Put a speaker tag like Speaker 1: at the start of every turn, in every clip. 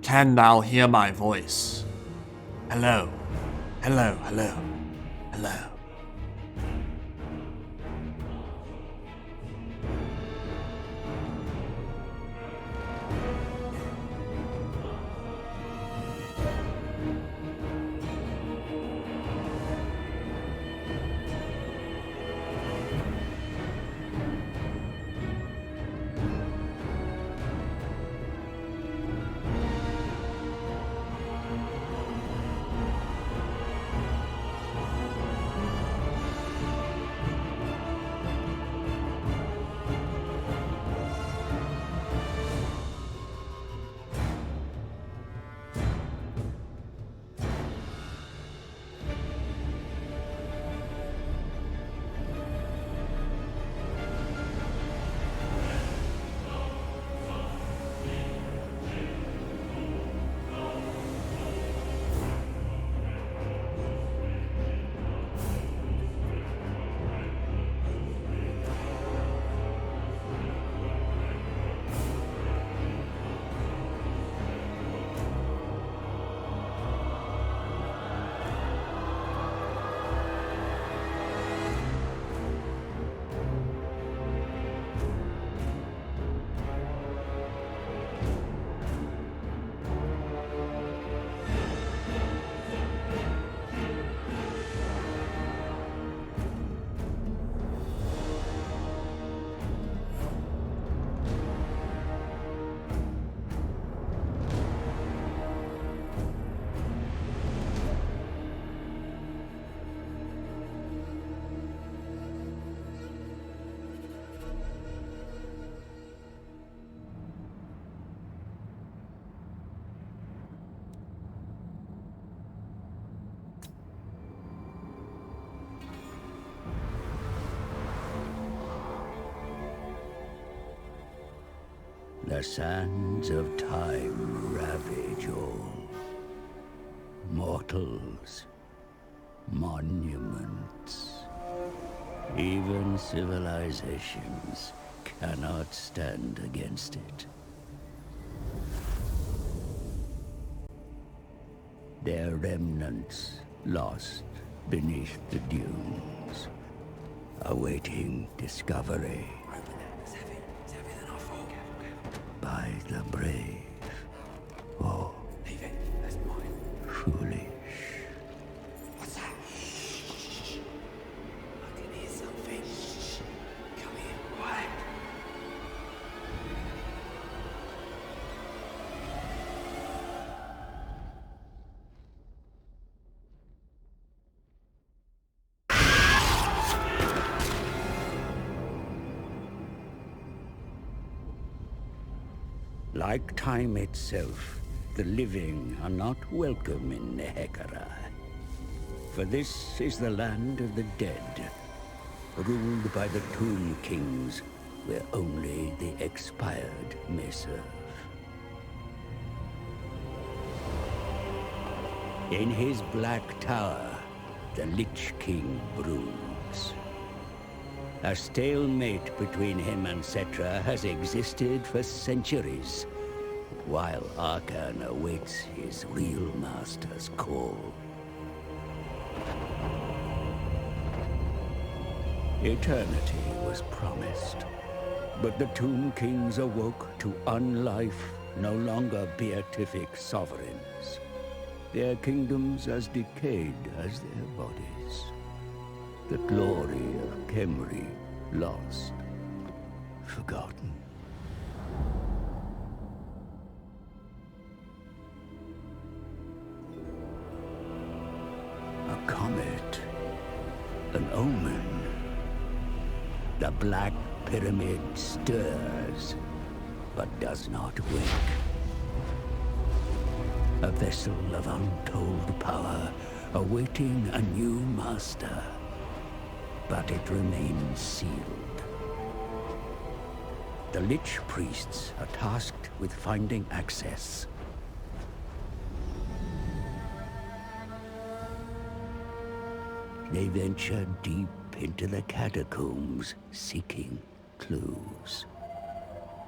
Speaker 1: can now hear my voice. Hello. Hello, hello, hello.
Speaker 2: The sands of time ravage all. Mortals, monuments, even civilizations cannot stand against it. Their remnants lost beneath the dunes, awaiting discovery by the brave or foolish.
Speaker 3: What's that? I can hear something. Come here, quiet.
Speaker 2: Like time itself, the living are not welcome in Nehekara. For this is the land of the dead, ruled by the Tomb Kings, where only the expired may serve. In his black tower, the Lich King broods. A stalemate between him and Cetra has existed for centuries, while Arkhan awaits his real master's call. Eternity was promised, but the Tomb Kings awoke to unlife, no longer beatific sovereigns. Their kingdoms as decayed as their bodies. The glory of Khemri lost, forgotten. A comet, an omen. The Black Pyramid stirs, but does not wake. A vessel of untold power, awaiting a new master. But it remains sealed. The Lich Priests are tasked with finding access. They venture deep into the catacombs, seeking clues.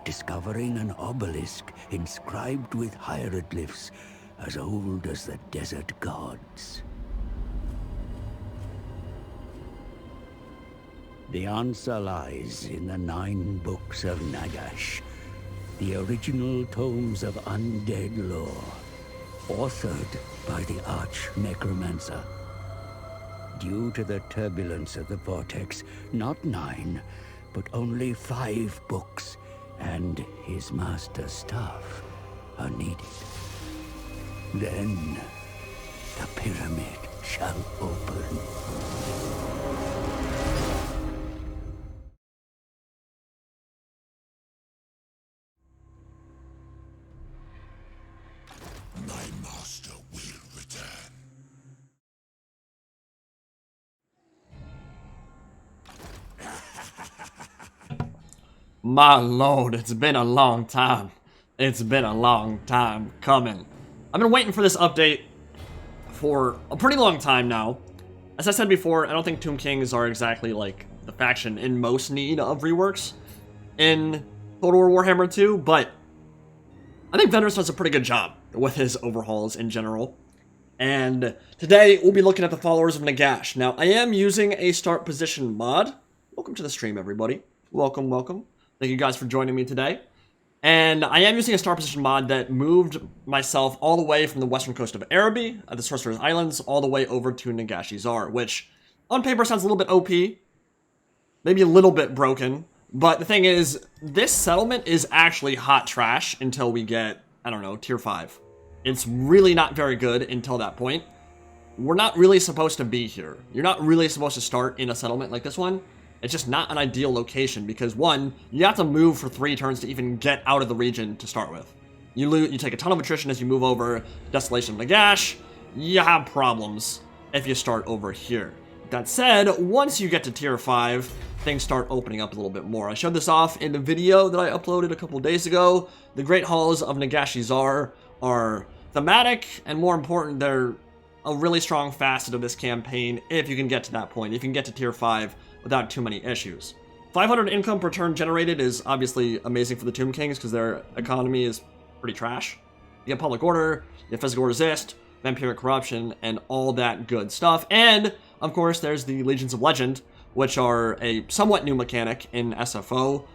Speaker 2: discovering an obelisk inscribed with hieroglyphs as old as the desert gods. The answer lies in the 9 books of Nagash, the original tomes of undead lore, authored by the arch-necromancer. Due to the turbulence of the vortex, not 9, but only 5 books and his master's staff are needed. Then the pyramid shall open.
Speaker 3: My master will return.
Speaker 1: My lord, it's been a long time. It's been a long time coming. I've been waiting for this update for a pretty long time now. As I said before, I don't think Tomb Kings are exactly like the faction in most need of reworks in Total War Warhammer 2, but I think Vendors does a pretty good job with his overhauls in general. And today we'll be looking at the followers of Nagash. Now, I am using a start position mod. Welcome to the stream, everybody. Welcome, welcome. Thank you guys for joining me today. And I am using a star position mod that moved myself all the way from the western coast of Araby, at the Sorcerer's Islands, all the way over to Nagashizar, which on paper sounds a little bit OP, maybe a little bit broken, but the thing is, this settlement is actually hot trash until we get, I don't know, tier 5. It's really not very good until that point. We're not really supposed to be here. You're not really supposed to start in a settlement like this one. It's just not an ideal location because, one, you have to move for 3 turns to even get out of the region to start with. You take a ton of attrition as you move over Desolation of Nagash. You have problems if you start over here. That said, once you get to tier 5, things start opening up a little bit more. I showed this off in the video that I uploaded a couple days ago. The Great Halls of Nagashizar are thematic, and more important, they're a really strong facet of this campaign if you can get to that point. If you can get to tier 5 without too many issues. 500 income per turn generated is obviously amazing for the Tomb Kings because their economy is pretty trash. You get Public Order, you have Physical Resist, Vampiric Corruption, and all that good stuff. And, of course, there's the Legions of Legend, which are a somewhat new mechanic in SFO.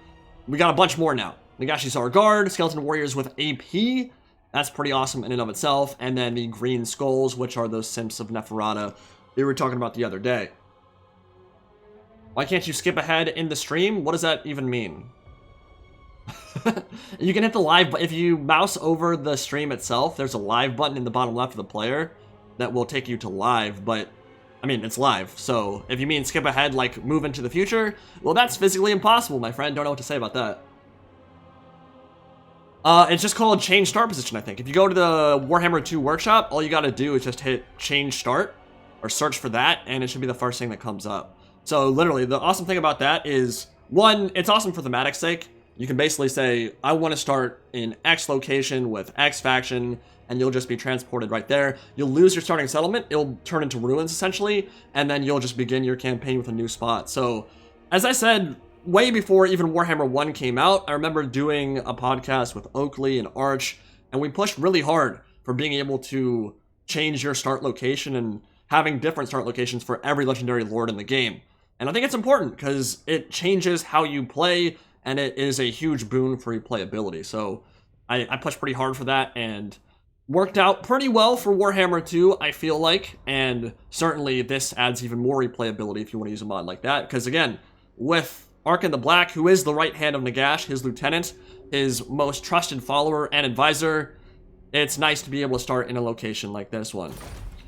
Speaker 1: We got a bunch more now. Nagashizar Guard, Skeleton Warriors with AP. That's pretty awesome in and of itself. And then the Green Skulls, which are those Simps of Neferata we were talking about the other day. Why can't you skip ahead in the stream? What does that even mean? You can hit the live, but if you mouse over the stream itself, there's a live button in the bottom left of the player that will take you to live, but I mean, it's live. So if you mean skip ahead, like move into the future, well, that's physically impossible, my friend. Don't know what to say about that. It's just called change start position, I think. If you go to the Warhammer 2 workshop, all you gotta do is just hit change start or search for that, and it should be the first thing that comes up. So literally, the awesome thing about that is, one, it's awesome for thematic's sake. You can basically say, I want to start in X location with X faction, and you'll just be transported right there. You'll lose your starting settlement, it'll turn into ruins essentially, and then you'll just begin your campaign with a new spot. So, as I said, way before even Warhammer 1 came out, I remember doing a podcast with Oakley and Arch, and we pushed really hard for being able to change your start location and having different start locations for every legendary lord in the game. And I think it's important because it changes how you play, and it is a huge boon for replayability. So I pushed pretty hard for that, and worked out pretty well for Warhammer 2, I feel like. And certainly this adds even more replayability if you want to use a mod like that. Because again, with Arkhan the Black, who is the right hand of Nagash, his lieutenant, his most trusted follower and advisor, it's nice to be able to start in a location like this one.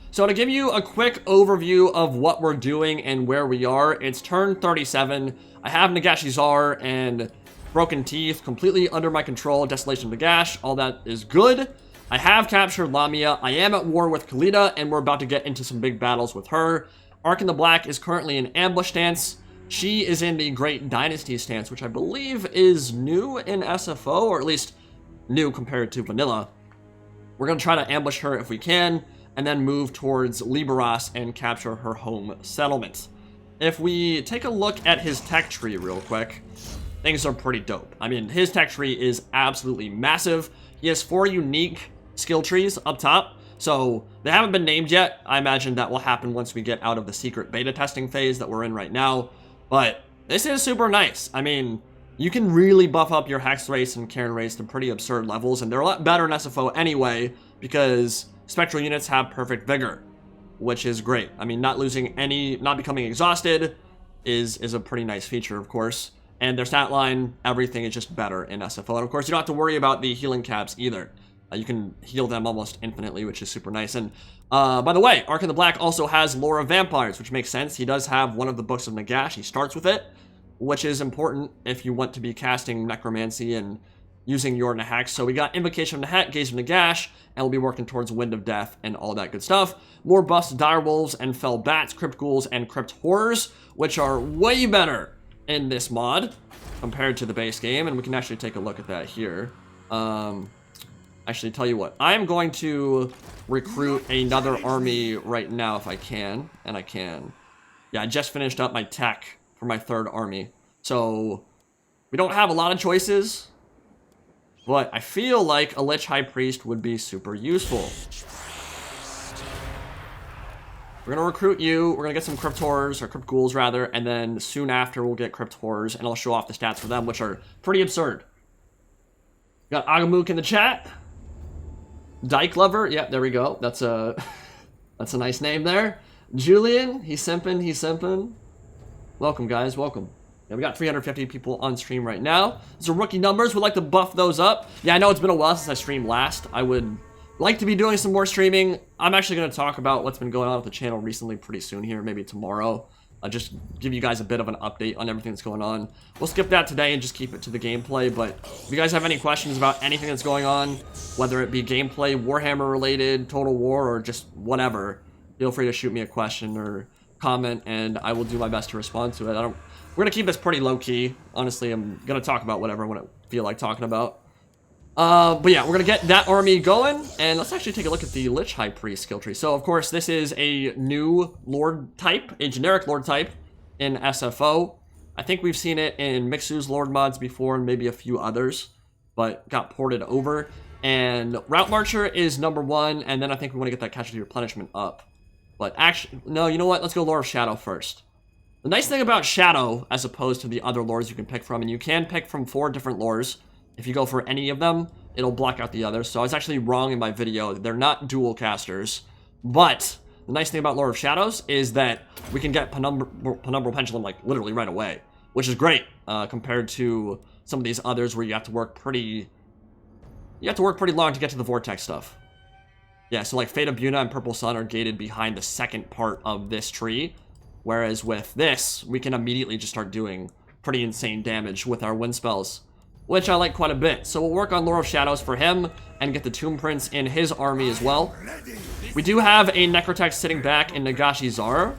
Speaker 1: So to give you a quick overview of what we're doing and where we are, it's turn 37. I have Nagashizar and Broken Teeth completely under my control. Desolation of Nagash, all that is good. I have captured Lamia. I am at war with Khalida, and we're about to get into some big battles with her. Arkhan the Black is currently in ambush stance. She is in the Great Dynasty stance, which I believe is new in SFO, or at least new compared to vanilla. We're going to try to ambush her if we can, and then move towards Liberas and capture her home settlement. If we take a look at his tech tree real quick, things are pretty dope. I mean, his tech tree is absolutely massive. He has 4 unique skill trees up top, so they haven't been named yet. I imagine that will happen once we get out of the secret beta testing phase that we're in right now, but this is super nice. I mean, you can really buff up your Hex race and Cairn race to pretty absurd levels, and they're a lot better in SFO anyway, because Spectral units have perfect vigor, which is great. I mean, not becoming exhausted is a pretty nice feature, of course. And their stat line, everything is just better in SFO. And of course, you don't have to worry about the healing caps either. You can heal them almost infinitely, which is super nice. And by the way, Arkhan the Black also has Lore of Vampires, which makes sense. He does have one of the books of Nagash. He starts with it, which is important if you want to be casting Necromancy and using your Nahak. So we got Invocation of Nahak, Gaze of Nagash, and we'll be working towards Wind of Death and all that good stuff. More buffs to Direwolves and Fell Bats, Crypt Ghouls, and Crypt Horrors, which are way better in this mod compared to the base game, and we can actually take a look at that here. Actually, tell you what, I'm going to recruit another army right now if I can, and I can. Yeah, I just finished up my tech for my 3rd army, so we don't have a lot of choices, but I feel like a Lich High Priest would be super useful. We're going to recruit you, we're going to get some Crypt Horrors, or Crypt Ghouls rather, and then soon after we'll get Crypt Horrors, and I'll show off the stats for them, which are pretty absurd. Got Agamuk in the chat. Dyke Lover, yeah, there we go. That's a nice name there. Julian, he's simping. Welcome, guys, welcome. Yeah, we got 350 people on stream right now. Those are rookie numbers. We'd like to buff those up. Yeah, I know it's been a while since I streamed last. I would like to be doing some more streaming. I'm actually going to talk about what's been going on with the channel recently pretty soon here, maybe tomorrow. I'll just give you guys a bit of an update on everything that's going on. We'll skip that today and just keep it to the gameplay, but if you guys have any questions about anything that's going on, whether it be gameplay, Warhammer related, Total War, or just whatever, feel free to shoot me a question or comment, and I will do my best to respond to it. We're going to keep this pretty low-key. Honestly, I'm going to talk about whatever I want to feel like talking about. But yeah, we're going to get that army going, and let's actually take a look at the Lich High Priest skill tree. So, of course, this is a new Lord type, a generic Lord type in SFO. I think we've seen it in Mixu's Lord mods before, and maybe a few others, but got ported over. And Route Marcher is number 1, and then I think we want to get that Casualty Replenishment up. But actually, no, you know what? Let's go Lore of Shadow first. The nice thing about Shadow, as opposed to the other lores you can pick from, and you can pick from 4 different lores. If you go for any of them, it'll block out the others. So I was actually wrong in my video. They're not dual casters. But the nice thing about Lore of Shadows is that we can get Penumbral Pendulum, like, literally right away. Which is great, compared to some of these others where you have to work pretty... You have to work pretty long to get to the Vortex stuff. Yeah, so like Fate of Buna and Purple Sun are gated behind the second part of this tree. Whereas with this, we can immediately just start doing pretty insane damage with our wind spells, which I like quite a bit. So we'll work on Lore of Shadows for him and get the Tomb Prince in his army as well. We do have a Necrotex sitting back in Nagashi Zara,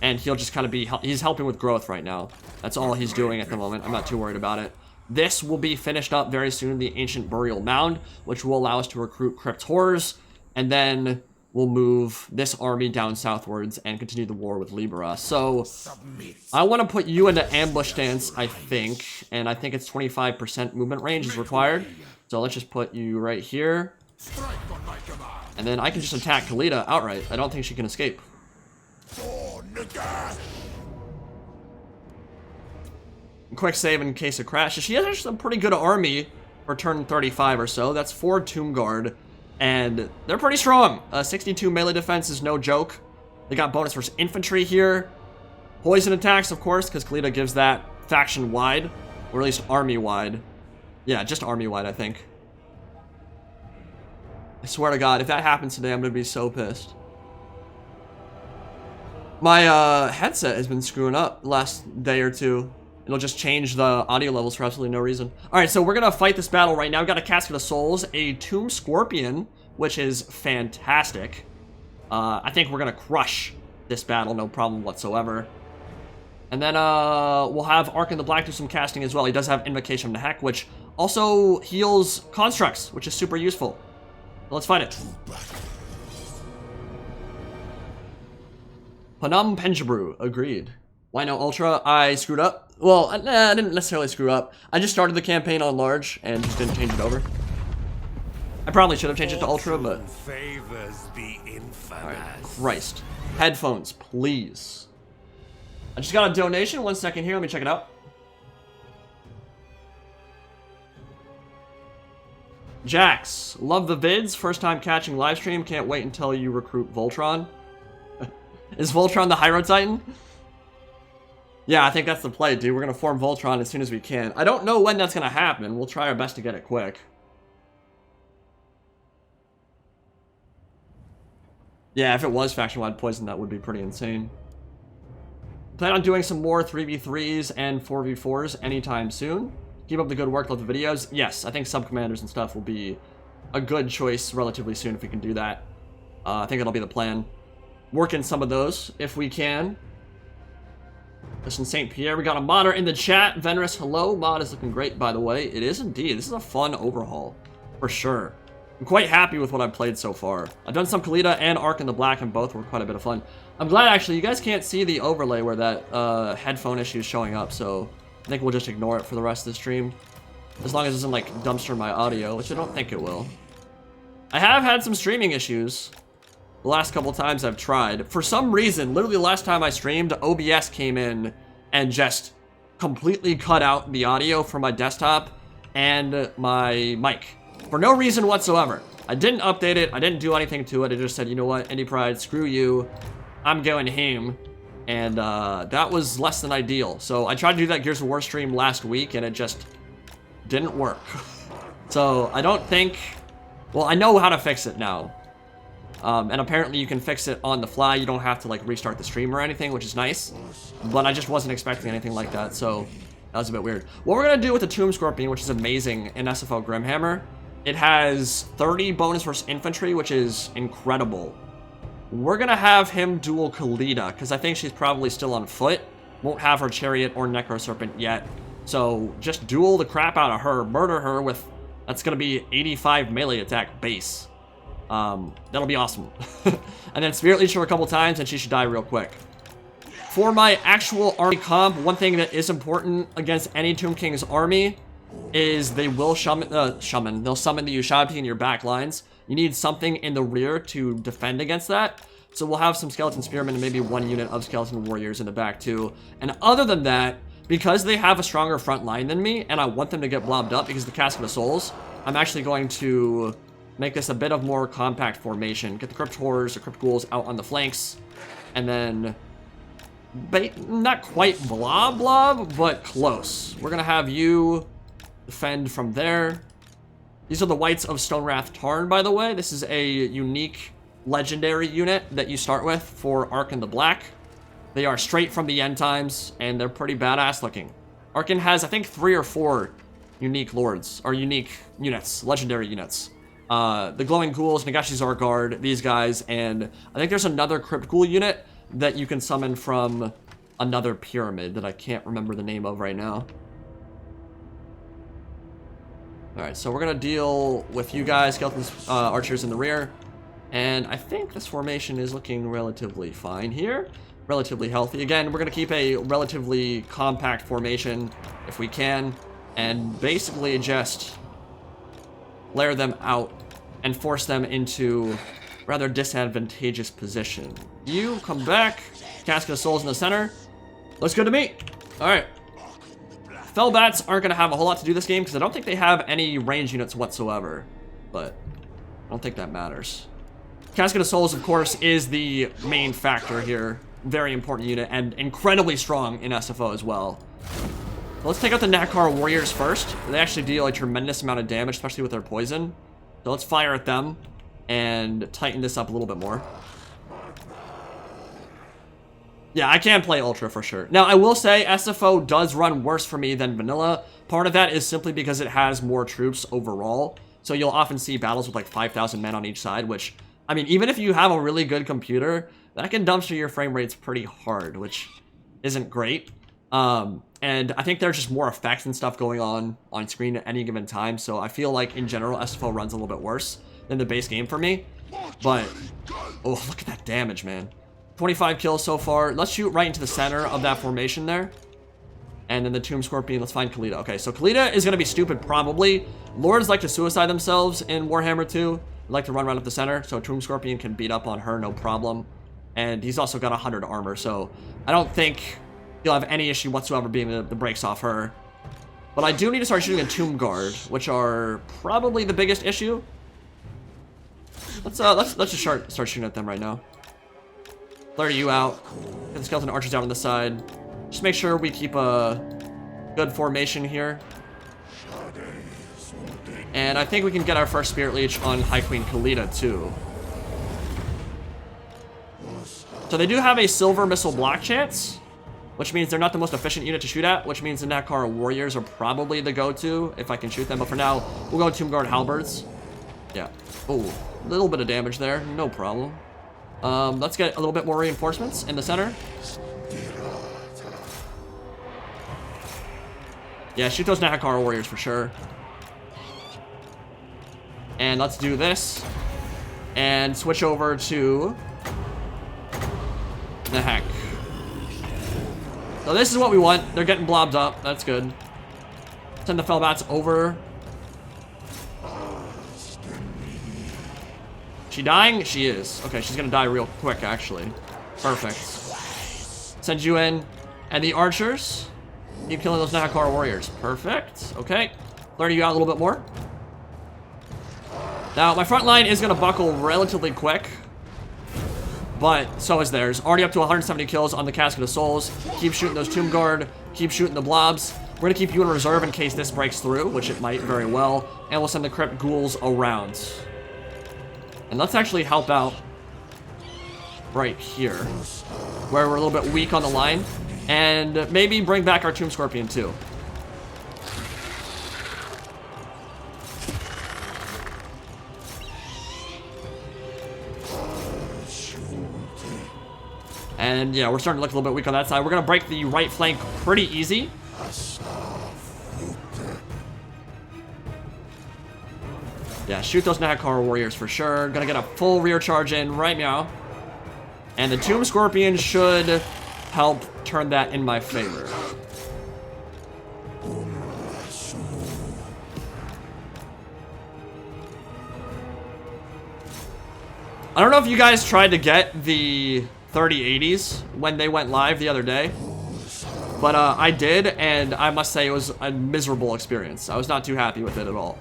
Speaker 1: and he'll just kind of be, he's helping with growth right now. That's all he's doing at the moment. I'm not too worried about it. This will be finished up very soon, the Ancient Burial Mound, which will allow us to recruit Crypt Horrors, and then we'll move this army down southwards and continue the war with Libera. So, I want to put you into ambush stance, I think, and I think it's 25% movement range is required. So let's just put you right here. And then I can just attack Khalida outright. I don't think she can escape. Quick save in case of crashes. She has actually a pretty good army for turn 35 or so. That's 4 Tomb Guard. And they're pretty strong. 62 melee defense is no joke. They got bonus versus infantry here. Poison attacks, of course, because Khalida gives that faction-wide. Or at least army-wide. Yeah, just army-wide, I think. I swear to God, if that happens today, I'm going to be so pissed. My headset has been screwing up the last day or two. It'll just change the audio levels for absolutely no reason. Alright, so we're going to fight this battle right now. We've got a Casket of Souls, a Tomb Scorpion, which is fantastic. I think we're going to crush this battle, no problem whatsoever. And then we'll have Arkhan the Black do some casting as well. He does have Invocation of Nahak, which also heals constructs, which is super useful. So let's fight it. Panam Penjabru, agreed. Why no Ultra? I screwed up. Well, I didn't necessarily screw up. I just started the campaign on large and just didn't change it over. I probably should have changed it to Ultra, but...
Speaker 3: favors the infamous.
Speaker 1: Alright, Christ. Headphones, please. I just got a donation. 1 second here. Let me check it out. Jax, love the vids. First time catching live stream. Can't wait until you recruit Voltron. Is Voltron the Hyro Titan? Yeah, I think that's the play, dude. We're gonna form Voltron as soon as we can. I don't know when that's gonna happen. We'll try our best to get it quick. Yeah, if it was faction-wide poison, that would be pretty insane. Plan on doing some more 3v3s and 4v4s anytime soon. Keep up the good work, love the videos. Yes, I think sub-commanders and stuff will be a good choice relatively soon if we can do that. I think that'll be the plan. Work in some of those if we can. Listen, St. Pierre, we got a modder in the chat. Venerous, hello. Mod is looking great, by the way. It is indeed. This is a fun overhaul, for sure. I'm quite happy with what I've played so far. I've done some Khalida and Arkhan the Black, and both were quite a bit of fun. I'm glad, actually, you guys can't see the overlay where that headphone issue is showing up, so I think we'll just ignore it for the rest of the stream. As long as it doesn't, like, dumpster my audio, which I don't think it will. I have had some streaming issues the last couple times I've tried. For some reason, literally the last time I streamed, OBS came in and just completely cut out the audio from my desktop and my mic. For no reason whatsoever. I didn't update it, I didn't do anything to it, I just said, you know what, Indie Pride, screw you, I'm going home. And that was less than ideal. So I tried to do that Gears of War stream last week and it just didn't work. So I don't think, well, I know how to fix it now. And apparently you can fix it on the fly. You don't have to like restart the stream or anything, which is nice. But I just wasn't expecting anything like that, so that was a bit weird. What we're gonna do with the Tomb Scorpion, which is amazing in SFO Grimhammer, it has 30 bonus versus infantry, which is incredible. We're gonna have him duel Khalida, because I think she's probably still on foot. Won't have her chariot or necro serpent yet. So just duel the crap out of her, murder her with, that's gonna be 85 melee attack base. That'll be awesome. And then Spirit Leech her a couple times and she should die real quick. For my actual army comp, one thing that is important against any Tomb King's army is they will they'll summon the Ushabti in your back lines. You need something in the rear to defend against that. So we'll have some Skeleton Spearmen and maybe one unit of Skeleton Warriors in the back too. And other than that, because they have a stronger front line than me, and I want them to get blobbed up because of the Casket of Souls, I'm actually going to make this a bit of more compact formation. Get the Crypt Horrors or Crypt Ghouls out on the flanks, and then not quite blob, but close. We're gonna have you defend from there. These are the Whites of Stonewrath Tarn, by the way. This is a unique legendary unit that you start with for Arkhan the Black. They are straight from the end times, and they're pretty badass looking. Arkhan has, I think, 3 or 4 unique lords, or unique units, legendary units. The Glowing Ghouls, Nagashi's our guard, these guys, and I think there's another Crypt Ghoul unit that you can summon from another pyramid that I can't remember the name of right now. Alright, so we're gonna deal with you guys, Skeleton Archers in the rear, and I think this formation is looking relatively fine here. Relatively healthy. Again, we're gonna keep a relatively compact formation if we can, and basically just layer them out and force them into rather disadvantageous position. You come back, Casket of Souls in the center. Looks good to me. Alright. Fellbats aren't going to have a whole lot to do this game because I don't think they have any range units whatsoever. But I don't think that matters. Casket of Souls, of course, is the main factor here. Very important unit and incredibly strong in SFO as well. So let's take out the Nakar Warriors first. They actually deal a tremendous amount of damage, especially with their poison. So let's fire at them and tighten this up a little bit more. Yeah, I can play Ultra for sure. Now, I will say SFO does run worse for me than vanilla. Part of that is simply because it has more troops overall. So you'll often see battles with like 5,000 men on each side, which, I mean, even if you have a really good computer, that can dumpster your frame rates pretty hard, which isn't great. And I think there's just more effects and stuff going on screen at any given time. So I feel like in general, SFO runs a little bit worse than the base game for me. But, oh, look at that damage, man. 25 kills so far. Let's shoot right into the center of that formation there. And then the Tomb Scorpion, let's find Khalida. Okay, so Khalida is going to be stupid probably. Lords like to suicide themselves in Warhammer 2. They like to run right up the center, so Tomb Scorpion can beat up on her, no problem. And he's also got 100 armor, so I don't think he'll have any issue whatsoever being the brakes off her. But I do need to start shooting a Tomb Guard, which are probably the biggest issue. Let's just start shooting at them right now. 30 you out. Get the skeleton archers down on the side. Just make sure we keep a good formation here. And I think we can get our first Spirit Leech on High Queen Khalida too. So they do have a silver missile block chance, which means they're not the most efficient unit to shoot at, which means the Nakar Warriors are probably the go-to if I can shoot them. But for now, we'll go Tomb Guard Halberds. Yeah. Oh, a little bit of damage there. No problem. Let's get a little bit more reinforcements in the center. Yeah, shoot those Nakar Warriors for sure. And let's do this. And switch over to the heck. So this is what we want. They're getting blobbed up. That's good. Send the Fellbats over. She dying? She is. Okay, she's gonna die real quick, actually. Perfect. Send you in. And the archers. Keep killing those Nakar Warriors. Perfect. Okay. 30 you out a little bit more. Now, my front line is gonna buckle relatively quick. But so is theirs. Already up to 170 kills on the Casket of Souls. Keep shooting those Tomb Guard. Keep shooting the blobs. We're gonna keep you in reserve in case this breaks through, which it might very well. And we'll send the Crypt Ghouls around. And let's actually help out right here, where we're a little bit weak on the line. And maybe bring back our Tomb Scorpion too. And yeah, we're starting to look a little bit weak on that side. We're gonna break the right flank pretty easy. Yeah, shoot those Nakar Warriors for sure. Gonna get a full rear charge in right now. And the Tomb Scorpion should help turn that in my favor. I don't know if you guys tried to get the 3080s when they went live the other day. But I did, and I must say it was a miserable experience. I was not too happy with it at all.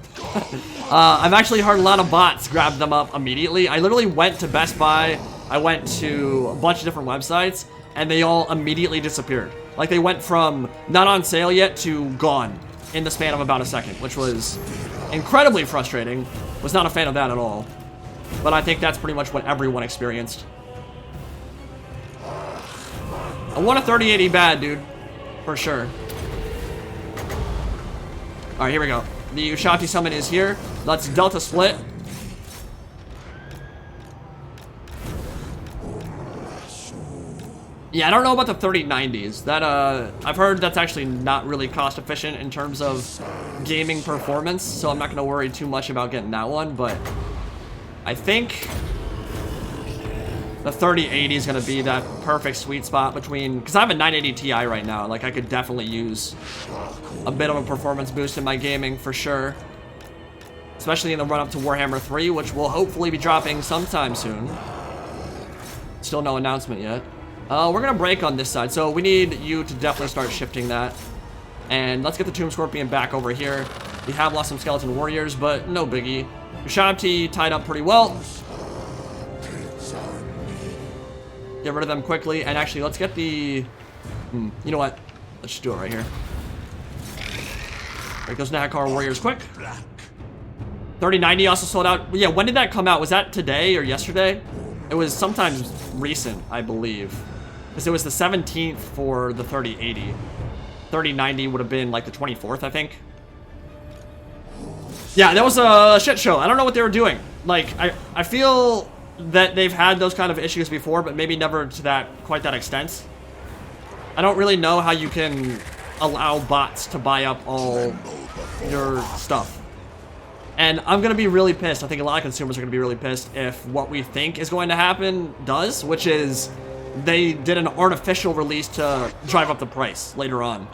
Speaker 1: I've actually heard a lot of bots grab them up immediately. I literally went to Best Buy, I went to a bunch of different websites, and they all immediately disappeared. Like they went from not on sale yet to gone in the span of about a second, which was incredibly frustrating. Was not a fan of that at all. But I think that's pretty much what everyone experienced. I want a 3080 bad, dude. For sure. Alright, here we go. The Ushabti summon is here. Let's Delta split. Yeah, I don't know about the 3090s. That, I've heard that's actually not really cost efficient in terms of gaming performance, so I'm not gonna worry too much about getting that one, but I think the 3080 is going to be that perfect sweet spot between, because I have a 980 Ti right now. Like, I could definitely use a bit of a performance boost in my gaming for sure. Especially in the run-up to Warhammer 3, which will hopefully be dropping sometime soon. Still no announcement yet. We're going to break on this side, so we need you to definitely start shifting that. And let's get the Tomb Scorpion back over here. We have lost some Skeleton Warriors, but no biggie. Ushabti tied up pretty well. Get rid of them quickly, and actually, let's get the... you know what? Let's just do it right here. Break those Nakar Warriors quick. 3090 also sold out. Yeah, when did that come out? Was that today or yesterday? It was sometime recent, I believe. Because it was the 17th for the 3080. 3090 would have been like the 24th, I think. Yeah, that was a shit show. I don't know what they were doing. Like, I feel that they've had those kind of issues before, but maybe never to quite that extent. I don't really know how you can allow bots to buy up all your stuff. And I'm going to be really pissed. I think a lot of consumers are going to be really pissed if what we think is going to happen does, which is they did an artificial release to drive up the price later on.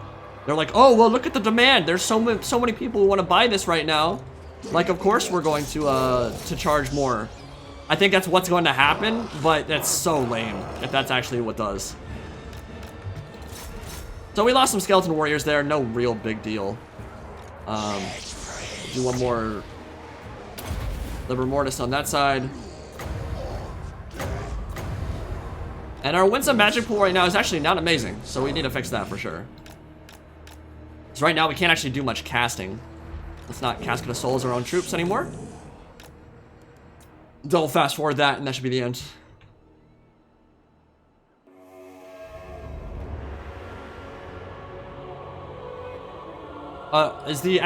Speaker 1: They're like, oh, well, look at the demand. There's so many people who want to buy this right now. Like, of course we're going to charge more. I think that's what's going to happen, but that's so lame if that's actually what does. So we lost some skeleton warriors there. No real big deal. Do one more Liber Mortis on that side. And our Winsome magic pool right now is actually not amazing, so we need to fix that for sure. Because right now we can't actually do much casting. Let's not Casket of Souls our own troops anymore. Double fast forward that, and that should be the end. Is the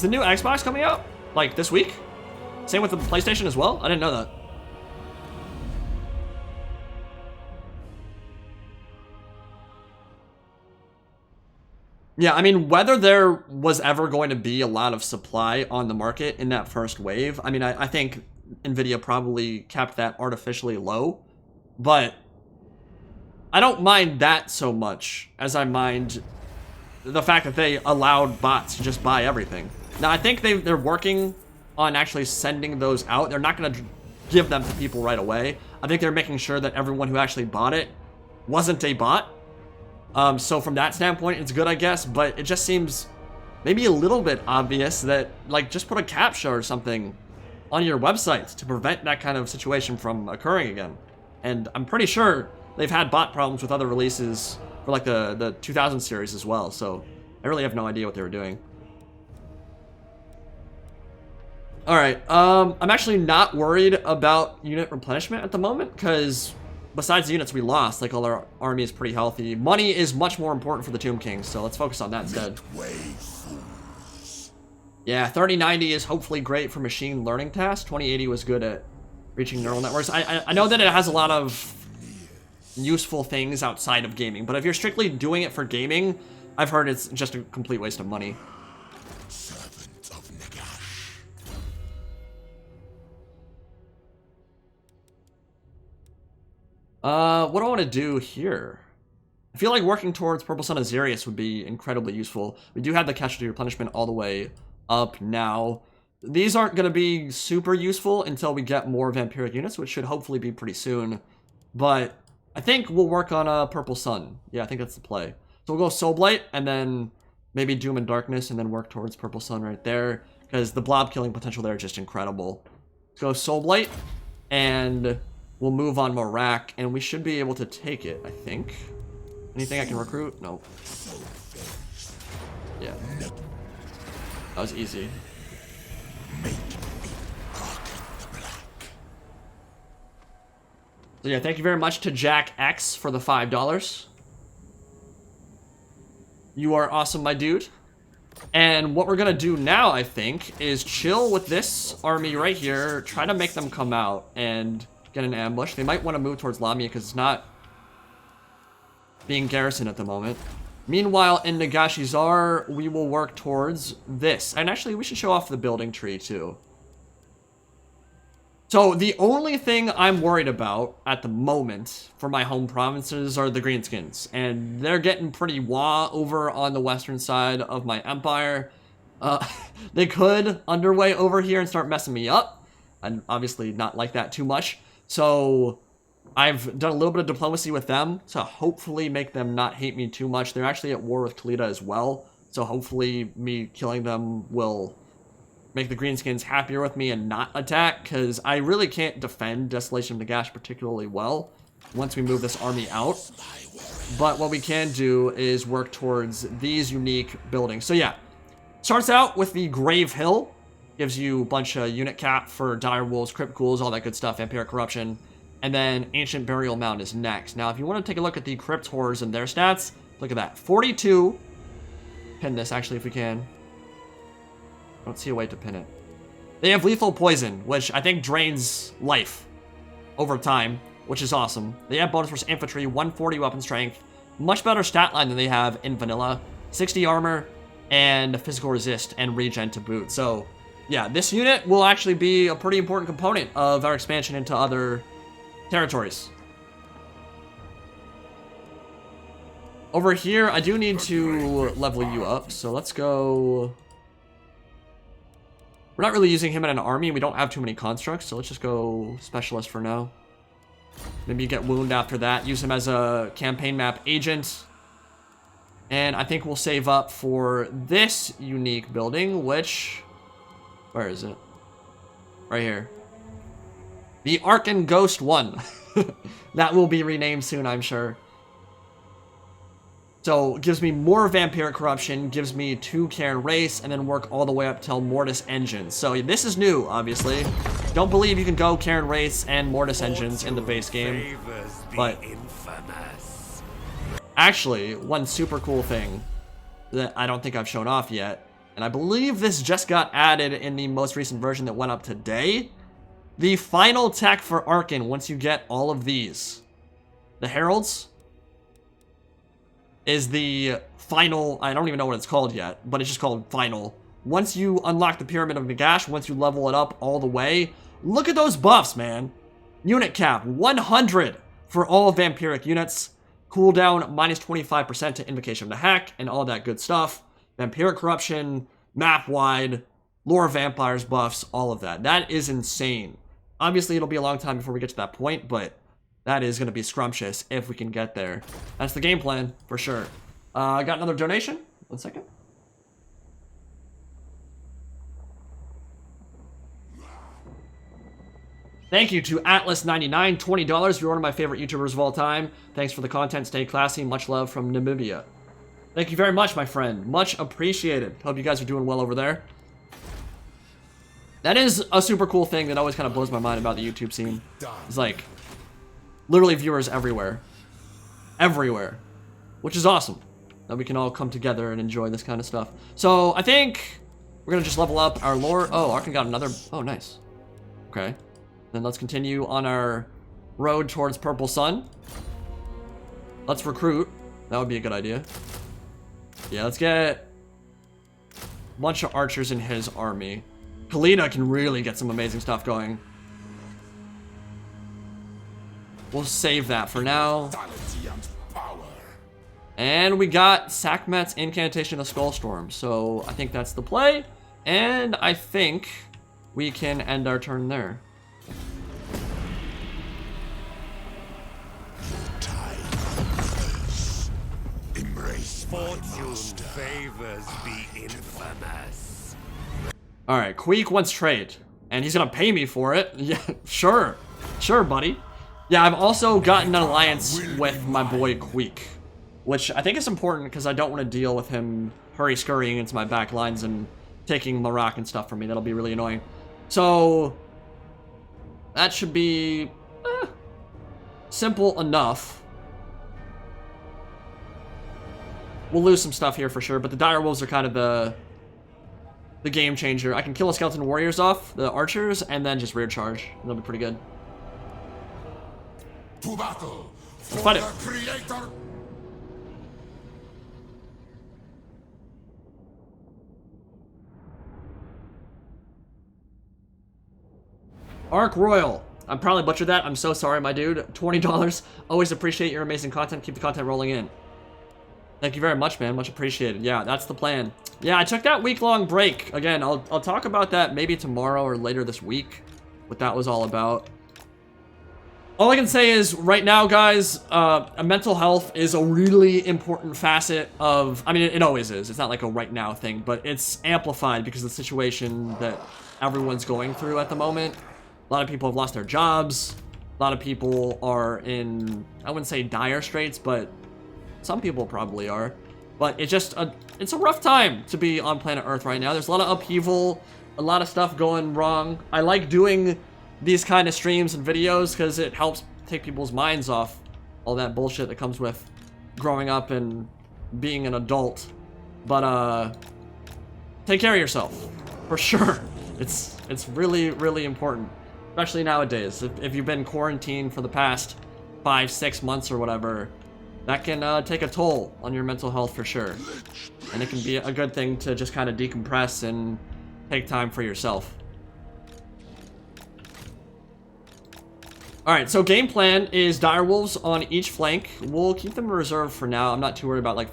Speaker 1: new Xbox coming out? Like, this week? Same with the PlayStation as well? I didn't know that. Yeah, I mean, whether there was ever going to be a lot of supply on the market in that first wave, I mean, I think Nvidia probably kept that artificially low, but I don't mind that so much as I mind the fact that they allowed bots to just buy everything. Now, I think they're working on actually sending those out. They're not going to give them to people right away. I think they're making sure that everyone who actually bought it wasn't a bot. So from that standpoint, it's good, I guess, but it just seems maybe a little bit obvious that, like, just put a CAPTCHA or something on your website to prevent that kind of situation from occurring again. And I'm pretty sure they've had bot problems with other releases for, like, the 2000 series as well, so I really have no idea what they were doing. Alright, I'm actually not worried about unit replenishment at the moment, because besides the units we lost, like, all our army is pretty healthy. Money is much more important for the Tomb King, so let's focus on that instead. Yeah, 3090 is hopefully great for machine learning tasks. 2080 was good at reaching neural networks. I know that it has a lot of useful things outside of gaming, but if you're strictly doing it for gaming, I've heard it's just a complete waste of money.
Speaker 3: Servant of Nagash.
Speaker 1: What do I want to do here? I feel like working towards Purple Sun Azirius would be incredibly useful. We do have the casualty replenishment all the way up now. These aren't going to be super useful until we get more vampiric units, which should hopefully be pretty soon. But I think we'll work on a Purple Sun. Yeah, I think that's the play. So we'll go Soul Blight, and then maybe Doom and Darkness, and then work towards Purple Sun right there, because the blob killing potential there is just incredible. Let's go Soul Blight, and we'll move on Morak, and we should be able to take it, I think. Anything I can recruit? No. Yeah. That was easy. So yeah, thank you very much to Jack X for the $5. You are awesome, my dude. And what we're gonna do now, I think, is chill with this army right here, try to make them come out and get an ambush. They might want to move towards Lamia because it's not being garrisoned at the moment. Meanwhile, in Nagashizar, we will work towards this. And actually, we should show off the building tree, too. So, the only thing I'm worried about at the moment for my home provinces are the greenskins. And they're getting pretty wah over on the western side of my empire. They could underway over here and start messing me up. I'd obviously not like that too much. So I've done a little bit of diplomacy with them to hopefully make them not hate me too much. They're actually at war with Khalida as well. So hopefully me killing them will make the greenskins happier with me and not attack, because I really can't defend Desolation of Nagash particularly well once we move this army out. But what we can do is work towards these unique buildings. So yeah, starts out with the Grave Hill. Gives you a bunch of unit cap for Dire Wolves, Crypt Ghouls, all that good stuff, Vampiric Corruption. And then Ancient Burial Mound is next. Now, if you want to take a look at the Crypt Horrors and their stats, look at that. 42. Pin this, actually, if we can. I don't see a way to pin it. They have Lethal Poison, which I think drains life over time, which is awesome. They have bonus versus Infantry, 140 weapon strength. Much better stat line than they have in vanilla. 60 armor, and physical resist, and regen to boot. So yeah, this unit will actually be a pretty important component of our expansion into other territories. Over here, I do need to level you up, so let's go... We're not really using him in an army. We don't have too many constructs, so let's just go specialist for now. Maybe get wound after that. Use him as a campaign map agent. And I think we'll save up for this unique building, which... Where is it? Right here. The Arkhan Ghost 1. That will be renamed soon, I'm sure. So, gives me more Vampiric Corruption, gives me 2 Cairn Race, and then work all the way up till Mortis Engines. So, this is new, obviously. Don't believe you can go Cairn Race and Mortis Engines in the base game. But, actually, one super cool thing that I don't think I've shown off yet, and I believe this just got added in the most recent version that went up today. The final tech for Arkhan, once you get all of these, the Heralds, is the final, I don't even know what it's called yet, but it's just called final. Once you unlock the Pyramid of Nagash, once you level it up all the way, look at those buffs, man. Unit cap, 100 for all vampiric units. Cooldown, minus 25% to Invocation of the Hack, and all that good stuff. Vampiric Corruption, map-wide, Lore of Vampires buffs, all of that. That is insane. Obviously, it'll be a long time before we get to that point, but that is going to be scrumptious if we can get there. That's the game plan, for sure. I got another donation. 1 second. Thank you to Atlas99, $20. You're one of my favorite YouTubers of all time. Thanks for the content. Stay classy. Much love from Namibia. Thank you very much, my friend. Much appreciated. Hope you guys are doing well over there. That is a super cool thing that always kind of blows my mind about the YouTube scene. It's like, literally viewers everywhere. Everywhere. Which is awesome. That we can all come together and enjoy this kind of stuff. So, I think we're going to just level up our lore. Oh, Arkhan got another... Oh, nice. Okay. Then let's continue on our road towards Purple Sun. Let's recruit. That would be a good idea. Yeah, let's get a bunch of archers in his army. Kalina can really get some amazing stuff going. We'll save that for now. And we got Sakmet's Incantation of Skullstorm. So I think that's the play. And I think we can end our turn there.
Speaker 3: Fortune favors the infamous.
Speaker 1: Alright, Queek wants trade. And he's gonna pay me for it. Yeah, sure. Sure, buddy. Yeah, I've also gotten an alliance with my boy Queek. Which I think is important because I don't want to deal with him hurry-scurrying into my back lines and taking Marak and stuff from me. That'll be really annoying. So, that should be simple enough. We'll lose some stuff here for sure, but the Dire Wolves are kind of the game changer. I can kill a Skeleton Warriors off, the archers, and then just rear charge. That'll be pretty good.
Speaker 3: To battle for
Speaker 1: Fight it.
Speaker 3: the Creator.
Speaker 1: Arc Royal. I probably butchered that. I'm so sorry, my dude. $20. Always appreciate your amazing content. Keep the content rolling in. Thank you very much, man. Much appreciated. Yeah, that's the plan. Yeah, I took that week-long break. Again, I'll talk about that maybe tomorrow or later this week. What that was all about. All I can say is, right now, guys, mental health is a really important facet of... I mean, it always is. It's not like a right now thing, but it's amplified because of the situation that everyone's going through at the moment. A lot of people have lost their jobs. A lot of people are in, I wouldn't say dire straits, but some people probably are. But it's just, it's a rough time to be on planet Earth right now. There's a lot of upheaval, a lot of stuff going wrong. I like doing these kind of streams and videos because it helps take people's minds off all that bullshit that comes with growing up and being an adult. But, take care of yourself, for sure. It's really, really important. Especially nowadays. If you've been quarantined for the past 5-6 months or whatever, that can take a toll on your mental health for sure. And it can be a good thing to just kind of decompress and take time for yourself. Alright, so game plan is direwolves on each flank. We'll keep them in reserve for now. I'm not too worried about, like,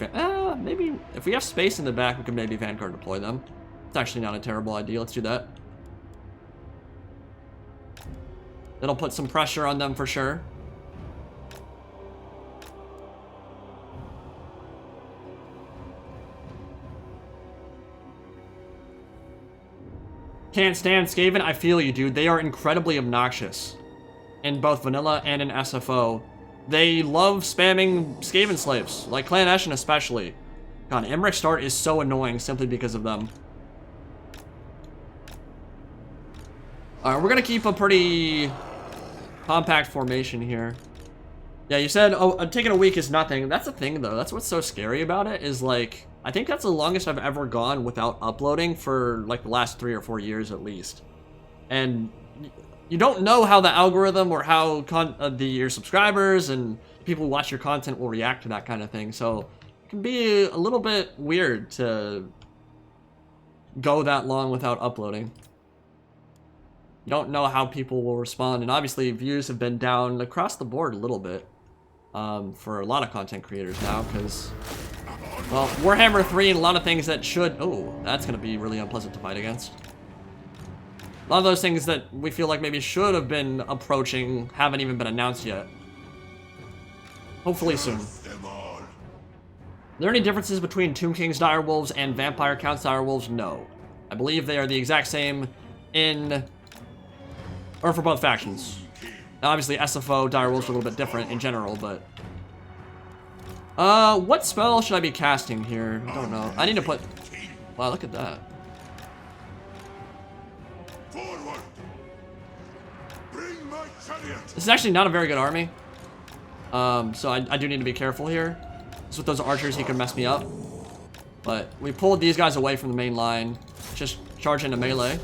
Speaker 1: maybe if we have space in the back, we can maybe Vanguard deploy them. It's actually not a terrible idea. Let's do that. It'll put some pressure on them for sure. Can't stand Skaven. I feel you, dude. They are incredibly obnoxious. In both vanilla and in SFO. They love spamming Skaven slaves. Like Clan Eshin especially. God, Emmerich Start is so annoying simply because of them. Alright, we're gonna keep a pretty compact formation here. Yeah, you said, oh, taking a week is nothing. That's the thing, though. That's what's so scary about it, is like, I think that's the longest I've ever gone without uploading for like the last 3 or 4 years at least. And you don't know how the algorithm or how your subscribers and people who watch your content will react to that kind of thing. So it can be a little bit weird to go that long without uploading. You don't know how people will respond, and obviously views have been down across the board a little bit for a lot of content creators now, because, well, Warhammer 3 and a lot of things that should... Oh, that's going to be really unpleasant to fight against. A lot of those things that we feel like maybe should have been approaching haven't even been announced yet. Hopefully soon. Are there any differences between Tomb King's direwolves and Vampire Count's direwolves? No. I believe they are the exact same in... or for both factions. Now, obviously, SFO direwolves are a little bit different in general, but... what spell should I be casting here? I don't know. I need to put... Wow, look at that.
Speaker 3: Forward. Bring my chariot.
Speaker 1: This is actually not a very good army. So I do need to be careful here. Just with those archers, he could mess me up. But we pulled these guys away from the main line. Just charge into melee.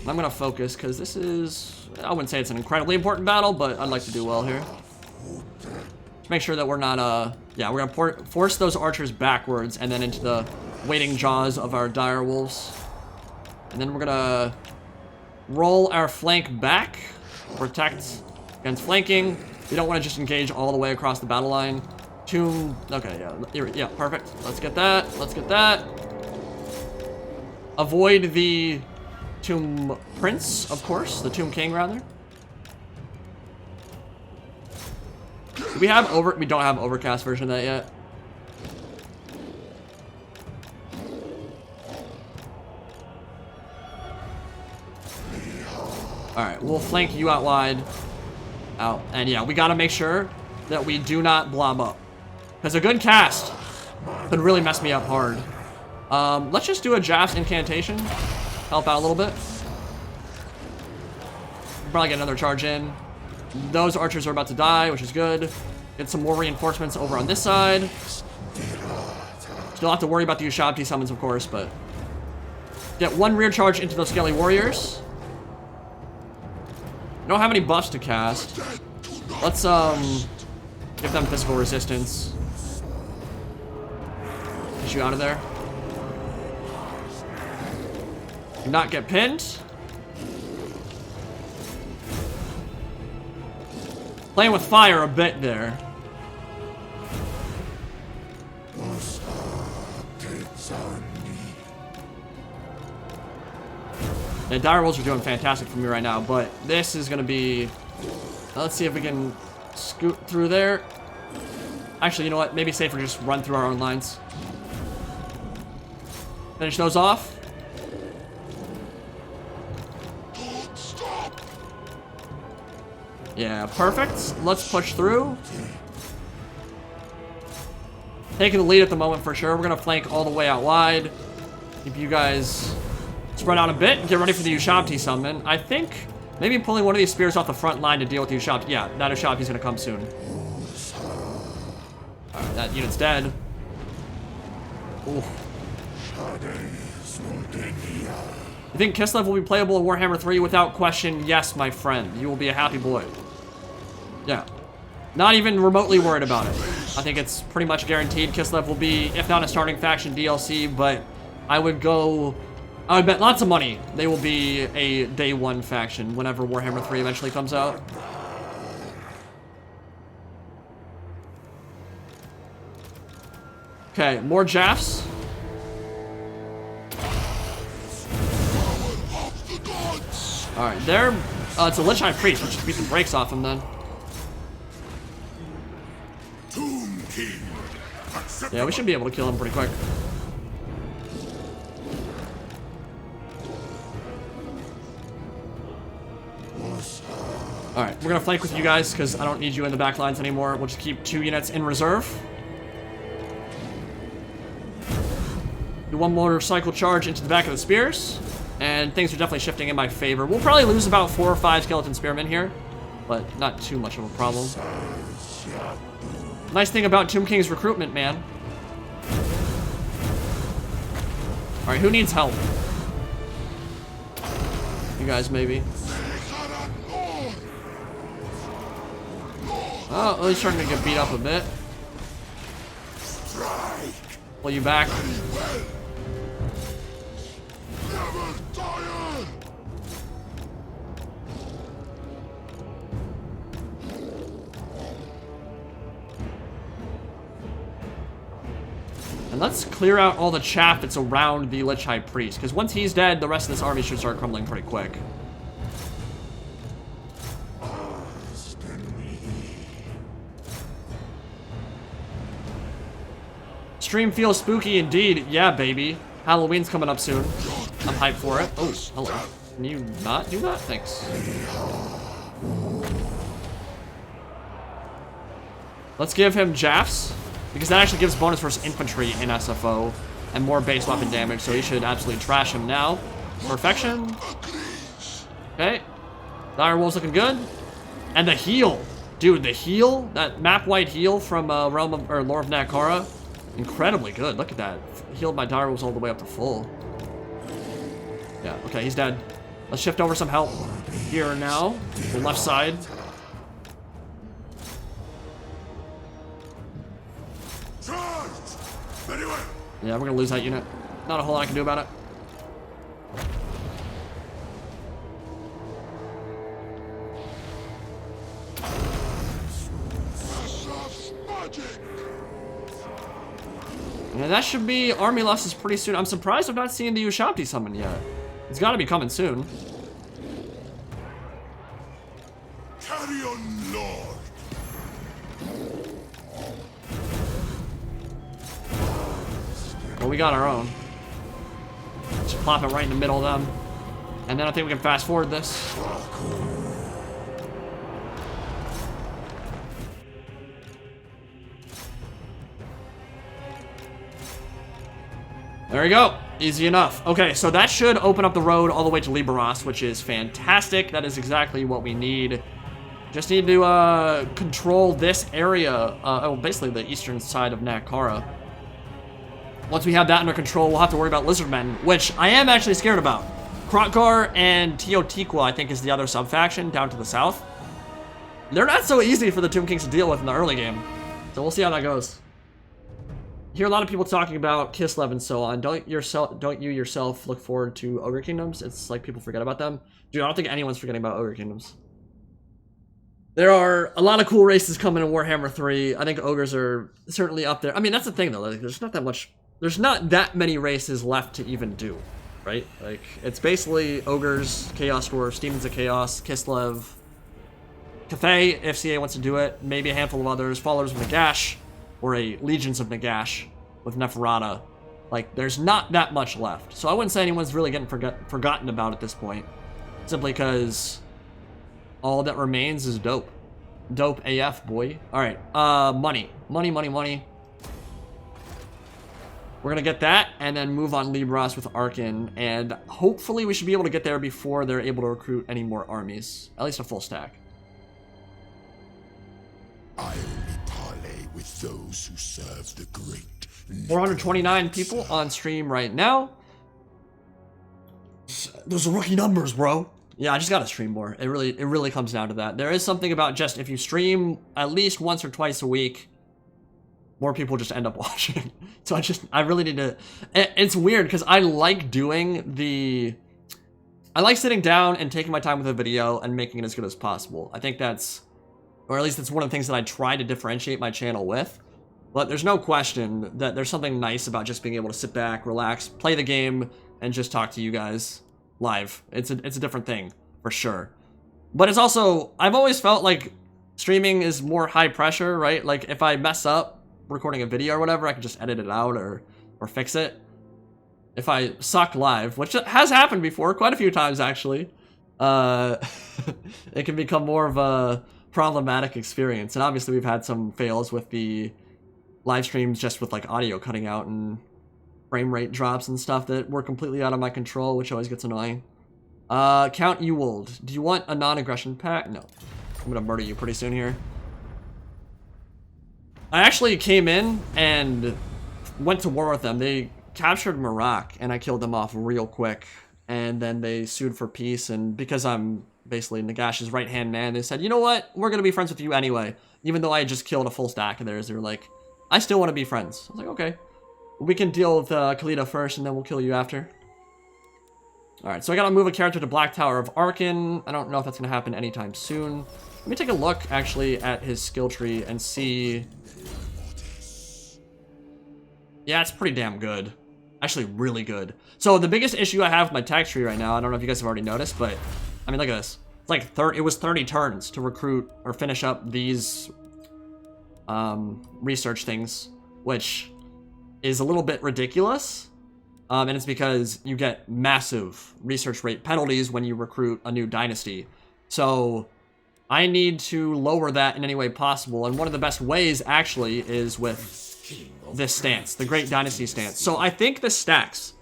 Speaker 1: I'm gonna focus, because this is... I wouldn't say it's an incredibly important battle, but I'd like to do well here. Just make sure that we're not, yeah, we're gonna force those archers backwards and then into the waiting jaws of our direwolves. And then we're gonna roll our flank back, protect against flanking. We don't want to just engage all the way across the battle line. Tomb, okay, yeah, perfect. Let's get that, let's get that. Avoid the Tomb Prince, of course, the Tomb King, rather. Do we have we don't have overcast version of that yet. Alright, we'll flank you out wide. Out. And yeah, we gotta make sure that we do not blob up. Because a good cast could really mess me up hard. Let's just do a Jaff's incantation. Help out a little bit. Probably get another charge in. Those archers are about to die, which is good. Get some more reinforcements over on this side. Still have to worry about the Ushabti summons, of course, but... Get one rear charge into those scaly warriors. Don't have any buffs to cast. Let's, give them physical resistance. Get you out of there. Do not get pinned. Playing with fire a bit there. The direwolves are doing fantastic for me right now, but this is gonna be... Let's see if we can scoot through there. Actually, you know what? Maybe safer just run through our own lines. Finish those off. Yeah, perfect. Let's push through. Taking the lead at the moment for sure. We're gonna flank all the way out wide. Keep you guys spread out a bit. Get ready for the Ushabti summon. I think maybe pulling one of these spears off the front line to deal with the Ushabti. Yeah, that Ushabti's gonna come soon. Alright, that unit's dead. Ooh. You think Kislev will be playable in Warhammer 3? Without question, yes, my friend. You will be a happy boy. Yeah. Not even remotely worried about it. I think it's pretty much guaranteed Kislev will be, if not a starting faction DLC, but I would go I would bet lots of money they will be a day one faction whenever Warhammer 3 eventually comes out. Okay, more Jaffs. Alright, they're... it's a Lich High Priest, which should beat the brakes off him then.
Speaker 3: Tomb King.
Speaker 1: Yeah, we should be able to kill him pretty quick. Alright, we're gonna flank with you guys because I don't need you in the back lines anymore. We'll just keep 2 units in reserve. Do 1 motorcycle charge into the back of the spears. And things are definitely shifting in my favor. We'll probably lose about 4 or 5 skeleton spearmen here, but not too much of a problem. Nice thing about Tomb King's recruitment, man. Alright, who needs help? You guys, maybe. Oh, he's starting to get beat up a bit. Pull you back. And let's clear out all the chaff that's around the Lich High Priest, because once he's dead, the rest of this army should start crumbling pretty quick. Stream feels spooky indeed. Yeah, baby. Halloween's coming up soon. I'm hyped for it. Oh, hello. Can you not do that? Thanks. Let's give him Jaffs, because that actually gives bonus versus infantry in SFO and more base weapon damage, so he should absolutely trash him now. Perfection. Okay. Dire Wolf's looking good. And the heal. Dude, the heal, that map-wide heal from Realm of, or Lore of Nakara, incredibly good. Look at that. Healed my Dire Wolves all the way up to full. Yeah, okay, he's dead. Let's shift over some help here now. The left side. Yeah, we're gonna lose that unit. Not a whole lot I can do about it. Yeah, that should be army losses pretty soon. I'm surprised I've not seen the Ushabti summon yet. It's gotta be coming soon.
Speaker 3: Carry on, Lord.
Speaker 1: Well, we got our own. Just plop it right in the middle of them. And then I think we can fast forward this. There we go. Easy enough. Okay, so that should open up the road all the way to Liberos, which is fantastic. That is exactly what we need. Just need to control this area, well, basically the eastern side of Nakara. Once we have that under control, we'll have to worry about Lizardmen, which I am actually scared about. Krotkar and Teotihuacan, I think, is the other sub-faction down to the south. They're not so easy for the Tomb Kings to deal with in the early game, so we'll see how that goes. I hear a lot of people talking about Kislev and so on. Don't you yourself look forward to Ogre Kingdoms? It's like people forget about them. Dude, I don't think anyone's forgetting about Ogre Kingdoms. There are a lot of cool races coming in Warhammer 3. I think Ogres are certainly up there. I mean, that's the thing though. Like, there's not that many races left to even do, right? Like, it's basically Ogres, Chaos Dwarves, Demons of Chaos, Kislev, Cathay, if CA wants to do it, maybe a handful of others, Followers of Nagash, or a Legions of Nagash with Neferata. Like, there's not that much left. So I wouldn't say anyone's really getting forgotten about at this point. Simply because all that remains is dope. Dope AF, boy. Alright, money. Money. We're gonna get that, and then move on Libras with Arkhan, and hopefully we should be able to get there before they're able to recruit any more armies. At least a full stack.
Speaker 3: I only parley with those who serve the great.
Speaker 1: 429 people on stream right now. Those are rookie numbers, bro. Yeah, I just gotta stream more. It really comes down to that. There is something about just if you stream at least once or twice a week, more people just end up watching. So I really need to, it's weird because I like I like sitting down and taking my time with a video and making it as good as possible. I think that's, or at least it's one of the things that I try to differentiate my channel with. But there's no question that there's something nice about just being able to sit back, relax, play the game, and just talk to you guys live. It's a different thing, for sure. But it's also, I've always felt like streaming is more high pressure, right? Like if I mess up recording a video or whatever, I can just edit it out or fix it. If I suck live, which has happened before, quite a few times actually, it can become more of a problematic experience. And obviously we've had some fails with the live streams just with like audio cutting out and frame rate drops and stuff that were completely out of my control, which always gets annoying. Count Ewald, do you want a non-aggression pact? No. I'm gonna murder you pretty soon here. I actually came in and went to war with them. They captured Marak and I killed them off real quick. And then they sued for peace, and because I'm basically Nagash's right-hand man, they said, you know what? We're gonna be friends with you anyway. Even though I just killed a full stack of theirs, they were like, I still want to be friends. I was like, okay. We can deal with Khalida first, and then we'll kill you after. Alright, so I gotta move a character to Black Tower of Arkhan. I don't know if that's gonna happen anytime soon. Let me take a look, actually, at his skill tree and see... Yeah, it's pretty damn good. Actually, really good. So, the biggest issue I have with my tech tree right now, I don't know if you guys have already noticed, but... I mean, look at this. It's like it was 30 turns to recruit or finish up these... research things, which is a little bit ridiculous, and it's because you get massive research rate penalties when you recruit a new dynasty. So I need to lower that in any way possible, and one of the best ways actually is with this stance, the Great Dynasty stance. So I think this stacks.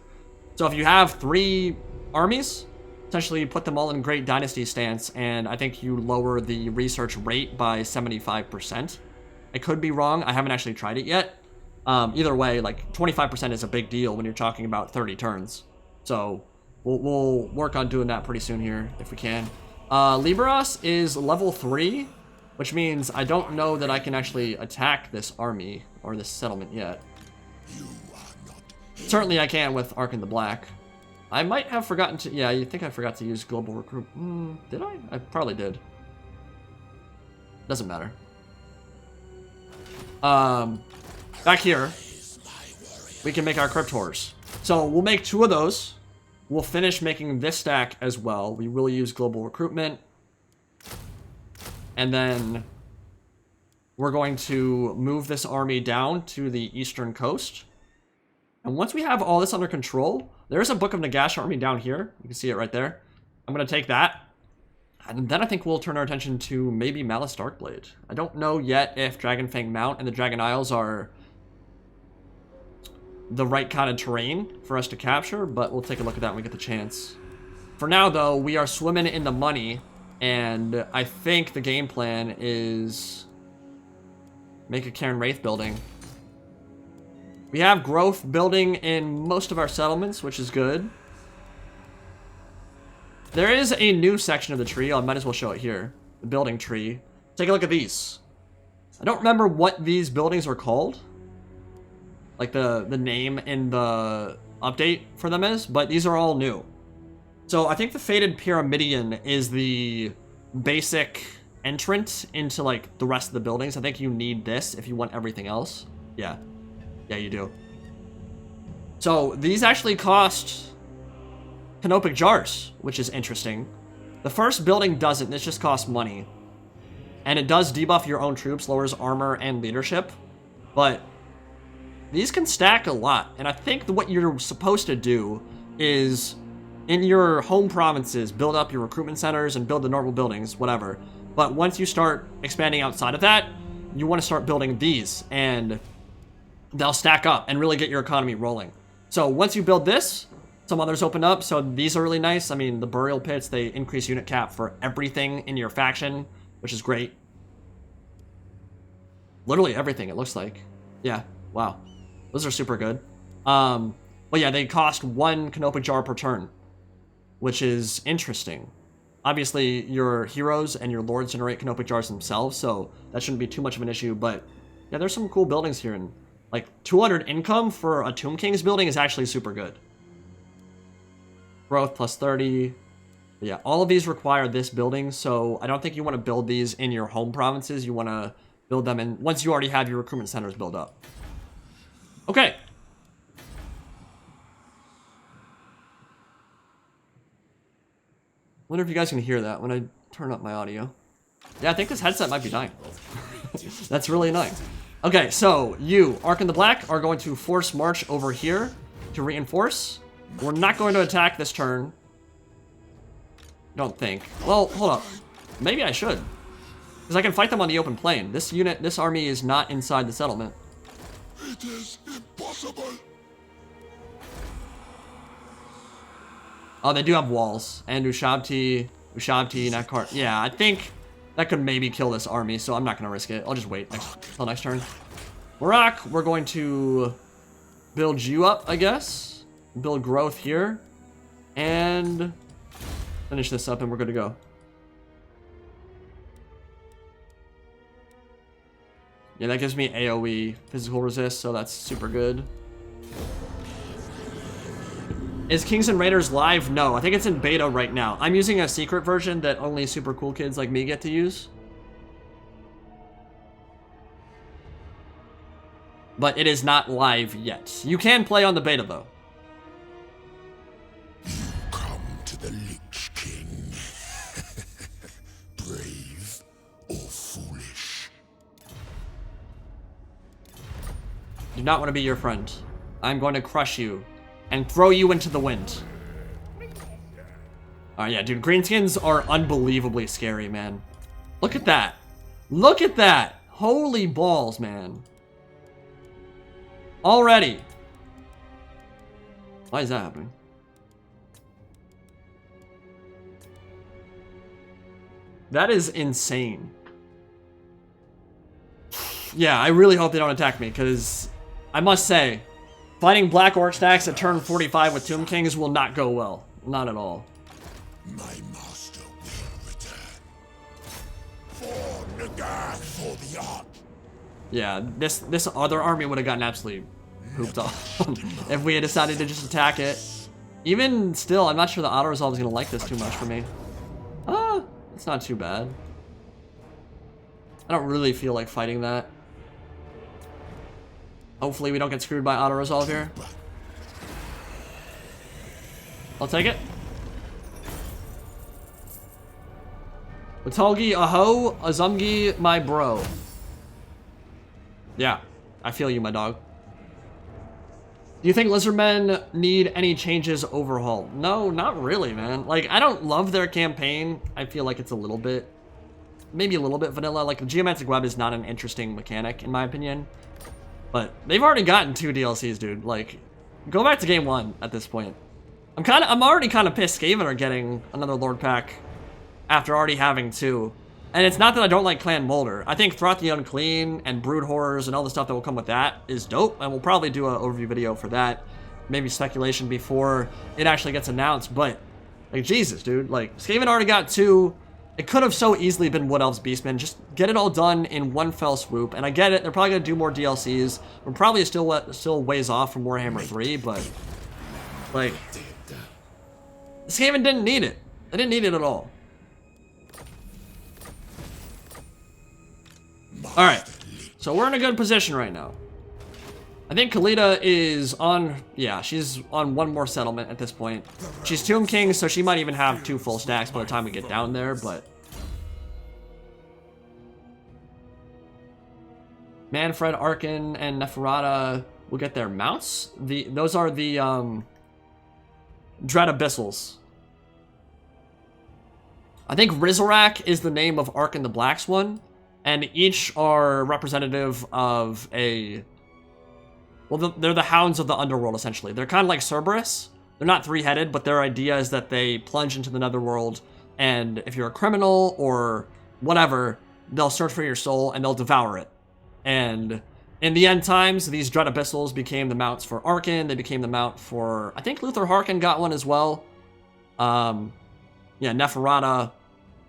Speaker 1: So if you have 3 armies, essentially you put them all in Great Dynasty stance, and I think you lower the research rate by 75%. I could be wrong. I haven't actually tried it yet. Either way, like 25% is a big deal when you're talking about 30 turns. So we'll work on doing that pretty soon here if we can. Liberos is level 3, which means I don't know that I can actually attack this army or this settlement yet. Certainly I can with Arkhan the Black. I might have forgotten to... Yeah, you think I forgot to use global recruit. Did I? I probably did. Doesn't matter. Back here, we can make our crypt horrors. So we'll make 2 of those. We'll finish making this stack as well. We will use global recruitment. And then we're going to move this army down to the eastern coast. And once we have all this under control, there's a Book of Nagash army down here. You can see it right there. I'm going to take that. And then I think we'll turn our attention to maybe Malice Darkblade. I don't know yet if Dragonfang Mount and the Dragon Isles are the right kind of terrain for us to capture, but we'll take a look at that when we get the chance. For now, though, we are swimming in the money, and I think the game plan is make a Cairn Wraith building. We have growth building in most of our settlements, which is good. There is a new section of the tree. I might as well show it here. The building tree. Take a look at these. I don't remember what these buildings were called. Like the name in the update for them is, but these are all new. So I think the Fated Pyramidion is the basic entrant into like the rest of the buildings. I think you need this if you want everything else. Yeah. Yeah, you do. So these actually cost canopic jars, which is interesting. The first building doesn't, this just costs money. And it does debuff your own troops, lowers armor and leadership. But these can stack a lot. And I think what you're supposed to do is, in your home provinces, build up your recruitment centers and build the normal buildings, whatever. But once you start expanding outside of that, you want to start building these. And they'll stack up and really get your economy rolling. So once you build this, some others open up, so these are really nice. I mean, the burial pits, they increase unit cap for everything in your faction, which is great. Literally everything, it looks like. Yeah, wow. Those are super good. But yeah, they cost 1 canopic jar per turn, which is interesting. Obviously, your heroes and your lords generate canopic jars themselves, so that shouldn't be too much of an issue, but Yeah, there's some cool buildings here, and like 200 income for a Tomb King's building is actually super good. Growth plus 30. Yeah, all of these require this building, so I don't think you want to build these in your home provinces. You want to build them in once you already have your recruitment centers built up. Okay. Wonder if you guys can hear that when I turn up my audio. Yeah, I think this headset might be dying. That's really annoying. Okay, so you, Arkhan the Black, are going to force march over here to reinforce. We're not going to attack this turn. Don't think. Well, hold up. Maybe I should. Because I can fight them on the open plain. This unit, this army is not inside the settlement.
Speaker 3: It is impossible.
Speaker 1: Oh, they do have walls. And Ushabti, Nakar. Yeah, I think that could maybe kill this army, so I'm not going to risk it. I'll just wait until next turn. Marak, we're going to build you up, I guess. Build growth here. And finish this up and we're good to go. Yeah, that gives me AoE physical resist, so that's super good. Is Kings and Raiders live? No, I think it's in beta right now. I'm using a secret version that only super cool kids like me get to use. But it is not live yet. You can play on the beta though.
Speaker 3: You come to the Lich King. Brave or foolish?
Speaker 1: Do not want to be your friend. I'm going to crush you and throw you into the wind. Yeah, dude, greenskins are unbelievably scary, man. Look at that. Look at that. Holy balls, man. Already. Why is that happening? That is insane. Yeah, I really hope they don't attack me, because I must say, fighting Black Orc stacks at turn 45 with Tomb Kings will not go well. Not at all.
Speaker 3: My master will return. For Nagash, for the art.
Speaker 1: Yeah, this other army would have gotten absolutely pooped off if we had decided to just attack it. Even still, I'm not sure the auto-resolve is going to like this too much for me. It's not too bad. I don't really feel like fighting that. Hopefully we don't get screwed by auto-resolve here. I'll take it. Watalgi, aho, Azumgi, my bro. Yeah, I feel you, my dog. Do you think Lizardmen need any changes overhaul? No, not really, man. Like, I don't love their campaign. I feel like it's a little bit, maybe a little bit vanilla. Like, the Geometric Web is not an interesting mechanic, in my opinion. But they've already gotten 2 DLCs, dude. Like, go back to game 1 at this point. I'm already kind of pissed Skaven are getting another Lord Pack after already having 2. And it's not that I don't like Clan Molder. I think Throughout the Unclean and Brood Horrors and all the stuff that will come with that is dope. And we'll probably do an overview video for that. Maybe speculation before it actually gets announced. But, like, Jesus, dude. Like, Skaven already got 2. It could have so easily been Wood Elves Beastmen. Just get it all done in one fell swoop. And I get it. They're probably going to do more DLCs. We're probably still ways off from Warhammer 3. But, like, Skaven didn't need it. They didn't need it at all. Alright, so we're in a good position right now. I think Khalida is on, yeah, she's on 1 more settlement at this point. She's Tomb King, so she might even have 2 full stacks by the time we get down there, but... Manfred, Arkhan, and Neferata will get their mounts. Those are the, Dread Abyssals. I think Rizarak is the name of Arkhan the Black's one. And each are representative of a... Well, they're the hounds of the underworld, essentially. They're kind of like Cerberus. They're not 3-headed, but their idea is that they plunge into the netherworld, and if you're a criminal or whatever, they'll search for your soul, and they'll devour it. And in the end times, these Dread Abyssals became the mounts for Arkhan. They became the mount for... I think Luther Harkin got one as well. Yeah, Neferata,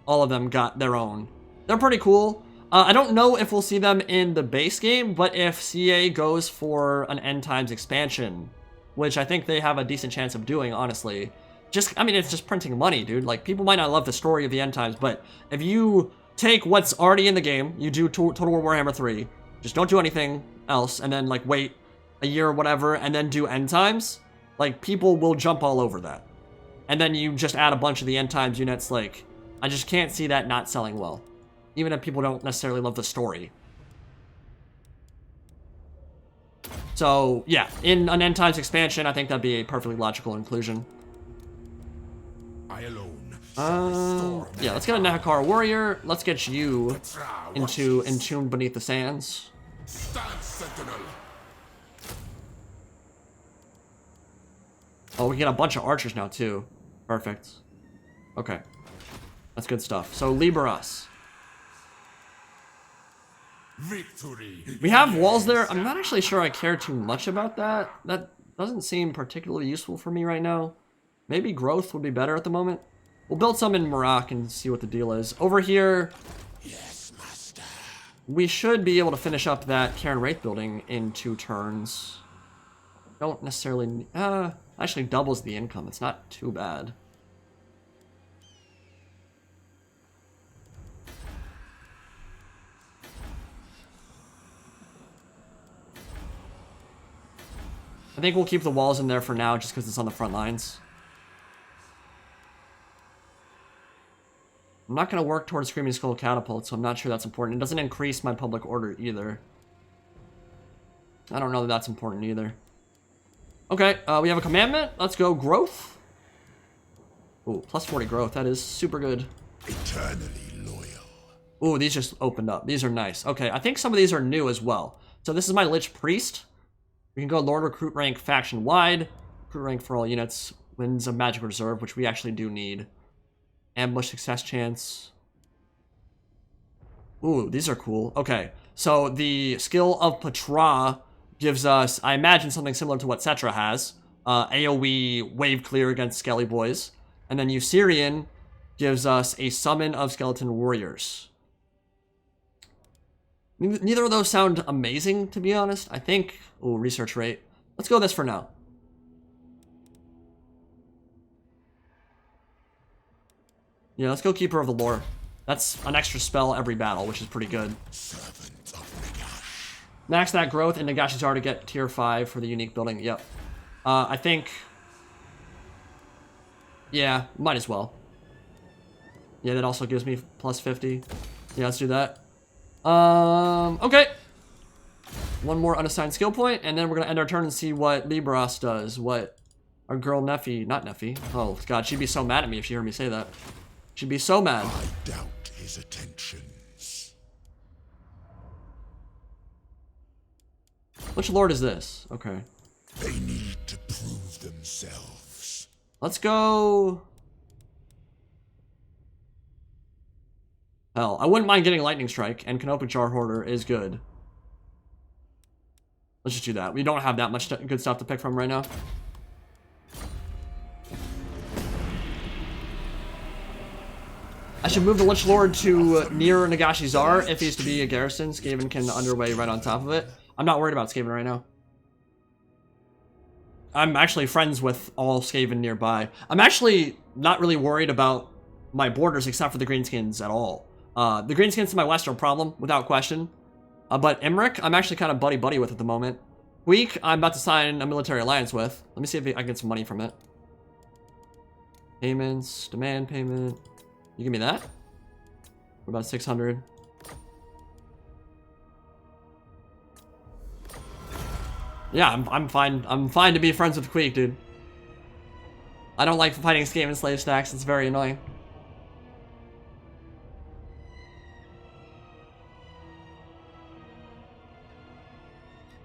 Speaker 1: all of them got their own. They're pretty cool. I don't know if we'll see them in the base game, but if CA goes for an End Times expansion, which I think they have a decent chance of doing, honestly. I mean, it's just printing money, dude. Like, people might not love the story of the End Times, but if you take what's already in the game, you do Total War Warhammer 3, just don't do anything else, and then, like, wait a year or whatever, and then do End Times, like, people will jump all over that. And then you just add a bunch of the End Times units, like, I just can't see that not selling well. Even if people don't necessarily love the story. So, yeah, in an End Times expansion, I think that'd be a perfectly logical inclusion.
Speaker 3: I alone.
Speaker 1: Yeah, let's get a Nahakar Warrior. Let's get you into Entombed Beneath the Sands.
Speaker 3: Stand, Sentinel.
Speaker 1: Oh, we get a bunch of archers now, too. Perfect. Okay. That's good stuff. So, Liberas.
Speaker 3: Victory.
Speaker 1: We have walls there. I'm not actually sure I care too much about that. That doesn't seem particularly useful for me right now. Maybe growth would be better at the moment. We'll build some in Morocco and see what the deal is. Over here,
Speaker 3: Yes, master.
Speaker 1: we should be able to finish up that Karen Wraith building in 2 turns. Don't necessarily... actually doubles the income. It's not too bad. I think we'll keep the walls in there for now just because it's on the front lines. I'm not going to work towards Screaming Skull Catapult, so I'm not sure that's important. It doesn't increase my public order either. I don't know that that's important either. Okay, we have a commandment. Let's go growth. Ooh, plus 40 growth. That is super good.
Speaker 3: Eternally loyal.
Speaker 1: Ooh, these just opened up. These are nice. Okay, I think some of these are new as well. So this is my Lich Priest. We can go Lord Recruit rank faction wide. Recruit rank for all units. Wins a Magic Reserve, which we actually do need. Ambush success chance. Ooh, these are cool. Okay, so the skill of Patra gives us, I imagine, something similar to what Cetra has. AoE wave clear against Skelly Boys. And then Usirian gives us a summon of Skeleton Warriors. Neither of those sound amazing, to be honest. I think... Ooh, research rate. Let's go this for now. Yeah, let's go Keeper of the Lore. That's an extra spell every battle, which is pretty good.
Speaker 3: Servant of Nagash.
Speaker 1: Max that growth in Nagashi's R to get tier 5 for the unique building. Yep. I think... Yeah, might as well. Yeah, that also gives me plus 50. Yeah, let's do that. Okay. One more unassigned skill point, and then we're gonna end our turn and see what Libras does. What our girl Neffy, not Neffy. Oh god, she'd be so mad at me if she heard me say that. She'd be so mad.
Speaker 3: I doubt his attentions.
Speaker 1: Which lord is this? Okay.
Speaker 3: They need to prove themselves.
Speaker 1: Let's go. Hell, I wouldn't mind getting Lightning Strike, and Canopic Jar Hoarder is good. Let's just do that. We don't have that much good stuff to pick from right now. I should move the Lich Lord to near Nagashi Czar if he's to be a garrison. Skaven can underway right on top of it. I'm not worried about Skaven right now. I'm actually friends with all Skaven nearby. I'm actually not really worried about my borders except for the Greenskins at all. The Greenskins to my west are a problem, without question. But Emmerich, I'm actually kind of buddy-buddy with at the moment. Weak, I'm about to sign a military alliance with. Let me see if I can get some money from it. Payments, demand payment. You give me that? For about 600. Yeah, I'm fine. I'm fine to be friends with Queek, dude. I don't like fighting Skaven slave stacks. It's very annoying.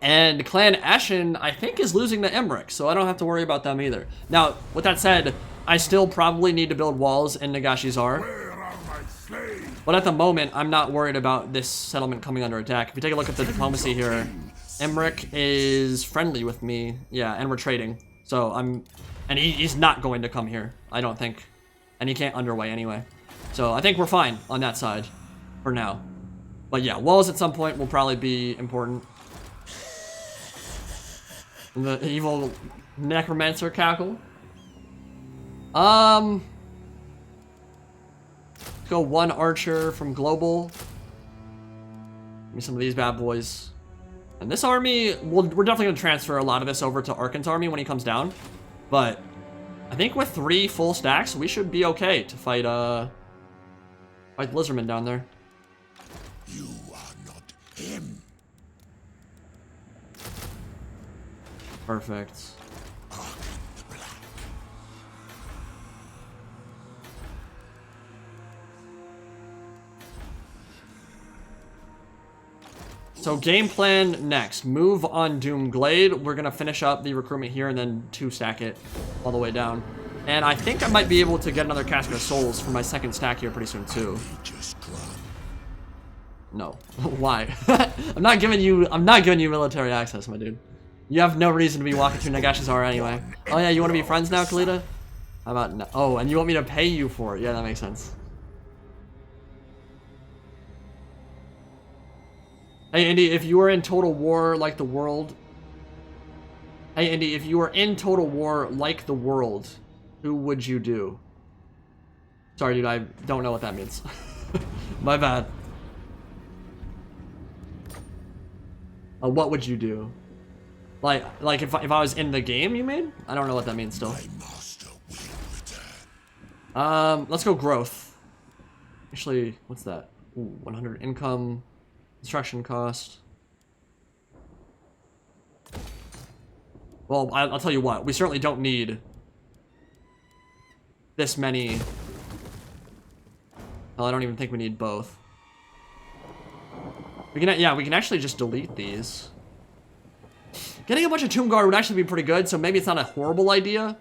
Speaker 1: And Clan Ashen, I think, is losing to Emmerich, so I don't have to worry about them either. Now, with that said, I still probably need to build walls in Nagashi Czar.
Speaker 3: Where are my slaves?
Speaker 1: But at the moment, I'm not worried about this settlement coming under attack. If you take a look at the diplomacy here, Emmerich is friendly with me. Yeah, and we're trading. So and he's not going to come here, I don't think. And he can't underway anyway. So I think we're fine on that side for now. But yeah, walls at some point will probably be important. The evil necromancer cackle. Let's go 1 archer from global. Give me some of these bad boys. And this army, we're definitely going to transfer a lot of this over to Arkhan's army when he comes down. But I think with 3 full stacks, we should be okay to fight Lizardman down there.
Speaker 3: You are not him.
Speaker 1: Perfect.
Speaker 3: Arkhan the Black.
Speaker 1: So game plan next. Move on Doomglade. We're going to finish up the recruitment here and then 2-stack it all the way down. And I think I might be able to get another Casket of Souls for my 2nd stack here pretty soon too. No. Why? I'm not giving you military access, my dude. You have no reason to be walking through Nagash's aura anyway. Oh yeah, you want to be friends now, Khalida? How about no? Oh, and you want me to pay you for it? Yeah, that makes sense. Hey Indy, if you were in total war like the world. Hey Indy, if you were in total war like the world, who would you do? Sorry, dude, I don't know what that means. My bad. What would you do? Like if I was in the game, you mean? I don't know what that means still. Let's go growth. Actually, what's that? Ooh, 100 income, construction cost. Well, I'll tell you what. We certainly don't need this many. Well, I don't even think we need both. We can actually just delete these. Getting a bunch of Tomb Guard would actually be pretty good, so maybe it's not a horrible idea.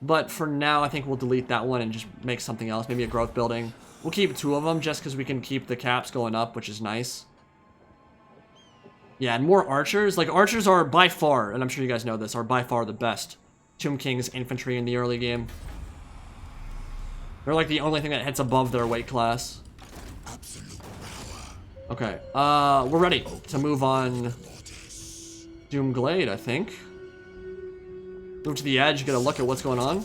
Speaker 1: But for now, I think we'll delete that one and just make something else. Maybe a growth building. We'll keep 2 of them just because we can keep the caps going up, which is nice. Yeah, and more archers. Like, archers are by far, and I'm sure you guys know this, are by far the best Tomb King's infantry in the early game. They're like the only thing that hits above their weight class. Okay, we're ready to move on Doomglade, I think. Move to the edge, get a look at what's going on.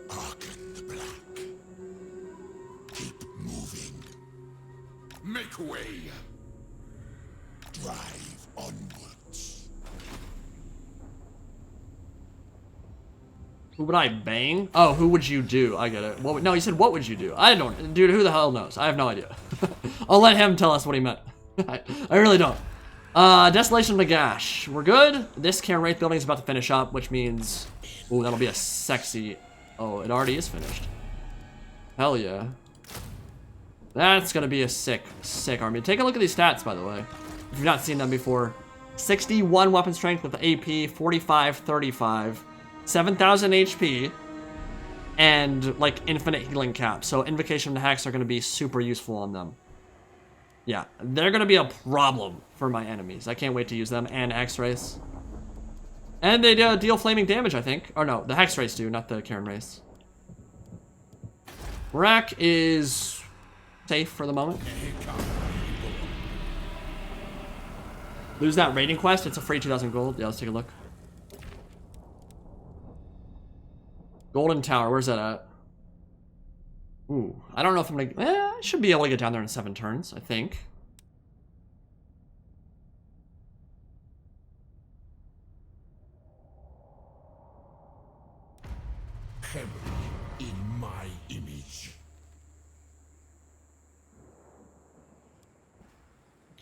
Speaker 3: Arkhan the Black. Keep moving. Make way. Drive onwards.
Speaker 1: Who would I bang? Oh, who would you do? I get it. What, no, he said, what would you do? I don't, dude, who the hell knows? I have no idea. I'll let him tell us what he meant. I really don't. Desolation of Nagash. We're good. This Cairn Wraith building is about to finish up, which means, ooh, that'll be a sexy, oh, it already is finished. Hell yeah. That's gonna be a sick, sick army. Take a look at these stats, by the way, if you've not seen them before. 61 weapon strength with AP, 45, 35. 7,000 HP, and like infinite healing cap. So Invocation and Hex are going to be super useful on them. Yeah, they're going to be a problem for my enemies. I can't wait to use them, and X-Rays. And they deal flaming damage, I think. Or no, the Hex Rays do, not the Cairn Race. Rack is safe for the moment. Lose that raiding quest, it's a free 2,000 gold. Yeah, let's take a look. Golden Tower, where's that at? Ooh, I don't know if I'm gonna... I should be able to get down there in 7 turns, I think.
Speaker 3: Heaven in my image.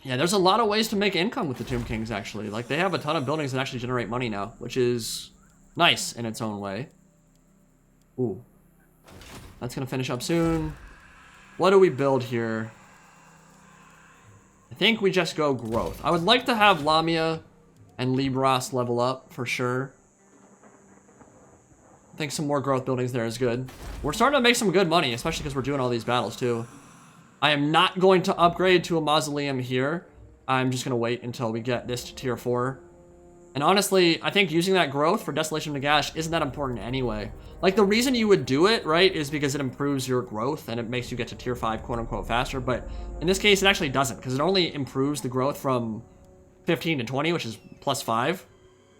Speaker 1: Yeah, there's a lot of ways to make income with the Tomb Kings, actually. Like, they have a ton of buildings that actually generate money now, which is nice in its own way. Ooh. That's gonna finish up soon. What do we build here? I think we just go growth. I would like to have Lamia and Libras level up for sure. I think some more growth buildings there is good. We're starting to make some good money, especially because we're doing all these battles too. I am not going to upgrade to a mausoleum here. I'm just gonna wait until we get this to tier 4. And honestly, I think using that growth for Desolation of Nagash isn't that important anyway. Like, the reason you would do it, right, is because it improves your growth and it makes you get to tier 5 quote-unquote faster, but in this case, it actually doesn't, because it only improves the growth from 15 to 20, which is plus 5.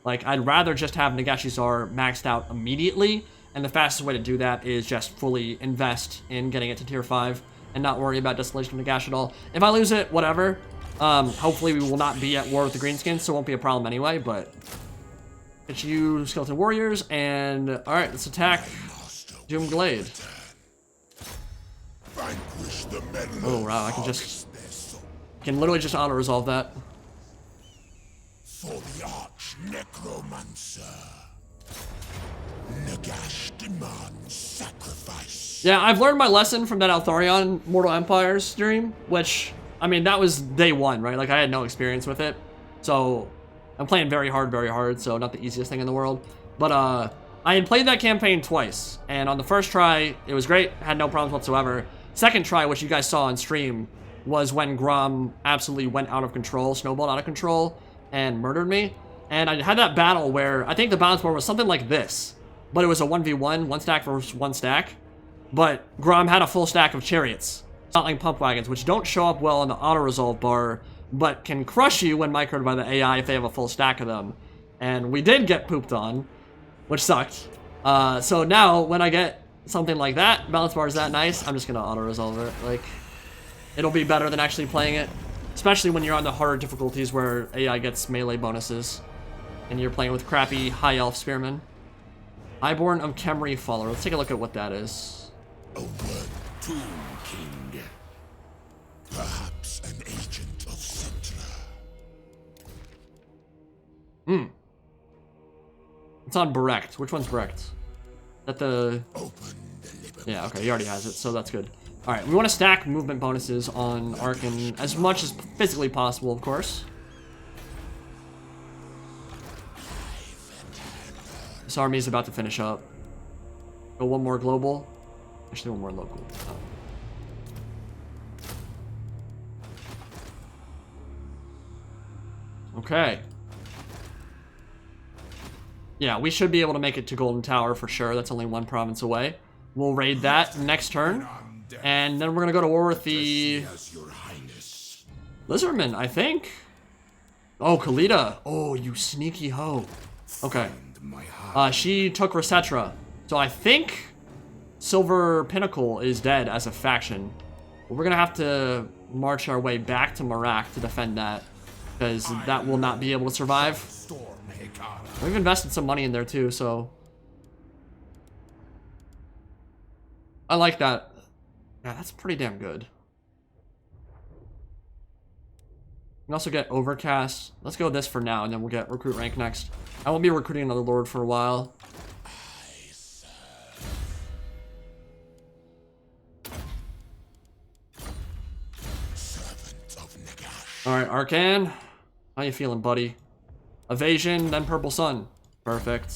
Speaker 1: Like, I'd rather just have Nagashi Czar maxed out immediately, and the fastest way to do that is just fully invest in getting it to tier 5 and not worry about Desolation of Nagash at all. If I lose it, whatever. Hopefully we will not be at war with the Greenskins, so it won't be a problem anyway, but... It's you, Skeleton Warriors, and... Alright, let's attack Doomglade. Oh, wow, I can literally just auto-resolve that.
Speaker 3: For the Arch Necromancer, Nagash demands sacrifice.
Speaker 1: Yeah, I've learned my lesson from that Altharion Mortal Empires stream, which, I mean, that was day one, right? Like, I had no experience with it, so I'm playing very hard, so not the easiest thing in the world. But I had played that campaign twice, and on the first try, it was great, had no problems whatsoever. Second try, which you guys saw on stream, was when Grom absolutely went out of control, snowballed out of control, and murdered me. And I had that battle where I think the balance board was something like this, but it was a 1v1, one stack versus one stack. But Grom had a full stack of chariots, Sotling pump wagons, which don't show up well on the auto-resolve bar, but can crush you when microed by the AI if they have a full stack of them. And we did get pooped on, which sucked. So now, when I get something like that, balance bar is that nice, I'm just gonna auto-resolve it. Like, it'll be better than actually playing it. Especially when you're on the harder difficulties where AI gets melee bonuses. And you're playing with crappy high elf spearmen. Highborn of Khemri Follower. Let's take a look at what that is.
Speaker 3: A word tomb king. Perhaps an agent of Sentra.
Speaker 1: It's on Berect. Which one's Berect? That the...
Speaker 3: Open the
Speaker 1: Yeah, okay, he already has it, so that's good. Alright, we want to stack movement bonuses on Arkhan as much as physically possible, of course. This army is about to finish up. Go one more global. Actually, one more local. Oh. Okay. Yeah, we should be able to make it to Golden Tower for sure. That's only one province away. We'll raid that next turn. And then we're gonna go to war with the Lizardmen, I think. Oh, Khalida. Oh, you sneaky hoe. Okay. She took Resetra. So I think Silver Pinnacle is dead as a faction. But we're gonna have to march our way back to Marak to defend that, because that will not be able to survive. We've invested some money in there too, so I like that. Yeah, that's pretty damn good. You can also get Overcast. Let's go with this for now, and then we'll get Recruit Rank next. I won't be recruiting another Lord for a while. Alright, Arkhan. How you feeling, buddy? Evasion, then Purple Sun. Perfect.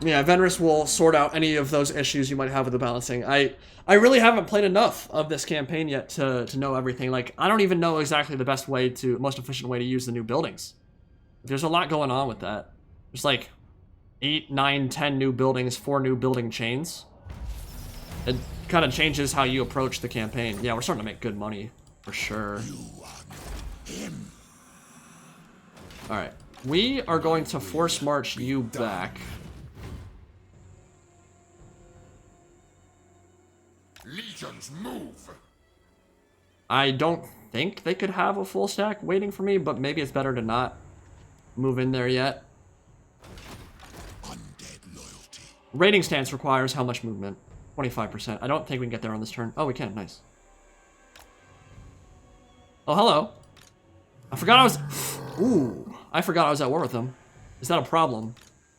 Speaker 1: Yeah, Venrus will sort out any of those issues you might have with the balancing. I really haven't played enough of this campaign yet to know everything. Like, I don't even know exactly the best way to, most efficient way to use the new buildings. There's a lot going on with that. There's like 8, 9, 10 new buildings, 4 new building chains. It kind of changes how you approach the campaign. Yeah, we're starting to make good money, for sure. Alright, we are going to force march you back.
Speaker 3: Legions move.
Speaker 1: I don't think they could have a full stack waiting for me, but maybe it's better to not move in there yet.
Speaker 3: Undead loyalty.
Speaker 1: Raiding stance requires how much movement? 25%. I don't think we can get there on this turn. Oh, we can. Nice. Oh, hello. I forgot I was... Ooh. I forgot I was at war with them. Is that a problem?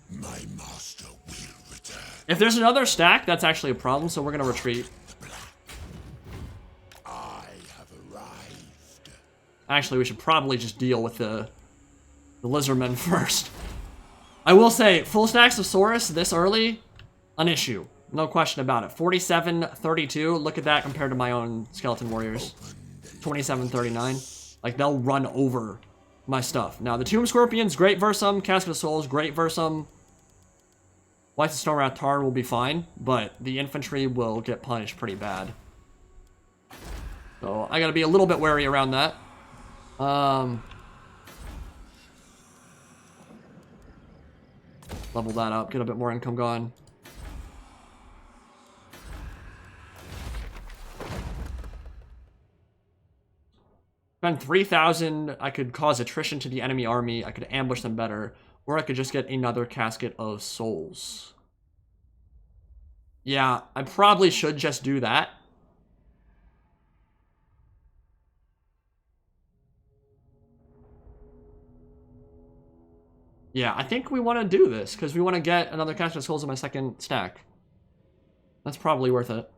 Speaker 3: My master will return.
Speaker 1: If there's another stack, that's actually a problem, so we're going to retreat.
Speaker 3: I have arrived.
Speaker 1: Actually, we should probably just deal with the Lizardmen first. I will say, full stacks of Saurus this early, an issue. No question about it. 47, 32. Look at that compared to my own Skeleton Warriors. 2739. Like, they'll run over my stuff. Now, the Tomb Scorpion's great versus them. Casket of Souls, great versus them. White Stone Rat Tar will be fine, but the infantry will get punished pretty bad. So, I gotta be a little bit wary around that. Level that up, get a bit more income going. Spend 3,000, I could cause attrition to the enemy army, I could ambush them better, or I could just get another Casket of Souls. Yeah, I probably should just do that. Yeah, I think we want to do this, because we want to get another Casket of Souls in my second stack. That's probably worth it.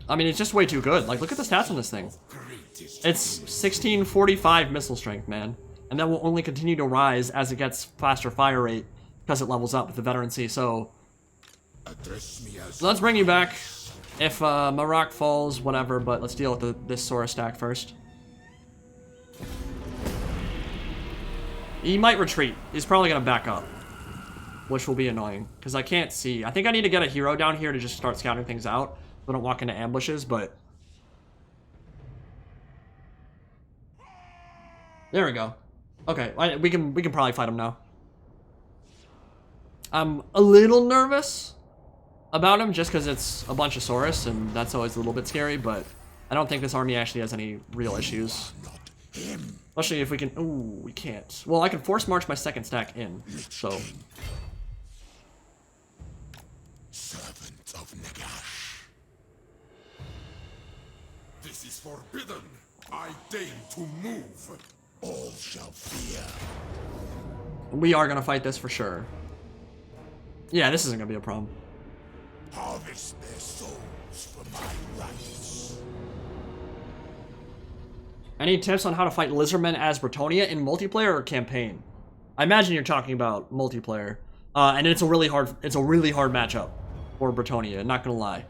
Speaker 1: I mean, it's just way too good. Like, look at the stats on this thing. It's 1645 missile strength, man. And that will only continue to rise as it gets faster fire rate, because it levels up with the veterancy, so... let's bring you back. If Marak falls, whatever, but let's deal with this Sora stack first. He might retreat. He's probably going to back up, which will be annoying, because I can't see. I think I need to get a hero down here to just start scouting things out, so I don't walk into ambushes, but... there we go. Okay, we can probably fight him now. I'm a little nervous about him just because it's a bunch of Saurus, and that's always a little bit scary, but I don't think this army actually has any real issues. Especially if we can... ooh, we can't. Well, I can force march my second stack in, so...
Speaker 3: Servant of Nagash. This is forbidden. I deign to move. All shall fear.
Speaker 1: We are gonna fight this for sure. Yeah, this isn't gonna be a problem.
Speaker 3: Harvest their souls for my rights.
Speaker 1: Any tips on how to fight Lizardmen as Bretonia in multiplayer or campaign? I imagine you're talking about multiplayer. And it's a really hard matchup for Bretonia, not gonna lie.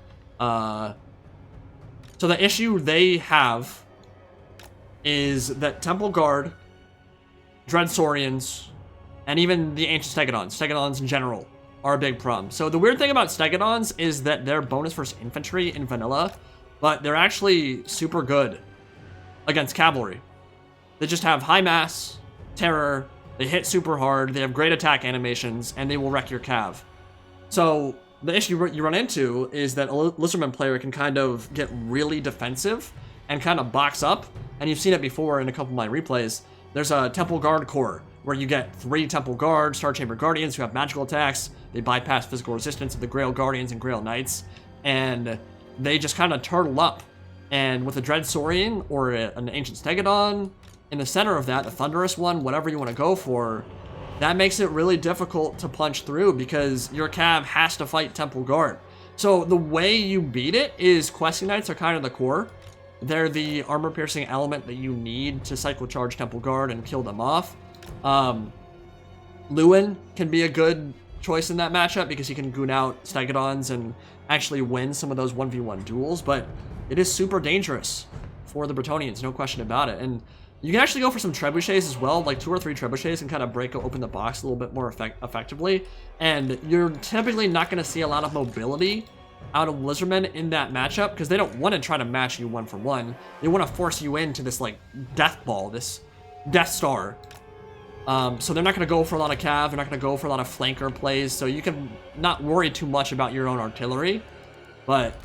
Speaker 1: So the issue they have is that Temple Guard, Dreadsaurians, and even the Ancient Stegodons in general, are a big problem. So the weird thing about Stegodons is that they're bonus versus infantry in vanilla, but they're actually super good against cavalry. They just have high mass, terror, they hit super hard, they have great attack animations, and they will wreck your cav. So the issue you run into is that a Lizardman player can kind of get really defensive and kind of box up, and you've seen it before in a couple of my replays. There's a Temple Guard core, where you get 3 Temple Guard, Star Chamber Guardians who have magical attacks, they bypass physical resistance of the Grail Guardians and Grail Knights, and they just kind of turtle up. And with a Dreadsaurian or an Ancient Stegodon, in the center of that, the Thunderous one, whatever you want to go for, that makes it really difficult to punch through because your cav has to fight Temple Guard. So the way you beat it is Questing Knights are kind of the core. They're the armor-piercing element that you need to cycle charge Temple Guard and kill them off. Lewin can be a good choice in that matchup because he can goon out Stegodons and actually win some of those 1v1 duels, but it is super dangerous for the Bretonians, no question about it. And you can actually go for some trebuchets as well, like 2 or 3 trebuchets, and kind of break open the box a little bit more effectively. And you're typically not going to see a lot of mobility out of Lizardmen in that matchup because they don't want to try to match you 1-for-1. They want to force you into this like death ball, this Death Star. So they're not going to go for a lot of cav, they're not going to go for a lot of flanker plays, so you can not worry too much about your own artillery. But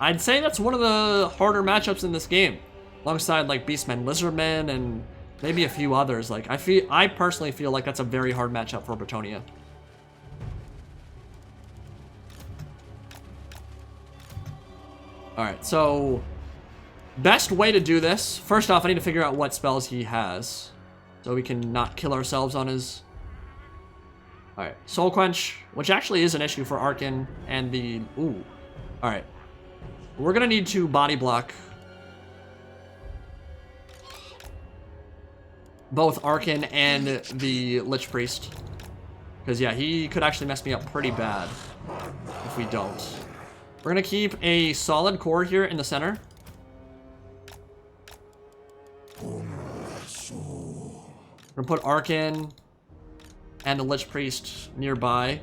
Speaker 1: I'd say that's one of the harder matchups in this game, alongside like Beastmen, Lizardmen, and maybe a few others. Like I personally feel like that's a very hard matchup for Bretonia. Alright, so best way to do this, first off I need to figure out what spells he has, so we can not kill ourselves on his... Alright, Soul Quench, which actually is an issue for Arkhan and the... ooh. Alright. We're gonna need to body block both Arkhan and the Lich Priest. Because, yeah, he could actually mess me up pretty bad if we don't. We're going to keep a solid core here in the center. We're going to put Arkhan and the Lich Priest nearby.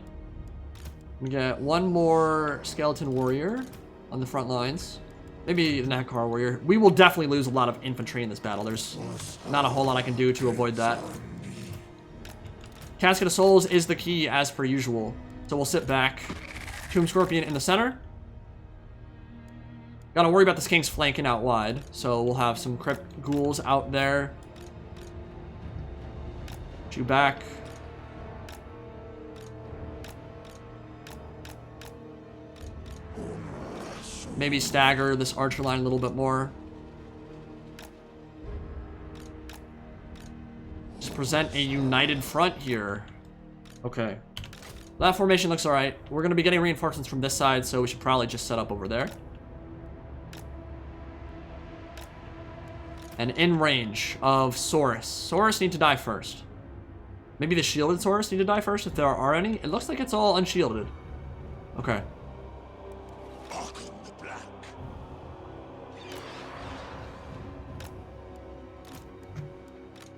Speaker 1: We get one more Skeleton Warrior on the front lines. Maybe the Nagash Warrior. We will definitely lose a lot of infantry in this battle. There's not a whole lot I can do to avoid that. Casket of Souls is the key as per usual. So we'll sit back. Tomb Scorpion in the center. Gotta worry about the skinks flanking out wide. So we'll have some Crypt Ghouls out there. Put you back. Maybe stagger this archer line a little bit more. Just present a united front here. Okay. That formation looks alright. We're going to be getting reinforcements from this side, so we should probably just set up over there. And in range of Saurus. Saurus need to die first. Maybe the shielded Saurus need to die first if there are any. It looks like it's all unshielded. Okay.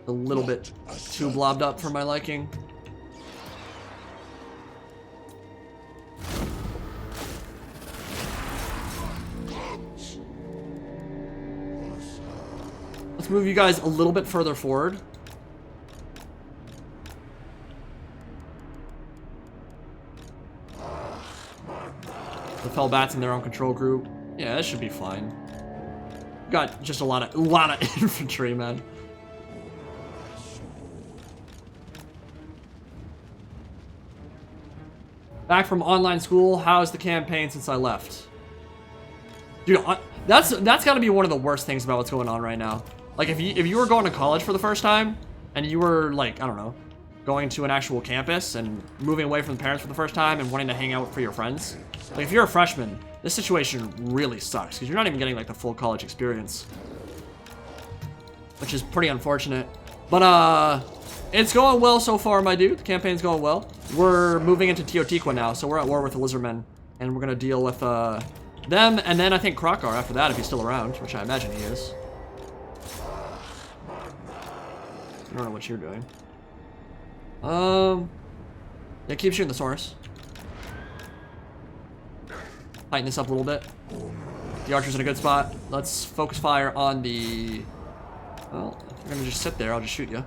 Speaker 1: A little bit too blobbed up for my liking. Let's move you guys a little bit further forward. The Fellbats in their own control group. Yeah, that should be fine. Got just a lot of infantry, man. Back from online school, how's the campaign since I left? Dude, that's got to be one of the worst things about what's going on right now. Like, if you were going to college for the first time, and you were, like, I don't know, going to an actual campus and moving away from the parents for the first time and wanting to hang out for your friends. Like, if you're a freshman, this situation really sucks, because you're not even getting, like, the full college experience. Which is pretty unfortunate. But, it's going well so far, my dude. The campaign's going well. We're moving into Teotihuacan now, so we're at war with the Lizardmen. And we're going to deal with them, and then I think Krokar after that, if he's still around, which I imagine he is. I don't know what you're doing. Yeah, keep shooting the Saurus. Tighten this up a little bit. The archer's in a good spot. Let's focus fire on the... Well, if you're going to just sit there, I'll just shoot you.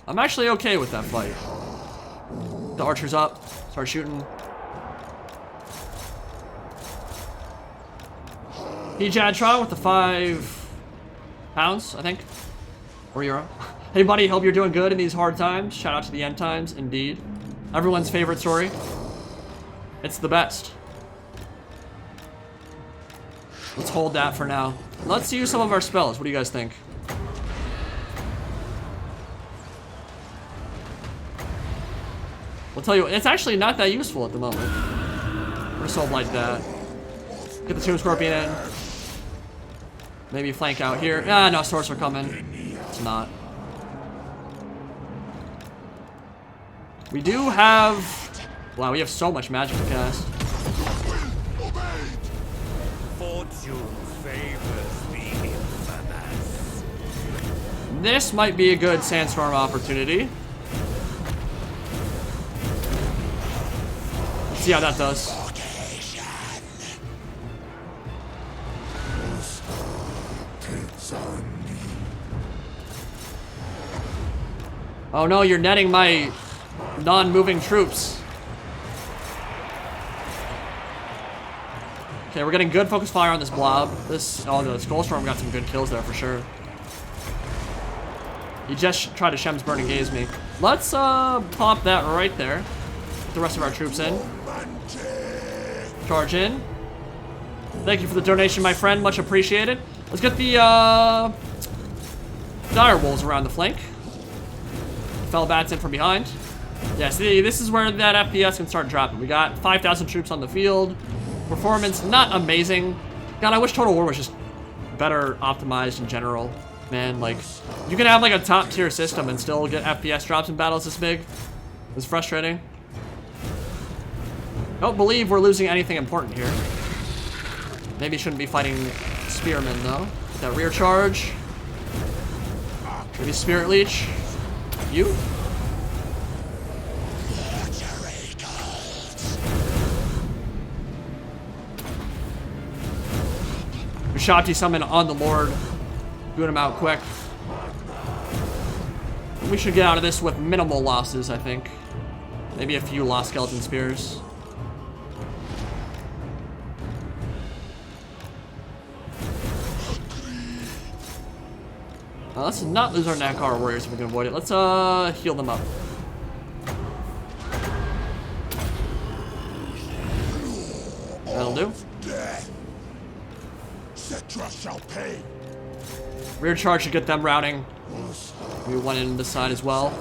Speaker 1: I'm actually okay with that fight. The archer's up. Start shooting. Jadtron with the 5 pounds, I think. Or euro. Hey buddy, hope you're doing good in these hard times. Shout out to the end times, indeed. Everyone's favorite story. It's the best. Let's hold that for now. Let's use some of our spells. What do you guys think? I'll tell you, it's actually not that useful at the moment. We're gonna Soul Blight that. Get the Tomb Scorpion in. Maybe flank out here. Ah, no, swords are coming. It's not. We do have... Wow, we have so much magic to cast.
Speaker 2: Fortune favors the infamous.
Speaker 1: This might be a good Sandstorm opportunity. Let's see how that does. Oh no, you're netting my non-moving troops. Okay, we're getting good focus fire on this blob. Oh, the Skullstorm got some good kills there for sure. He just tried to Shem's Burning Gaze me. Let's pop that right there. Get the rest of our troops in. Charge in. Thank you for the donation, my friend. Much appreciated. Let's get the Dire Wolves around the flank. Fellbats in from behind. Yeah, see, this is where that FPS can start dropping. We got 5,000 troops on the field. Performance, not amazing. God, I wish Total War was just better optimized in general. Man, like, you can have like a top tier system and still get FPS drops in battles this big. It's frustrating. Don't believe we're losing anything important here. Maybe shouldn't be fighting spearmen though. That rear charge. Maybe spirit leech. You? Shotty summon on the Lord. Doing him out quick. We should get out of this with minimal losses, I think. Maybe a few lost skeleton spears. Let's not lose our Nagash warriors if we can avoid it. Let's heal them up. That'll do.
Speaker 3: Shall pay.
Speaker 1: Rear charge should get them routing. We went in this side as well.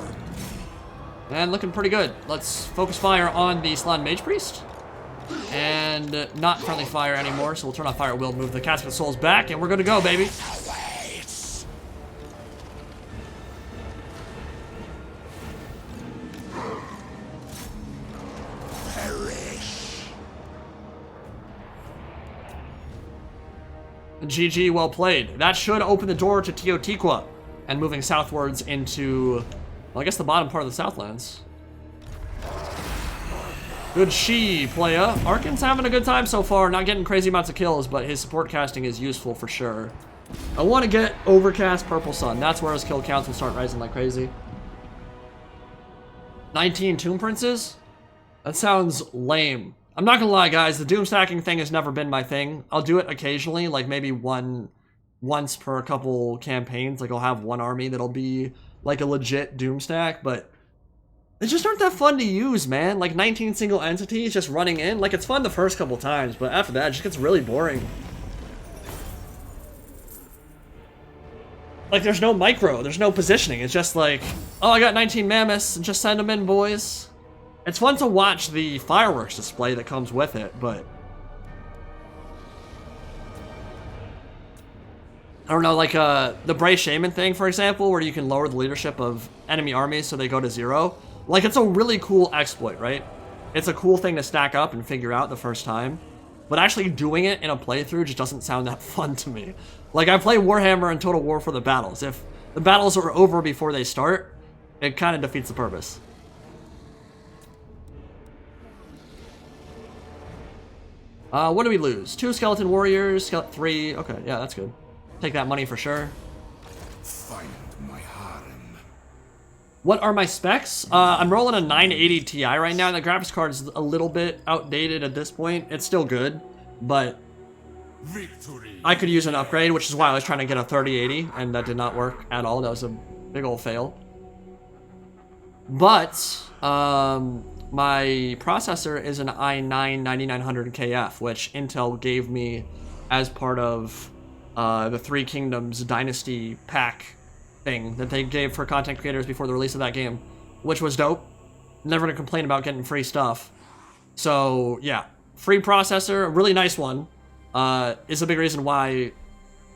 Speaker 1: And looking pretty good. Let's focus fire on the Slan Mage Priest. And not friendly fire anymore, so we'll turn on fire at will, move the Casket of Souls back, and we're good to go, baby. GG, well played. That should open the door to Teotihuacan and moving southwards into, well, I guess the bottom part of the Southlands. Good she, playa. Arkhan's having a good time so far, not getting crazy amounts of kills, but his support casting is useful for sure. I want to get Overcast Purple Sun. That's where his kill counts will start rising like crazy. 19 Tomb Princes? That sounds lame. I'm not gonna lie, guys, the doom stacking thing has never been my thing. I'll do it occasionally, like maybe once per a couple campaigns. Like I'll have one army that'll be like a legit doom stack, but they just aren't that fun to use, man. Like 19 single entities just running in. Like it's fun the first couple times, but after that it just gets really boring. Like there's no micro, there's no positioning. It's just like, oh, I got 19 mammoths, and just send them in, boys. It's fun to watch the fireworks display that comes with it, but I don't know, like the Bray Shaman thing, for example, where you can lower the leadership of enemy armies so they go to 0. Like, it's a really cool exploit, right? It's a cool thing to stack up and figure out the first time, but actually doing it in a playthrough just doesn't sound that fun to me. Like, I play Warhammer and Total War for the battles. If the battles are over before they start, it kind of defeats the purpose. What do we lose? 2 skeleton warriors, 3. Okay, yeah, that's good. Take that money for sure.
Speaker 3: Find my harem.
Speaker 1: What are my specs? I'm rolling a 980 Ti right now. The graphics card is a little bit outdated at this point. It's still good, but
Speaker 3: Victory.
Speaker 1: I could use an upgrade, which is why I was trying to get a 3080, and that did not work at all. That was a big old fail. But, my processor is an i9 9900KF, which Intel gave me as part of the Three Kingdoms Dynasty pack thing that they gave for content creators before the release of that game, which was dope. Never gonna complain about getting free stuff. So yeah, free processor, a really nice one, is a big reason why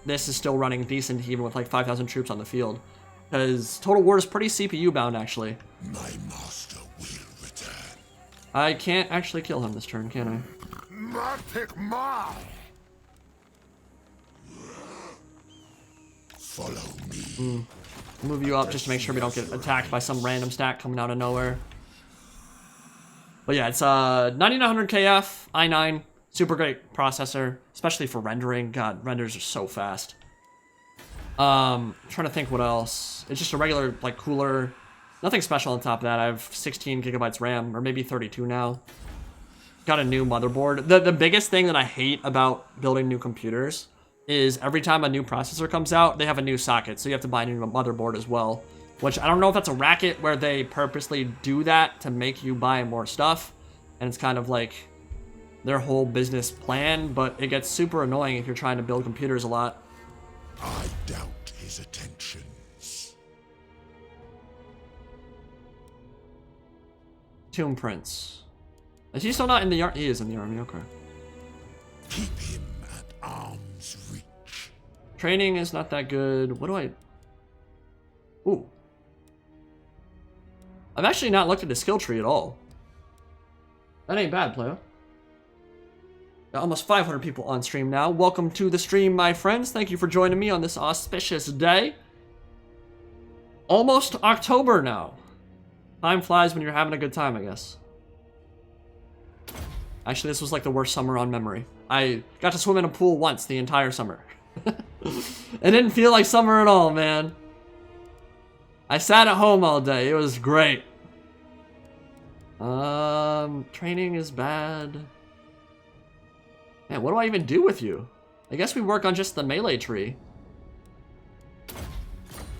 Speaker 1: this is still running decent even with like 5,000 troops on the field. Because Total War is pretty CPU bound actually.
Speaker 3: My master will return.
Speaker 1: I can't actually kill him this turn, can I?
Speaker 3: Magic mine. Follow me.
Speaker 1: Move you up just to make sure we don't get attacked by some random stack coming out of nowhere. But yeah, it's 9900KF, i9, super great processor, especially for rendering. God, renders are so fast. Trying to think what else. It's just a regular, like, cooler. Nothing special on top of that. I have 16 gigabytes RAM, or maybe 32 now. Got a new motherboard. The biggest thing that I hate about building new computers is every time a new processor comes out, they have a new socket, so you have to buy a new motherboard as well. Which, I don't know if that's a racket where they purposely do that to make you buy more stuff, and it's kind of like their whole business plan, but it gets super annoying if you're trying to build computers a lot.
Speaker 3: I doubt his attentions.
Speaker 1: Tomb Prince. Is he still not in the army? He is in the army, okay.
Speaker 3: Keep him at arm's reach.
Speaker 1: Training is not that good. What do I... Ooh. I've actually not looked at the skill tree at all. That ain't bad, player. Got almost 500 people on stream now. Welcome to the stream, my friends. Thank you for joining me on this auspicious day. Almost October now. Time flies when you're having a good time, I guess. Actually, this was like the worst summer on memory. I got to swim in a pool once the entire summer. It didn't feel like summer at all, man. I sat at home all day. It was great. Training is bad. Man, what do I even do with you? I guess we work on just the melee tree.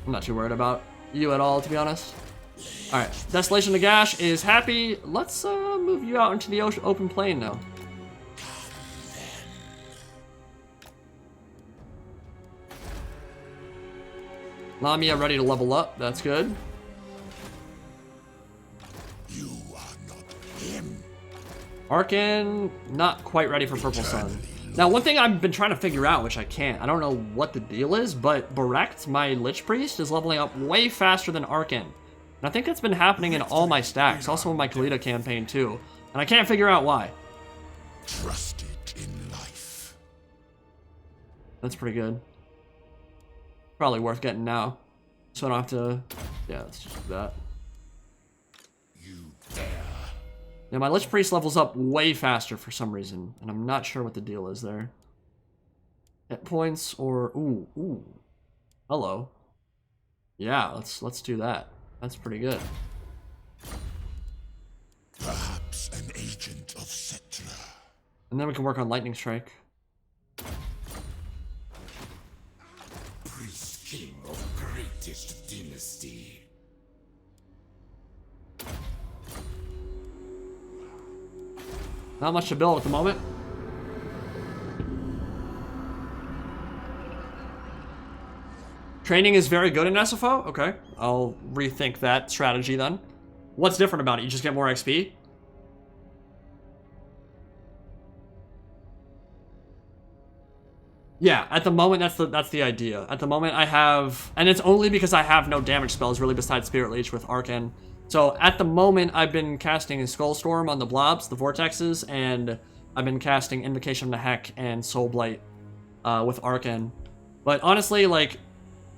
Speaker 1: I'm not too worried about you at all, to be honest. Alright, Desolation Nagash is happy. Let's move you out into the open plain now. Lamia ready to level up. That's good.
Speaker 3: You are not him.
Speaker 1: Arkhan, not quite ready for Purple Sun. Now, one thing I've been trying to figure out, which I can't, I don't know what the deal is, but Berekt, my Lich Priest, is leveling up way faster than Arkhan. And I think that's been happening in all my stacks, also in my Kalita campaign too. And I can't figure out why.
Speaker 3: Trusted in life.
Speaker 1: That's pretty good. Probably worth getting now. So I don't have to... Yeah, let's just do that.
Speaker 3: You dare.
Speaker 1: Yeah, my Lich Priest levels up way faster for some reason, and I'm not sure what the deal is there. Hit points or... Ooh. Hello. Yeah, let's do that. That's pretty good.
Speaker 3: Perhaps an agent of Cetra.
Speaker 1: And then we can work on Lightning Strike.
Speaker 3: Priest King of greatest dynasty.
Speaker 1: Not much to build at the moment. Training is very good in SFO? Okay, I'll rethink that strategy then. What's different about it? You just get more XP? Yeah, at the moment that's the idea. At the moment I have, and it's only because I have no damage spells really besides Spirit Leech with Arkhan. So at the moment I've been casting Skullstorm on the blobs, the vortexes, and I've been casting Invocation of the Heck and Soulblight with Arkhan. But honestly, like,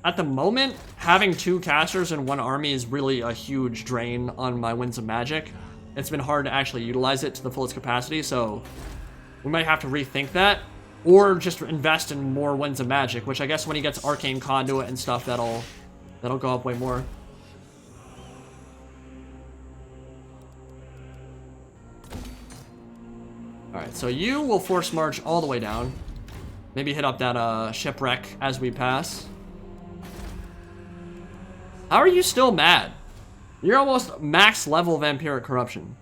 Speaker 1: at the moment, having 2 casters in one army is really a huge drain on my Winds of Magic. It's been hard to actually utilize it to the fullest capacity, so we might have to rethink that. Or just invest in more Winds of Magic, which I guess when he gets Arcane Conduit and stuff, that'll go up way more. Alright, so you will force march all the way down. Maybe hit up that shipwreck as we pass. How are you still mad? You're almost max level Vampiric Corruption.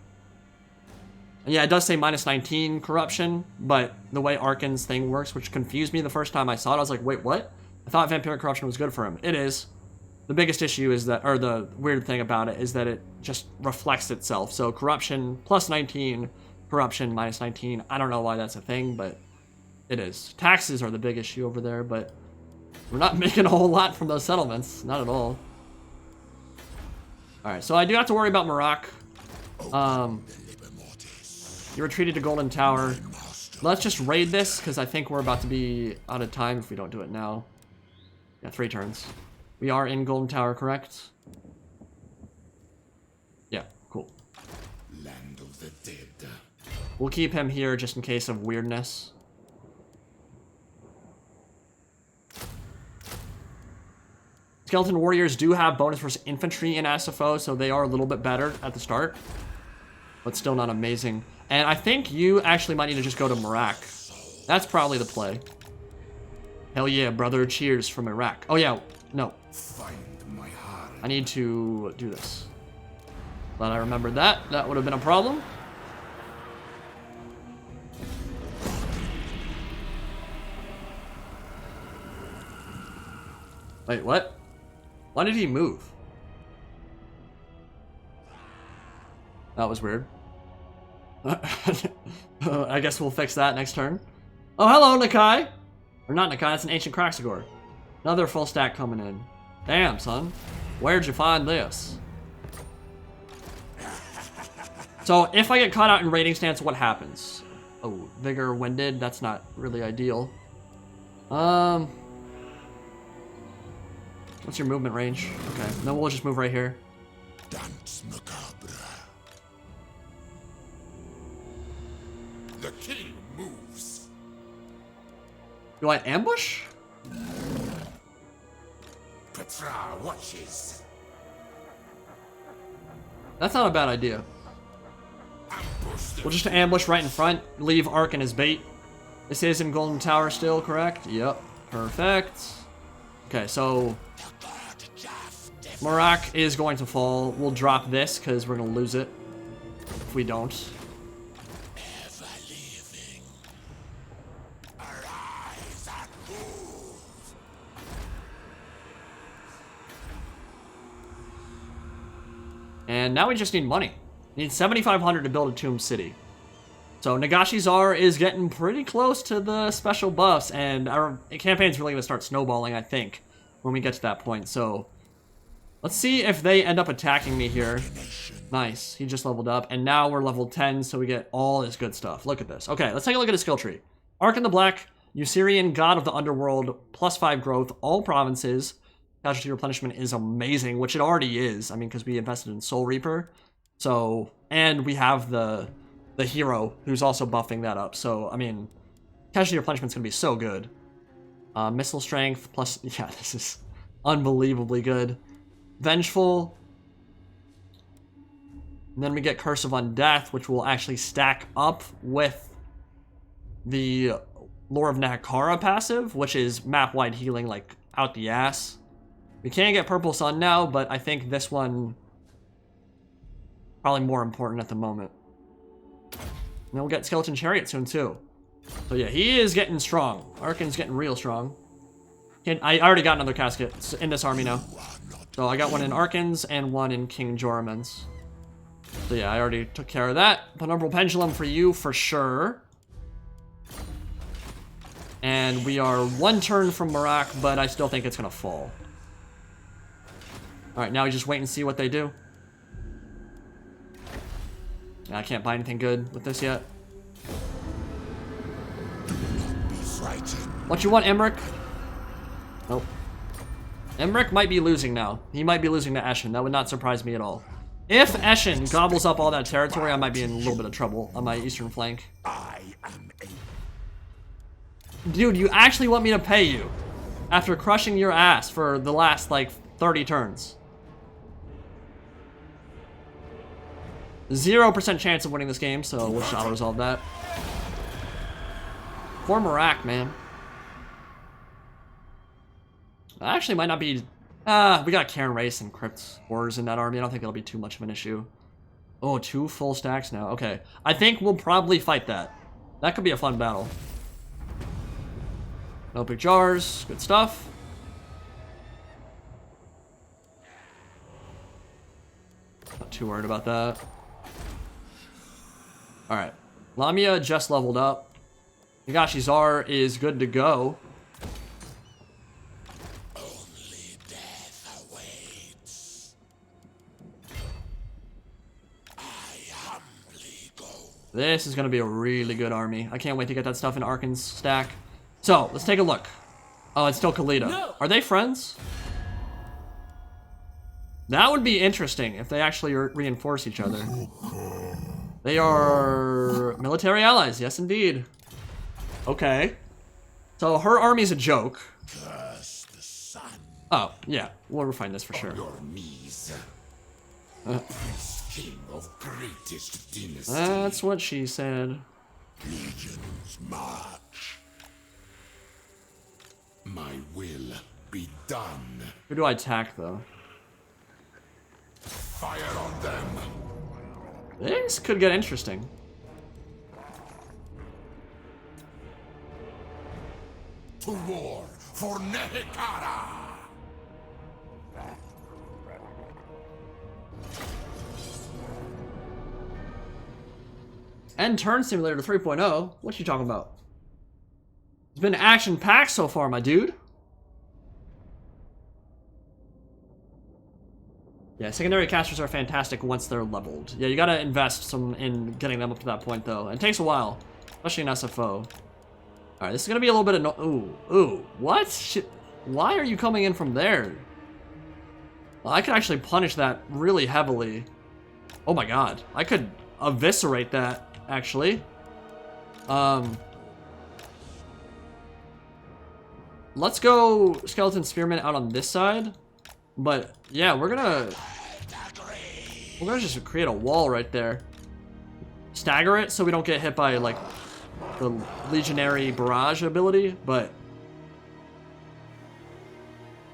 Speaker 1: And yeah, it does say minus 19 corruption, but the way Arkhan's thing works, which confused me the first time I saw it, I was like, wait, what? I thought Vampiric Corruption was good for him. It is. The biggest issue is that, or the weird thing about it, is that it just reflects itself. So corruption plus 19, corruption minus 19. I don't know why that's a thing, but it is. Taxes are the big issue over there, but we're not making a whole lot from those settlements. Not at all. Alright, so I do have to worry about Marak. You retreated to Golden Tower. Let's just raid this, because I think we're about to be out of time if we don't do it now. Yeah, 3 turns. We are in Golden Tower, correct? Yeah, cool.
Speaker 3: Land of the dead.
Speaker 1: We'll keep him here just in case of weirdness. Skeleton Warriors do have bonus versus infantry in SFO, so they are a little bit better at the start. But still not amazing. And I think you actually might need to just go to Iraq. That's probably the play. Hell yeah, brother. Cheers from Iraq. Oh yeah, no.
Speaker 3: Find my heart.
Speaker 1: I need to do this. Glad I remembered that. That would have been a problem. Wait, what? Why did he move? That was weird. I guess we'll fix that next turn. Oh, hello, Nakai! Or not Nakai, that's an Ancient Kraxagor. Another full stack coming in. Damn, son. Where'd you find this? So, if I get caught out in raiding stance, what happens? Oh, vigor, winded. That's not really ideal. What's your movement range? Okay, then we'll just move right here.
Speaker 3: Dance macabre. The king moves.
Speaker 1: Do I ambush?
Speaker 3: Petra watches.
Speaker 1: That's not a bad idea. We'll just ambush right in front, leave Arkhan as bait. This is in Golden Tower still, correct? Yep, perfect. Okay, so Marak is going to fall. We'll drop this because we're going to lose it if we don't.
Speaker 3: Ever living. Arise and move.
Speaker 1: And now we just need money. We need 7,500 to build a tomb city. So Nagashi Czar is getting pretty close to the special buffs, and our campaign's really going to start snowballing, I think, when we get to that point. So let's see if they end up attacking me here. Nice, he just leveled up, and now we're level 10, so we get all this good stuff. Look at this. Okay, let's take a look at his skill tree. Arkhan the Black, Usurian, God of the Underworld, +5 growth, all provinces. Casualty replenishment is amazing, which it already is. I mean, because we invested in Soul Reaper. So, and we have the hero who's also buffing that up. So, I mean, casualty replenishment's gonna be so good. Missile strength plus, yeah, this is unbelievably good. Vengeful. And then we get Curse of Undeath, which will actually stack up with the Lore of Nakara passive, which is map-wide healing, like, out the ass. We can't get Purple Sun now, but I think this one probably more important at the moment. And then we'll get Skeleton Chariot soon, too. So yeah, he is getting strong. Arkhan's getting real strong. I already got another casket in this army now. So I got one in Arkhan's and one in King Joramun's. So yeah, I already took care of that. Penumbral Pendulum for you, for sure. And we are one turn from Marak, but I still think it's going to fall. Alright, now we just wait and see what they do. Yeah, I can't buy anything good with this yet. What you want, Emmerich? Nope. Emmerich might be losing now. He might be losing to Eshin. That would not surprise me at all. If Eshin gobbles up all that territory, I might be in a little bit of trouble on my eastern flank. Dude, you actually want me to pay you after crushing your ass for the last, like, 30 turns. 0% chance of winning this game, so we'll just auto-resolve that. Poor Marak, man. Actually, might not be... we got Karen Race and Crypt Wars in that army. I don't think it'll be too much of an issue. Oh, 2 full stacks now. Okay. I think we'll probably fight that. That could be a fun battle. No big jars. Good stuff. Not too worried about that. Alright. Lamia just leveled up. Nagashi Czar is good to go.
Speaker 3: Only death awaits. I humbly go.
Speaker 1: This is going to be a really good army. I can't wait to get that stuff in Arkhan's stack. So, let's take a look. Oh, it's still Khalida. No. Are they friends? That would be interesting if they actually reinforce each other. They are military allies, yes indeed. Okay. So her army's a joke.
Speaker 3: Curse the sun.
Speaker 1: Oh, yeah. We'll refine this for sure.
Speaker 3: Your knees. Prince King of greatest dynasty.
Speaker 1: That's what she said.
Speaker 3: Legions march. My will be done.
Speaker 1: Who do I attack, though?
Speaker 3: Fire on them.
Speaker 1: This could get interesting.
Speaker 3: To war for Nehekara.
Speaker 1: End Turn Simulator 3.0? What you talking about? It's been action-packed so far, my dude. Yeah, secondary casters are fantastic once they're leveled. Yeah, you gotta invest some in getting them up to that point, though. It takes a while, especially in SFO. Alright, this is gonna be a little bit of ooh, what? Why are you coming in from there? Well, I could actually punish that really heavily. Oh my god, I could eviscerate that, actually. Let's go Skeleton Spearman out on this side. But yeah, we're gonna just create a wall right there. Stagger it so we don't get hit by like the Legionary Barrage ability, but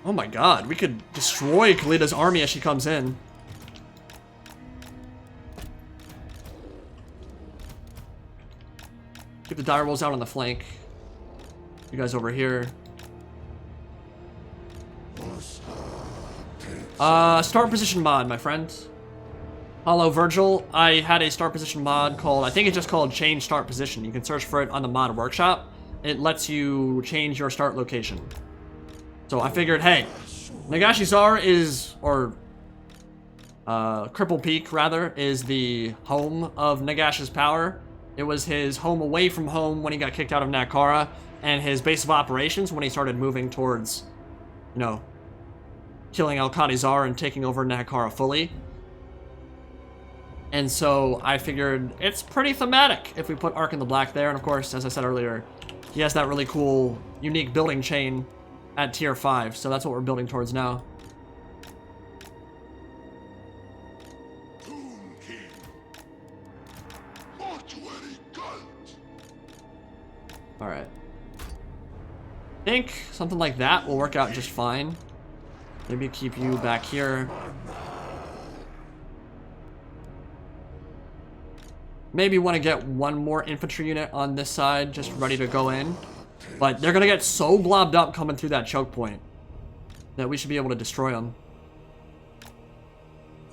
Speaker 1: oh my god, we could destroy Khalidah's army as she comes in. Keep the dire wolves out on the flank. You guys over here. Start position mod, my friend. Hello, Virgil. I had a start position mod called, I think it's just called change start position. You can search for it on the mod workshop. It lets you change your start location. So I figured, hey, Nagash Czar is, or Cripple Peak, rather, is the home of Nagash's power. It was his home away from home when he got kicked out of Nakara, and his base of operations when he started moving towards, you know, killing Al-Qadizar and taking over Nakara fully. And so I figured it's pretty thematic if we put Arkhan the Black there. And of course, as I said earlier, he has that really cool, unique building chain at tier 5. So that's what we're building towards now. Alright. I think something like that will work out just fine. Maybe keep you back here. Maybe want to get one more infantry unit on this side, just ready to go in. But they're going to get so blobbed up coming through that choke point that we should be able to destroy them.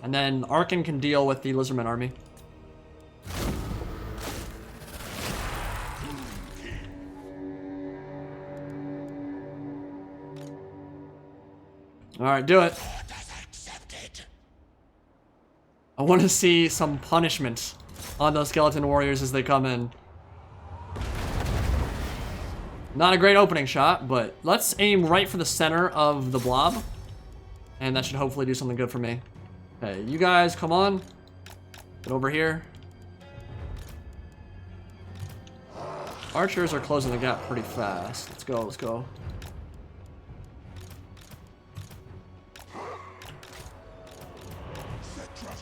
Speaker 1: And then Arkhan can deal with the Lizardman army. Alright, do it. I want to see some punishment on those skeleton warriors as they come in. Not a great opening shot, but let's aim right for the center of the blob. And that should hopefully do something good for me. Okay, you guys, come on. Get over here. Archers are closing the gap pretty fast. Let's go, let's go.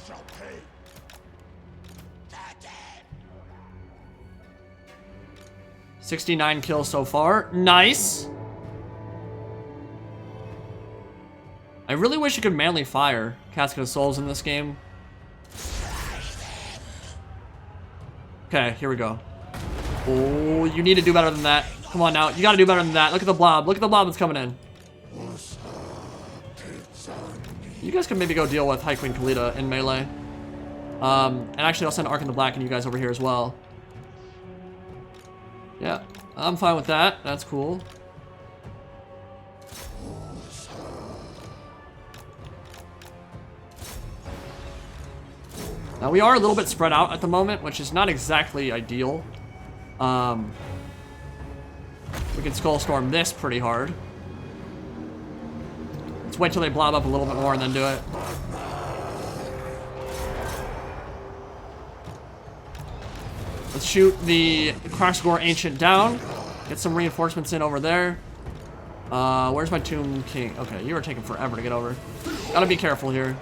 Speaker 3: Shall pay.
Speaker 1: 69 kills so far. Nice. I really wish you could manly fire Casket of Souls in this game. Okay, here we go. Oh, you need to do better than that. Come on now. You gotta do better than that. Look at the blob. Look at the blob that's coming in. You guys can maybe go deal with High Queen Khalida in melee. And actually I'll send Arkhan the Black and you guys over here as well. Yeah, I'm fine with that. That's cool. Now we are a little bit spread out at the moment, which is not exactly ideal. We can Skull Storm this pretty hard. Let's wait till they blob up a little bit more and then do it. Let's shoot the Crossgore Ancient down. Get some reinforcements in over there. Where's my Tomb King? Okay, you are taking forever to get over. Gotta be careful here.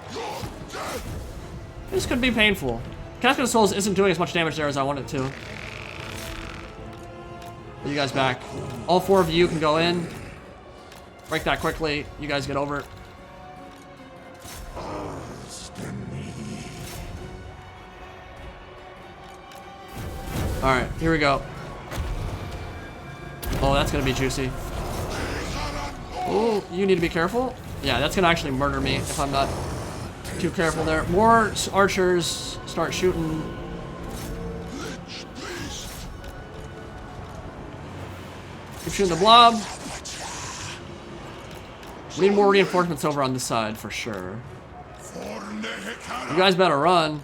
Speaker 1: This could be painful. Casket of Souls isn't doing as much damage there as I want it to. Put you guys back. All 4 of you can go in. Break that quickly. You guys get over. Alright, here we go. Oh, that's gonna be juicy. Oh, you need to be careful. Yeah, that's gonna actually murder me if I'm not too careful there. More archers start shooting. Keep shooting the blob. We need more reinforcements over on this side for sure. You guys better run.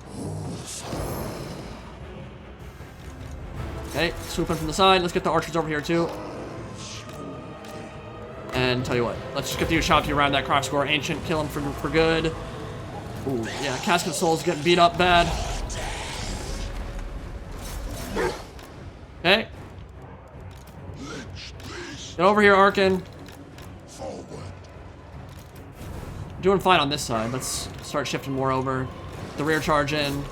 Speaker 1: Okay, swooping from the side. Let's get the archers over here too. And tell you what, let's just get the shot around that cross score ancient, kill him for good. Ooh, yeah, Casket of Souls getting beat up bad. Okay. Get over here, Arkhan. Doing fine on this side. Let's start shifting more over. The rear charge in.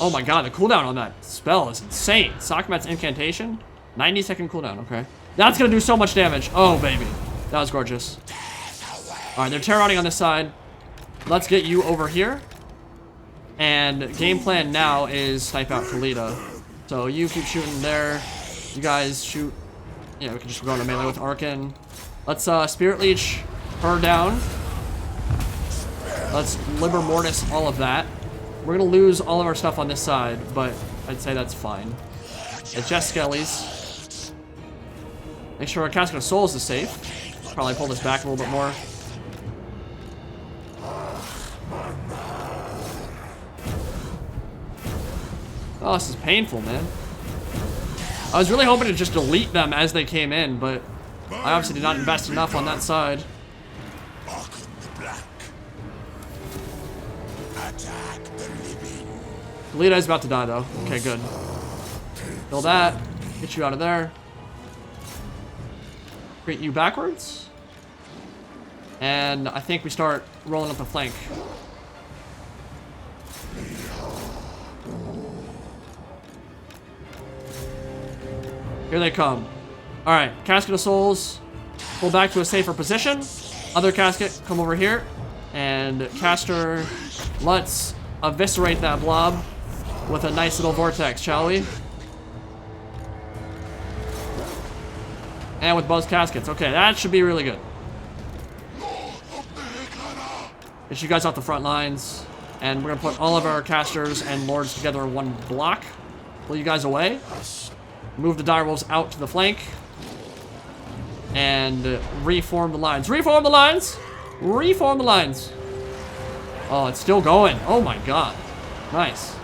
Speaker 1: Oh my god, the cooldown on that spell is insane. Sakmat's incantation, 90-second cooldown, okay. That's gonna do so much damage. Oh, baby. That was gorgeous. Alright, they're terroring on this side. Let's get you over here. And game plan now is snipe out Khalida. So you keep shooting there. You guys shoot. Yeah, we can just go into melee with Arkhan. Let's Spirit Leech her down. Let's Liber Mortis all of that. We're gonna lose all of our stuff on this side, but I'd say that's fine. It's just Skellies. Make sure our Casket of Souls is safe. Probably pull this back a little bit more. Oh, this is painful, man. I was really hoping to just delete them as they came in, but I obviously did not invest enough on that side. Khalida is about to die, though. Okay, good. Kill that. Get you out of there. Create you backwards. And I think we start rolling up the flank. Here they come. Alright, Casket of Souls. Pull back to a safer position. Other Casket, come over here. And Caster, let's eviscerate that blob with a nice little vortex, shall we? And with Buzz Caskets. Okay, that should be really good. Get you guys off the front lines. And we're gonna put all of our casters and lords together in one block. Pull you guys away. Move the direwolves out to the flank. And reform the lines. Reform the lines! Reform the lines! Oh, it's still going. Oh my god. Nice.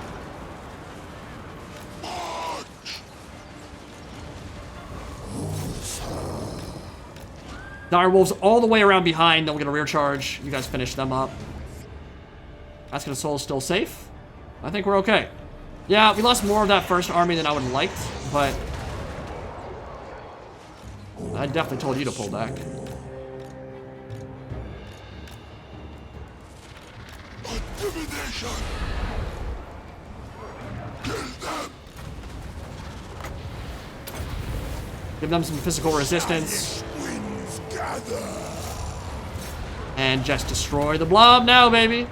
Speaker 1: Direwolves all the way around behind. Then we're gonna rear charge. You guys finish them up. Casket of Souls still safe. I think we're okay. Yeah, we lost more of that first army than I would have liked, but I definitely told you to pull back. Give them some physical resistance. And just destroy the blob now, baby.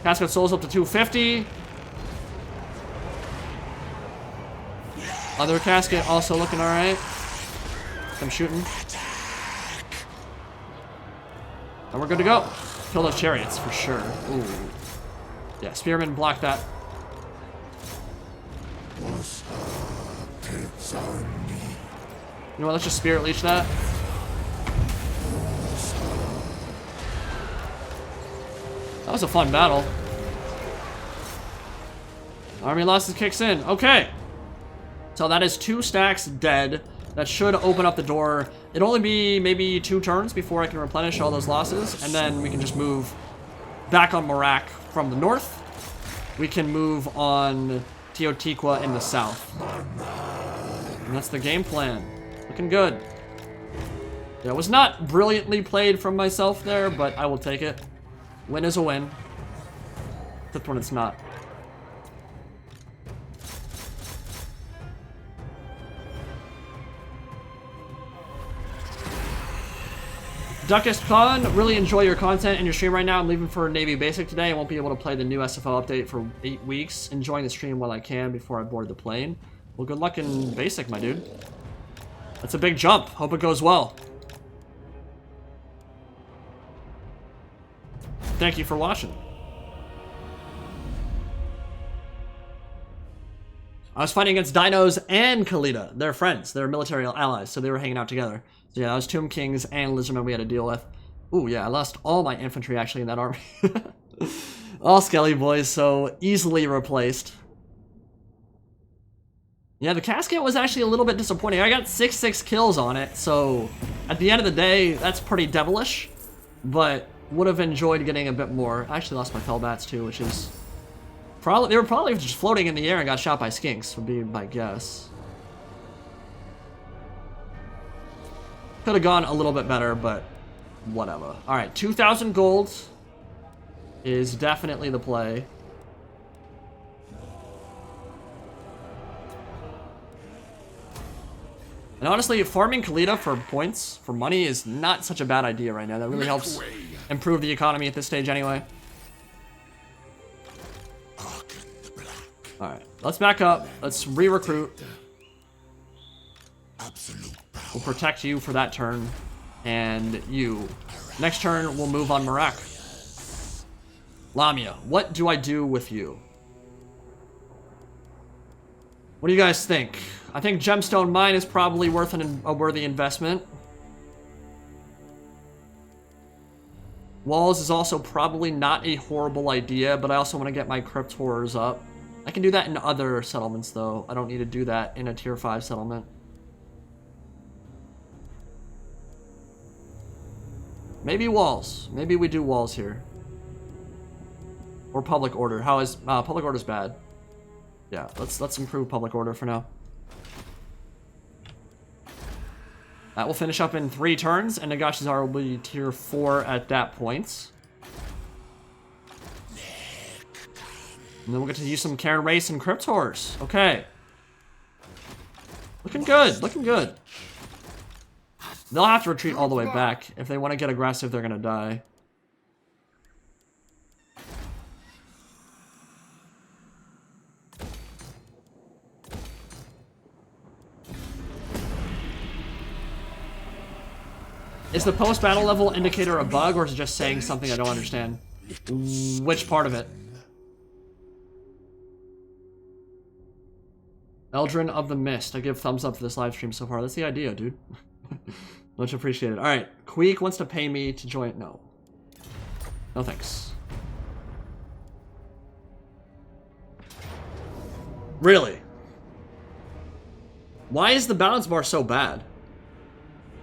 Speaker 1: Casket of Souls up to 250. Other Casket also looking alright. I'm shooting. And we're good to go. Kill those chariots for sure. Ooh. Yeah, Spearmen block that. You know what, let's just Spirit Leech that. That was a fun battle. Army losses kicks in. Okay. So that is 2 stacks dead. That should open up the door. It'll only be maybe 2 turns before I can replenish all those losses. And then we can just move back on Marak from the north. We can move on Teotihuacan in the south. And that's the game plan. Looking good. Yeah, it was not brilliantly played from myself there, but I will take it. Win is a win. Except when it's not. Duckest Khan, really enjoy your content and your stream right now. I'm leaving for Navy Basic today. I won't be able to play the new SFO update for 8 weeks. Enjoying the stream while I can before I board the plane. Well, good luck in Basic, my dude. That's a big jump. Hope it goes well. Thank you for watching. I was fighting against Dinos and Khalida. They're friends. They're military allies, so they were hanging out together. So yeah, that was Tomb Kings and Lizardmen we had to deal with. Ooh, yeah, I lost all my infantry actually in that army. All Skelly boys, so easily replaced. Yeah, the casket was actually a little bit disappointing. I got 6 kills on it, so at the end of the day, that's pretty devilish. But would have enjoyed getting a bit more. I actually lost my Felbats too, which is probably, they were probably just floating in the air and got shot by skinks, would be my guess. Could have gone a little bit better, but whatever. Alright, 2,000 gold is definitely the play. And honestly, farming Khalida for points, for money, is not such a bad idea right now. That really helps improve the economy at this stage anyway. Alright, let's back up. Let's re-recruit. We'll protect you for that turn. And you. Next turn, we'll move on Marak. Lamia, what do I do with you? What do you guys think? I think Gemstone Mine is probably worth a worthy investment. Walls is also probably not a horrible idea, but I also want to get my Crypt Horrors up. I can do that in other settlements, though. I don't need to do that in a Tier 5 settlement. Maybe walls. Maybe we do walls here. Or public order. How is public order's bad? Yeah, let's improve public order for now. That will finish up in 3 turns, and Nagash's R will be tier 4 at that point. And then we'll get to use some Karen Race and Crypt Horrors. Okay. Looking good, looking good. They'll have to retreat all the way back. If they want to get aggressive, they're gonna die. Is the post-battle level indicator a bug, or is it just saying something I don't understand? Which part of it? Eldrin of the Mist. I give thumbs up for this live stream so far. That's the idea, dude. Much appreciated. Alright, Queek wants to pay me to join. No. No thanks. Really? Why is the balance bar so bad?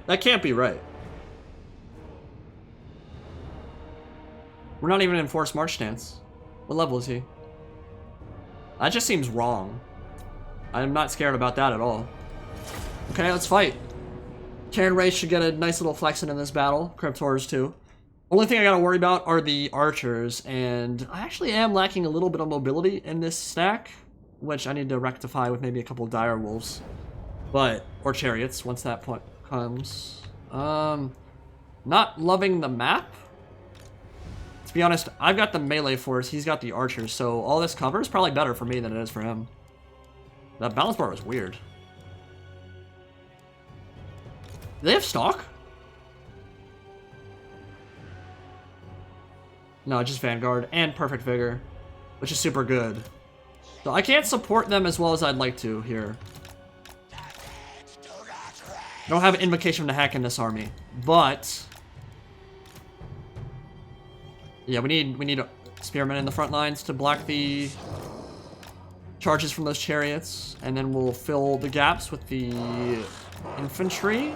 Speaker 1: That can't be right. We're not even in forced march stance. What level is he? That just seems wrong. I'm not scared about that at all. Okay, let's fight. Karen Race should get a nice little flexing in this battle. Crypt Horrors too. Only thing I gotta worry about are the archers, and I actually am lacking a little bit of mobility in this stack, which I need to rectify with maybe a couple dire wolves. But, or chariots, once that point comes. Not loving the map. To be honest, I've got the melee force, he's got the archers, so all this cover is probably better for me than it is for him. That balance bar was weird. Do they have stock? No, just Vanguard and Perfect Vigor, which is super good. So I can't support them as well as I'd like to here. I don't have an Invocation to hack in this army, but yeah, we need Spearmen in the front lines to block the charges from those chariots, and then we'll fill the gaps with the infantry.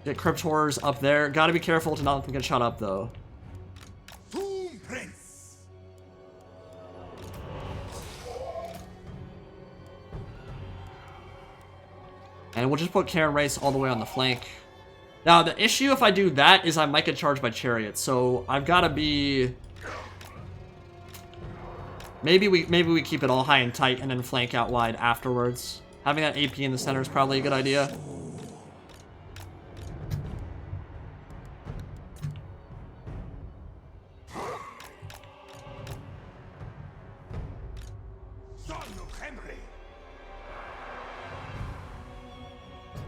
Speaker 1: Get Crypt Horrors up there. Gotta be careful to not let them get shot up, though. And we'll just put Karen Race all the way on the flank. Now, the issue if I do that is I might get charged by chariots, so I've got to be... Maybe we keep it all high and tight and then flank out wide afterwards. Having that AP in the center is probably a good idea.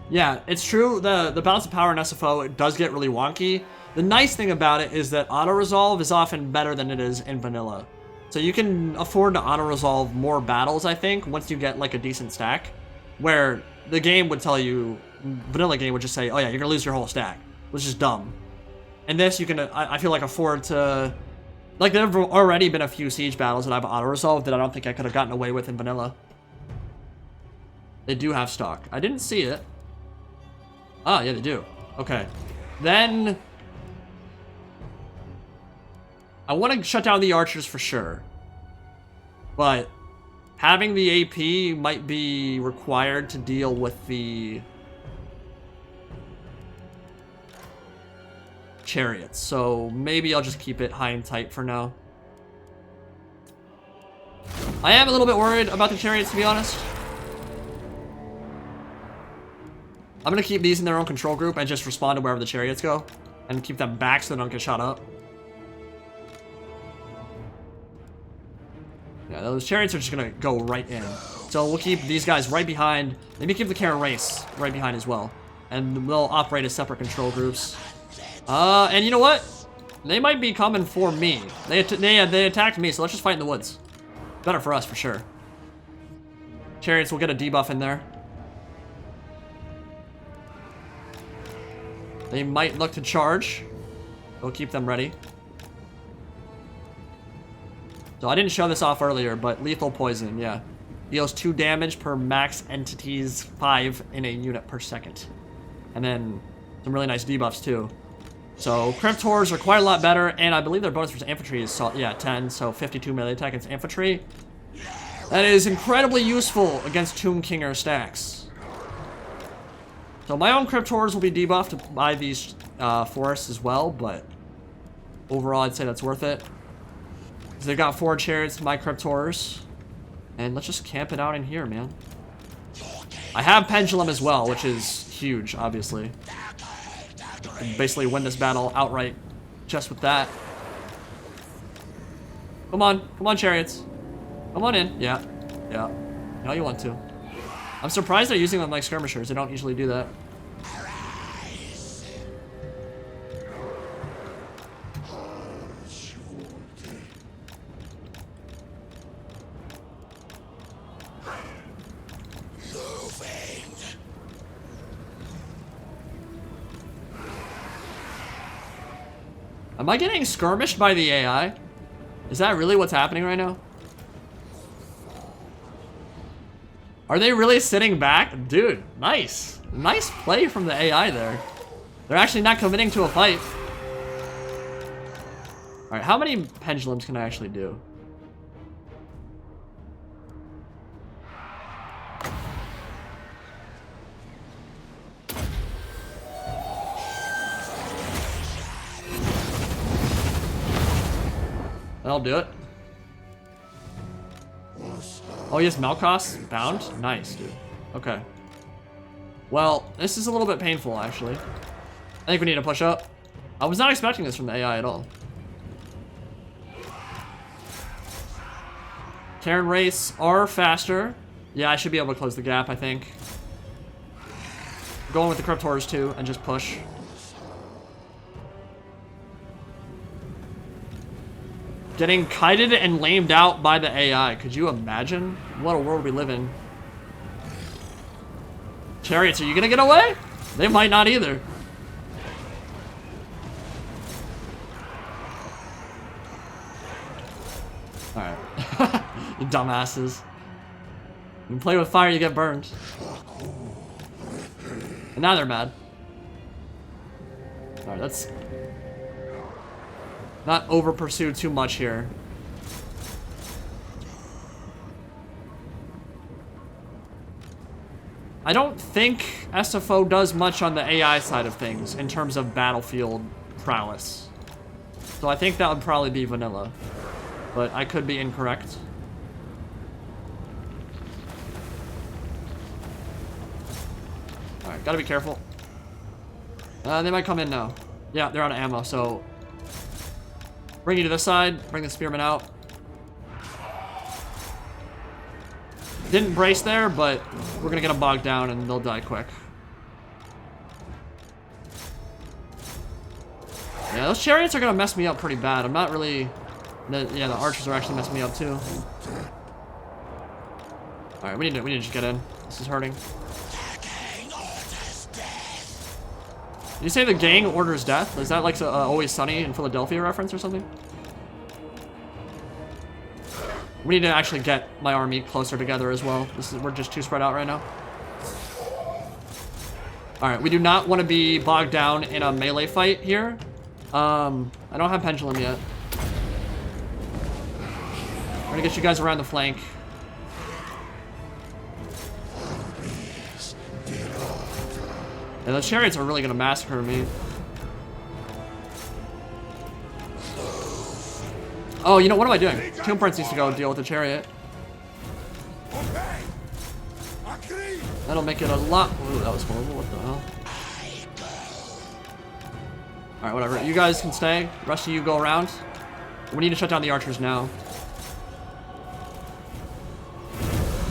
Speaker 1: Yeah, it's true, the balance of power in SFO, it does get really wonky. The nice thing about it is that auto-resolve is often better than it is in vanilla. So you can afford to auto-resolve more battles, I think, once you get like a decent stack. Where the game would tell you, vanilla game would just say, oh yeah, you're gonna lose your whole stack, which is dumb. And this you can, I feel like, afford to, like, there have already been a few siege battles that I've auto-resolved that I don't think I could have gotten away with in vanilla. They do have stock. I didn't see it. Ah, yeah, they do. Okay. Then I want to shut down the archers for sure. But having the AP might be required to deal with the chariots. So maybe I'll just keep it high and tight for now. I am a little bit worried about the chariots, to be honest. I'm gonna keep these in their own control group and just respond to wherever the chariots go. And keep them back so they don't get shot up. Yeah, those chariots are just gonna go right in. So we'll keep these guys right behind. Maybe keep the Karen race right behind as well. And they'll operate as separate control groups. And you know what? They might be coming for me. They attacked me, so let's just fight in the woods. Better for us, for sure. Chariots will get a debuff in there. They might look to charge. We'll keep them ready. So I didn't show this off earlier, but lethal poison, yeah. Deals 2 damage per max entities 5 in a unit per second. And then some really nice debuffs too. So Cryptors are quite a lot better, and I believe their bonus for infantry is 10, so 52 melee attack against infantry. That is incredibly useful against Tomb Kinger stacks. So my own Cryptors will be debuffed by these forests as well, but overall I'd say that's worth it. So they've got 4 chariots, my Cryptors. And let's just camp it out in here, man. I have Pendulum as well, which is huge, obviously. And basically win this battle outright just with that. Come on, chariots. Come on in. Yeah. Now you want to. I'm surprised they're using them like skirmishers. They don't usually do that. Am I getting skirmished by the AI? Is that really what's happening right now? Are they really sitting back? Dude, nice. Nice play from the AI there. They're actually not committing to a fight. Alright, how many pendulums can I actually do? That'll do it. Oh, yes, Malkos bound? Nice, dude. Okay. Well, this is a little bit painful, actually. I think we need to push up. I was not expecting this from the AI at all. Karen race are faster. Yeah, I should be able to close the gap, I think. Going with the Cryptors too, and just push. Getting kited and lamed out by the AI. Could you imagine? What a world we live in. Chariots, are you gonna get away? They might not either. Alright. You dumbasses. You play with fire, you get burned. And now they're mad. Alright, let's not over pursue too much here. I don't think SFO does much on the AI side of things in terms of battlefield prowess. So I think that would probably be vanilla. But I could be incorrect. Alright, gotta be careful. They might come in now. Yeah, they're out of ammo, so bring you to this side, bring the spearman out. Didn't brace there, but we're gonna get them bogged down and they'll die quick. Yeah, those chariots are gonna mess me up pretty bad. I'm not really Yeah, the archers are actually messing me up too. All right, we need to just get in. This is hurting. Did you say the gang orders death? Is that like a Always Sunny in Philadelphia reference or something? We need to actually get my army closer together as well. We're just too spread out right now. All right, we do not want to be bogged down in a melee fight here. I don't have pendulum yet. I'm gonna get you guys around the flank. Yeah, those chariots are really gonna massacre me. Oh, you know, what am I doing? Tomb Prince needs to go deal with the chariot. That'll make it a lot... Ooh, that was horrible. What the hell? Alright, whatever. You guys can stay. The rest of you go around. We need to shut down the archers now.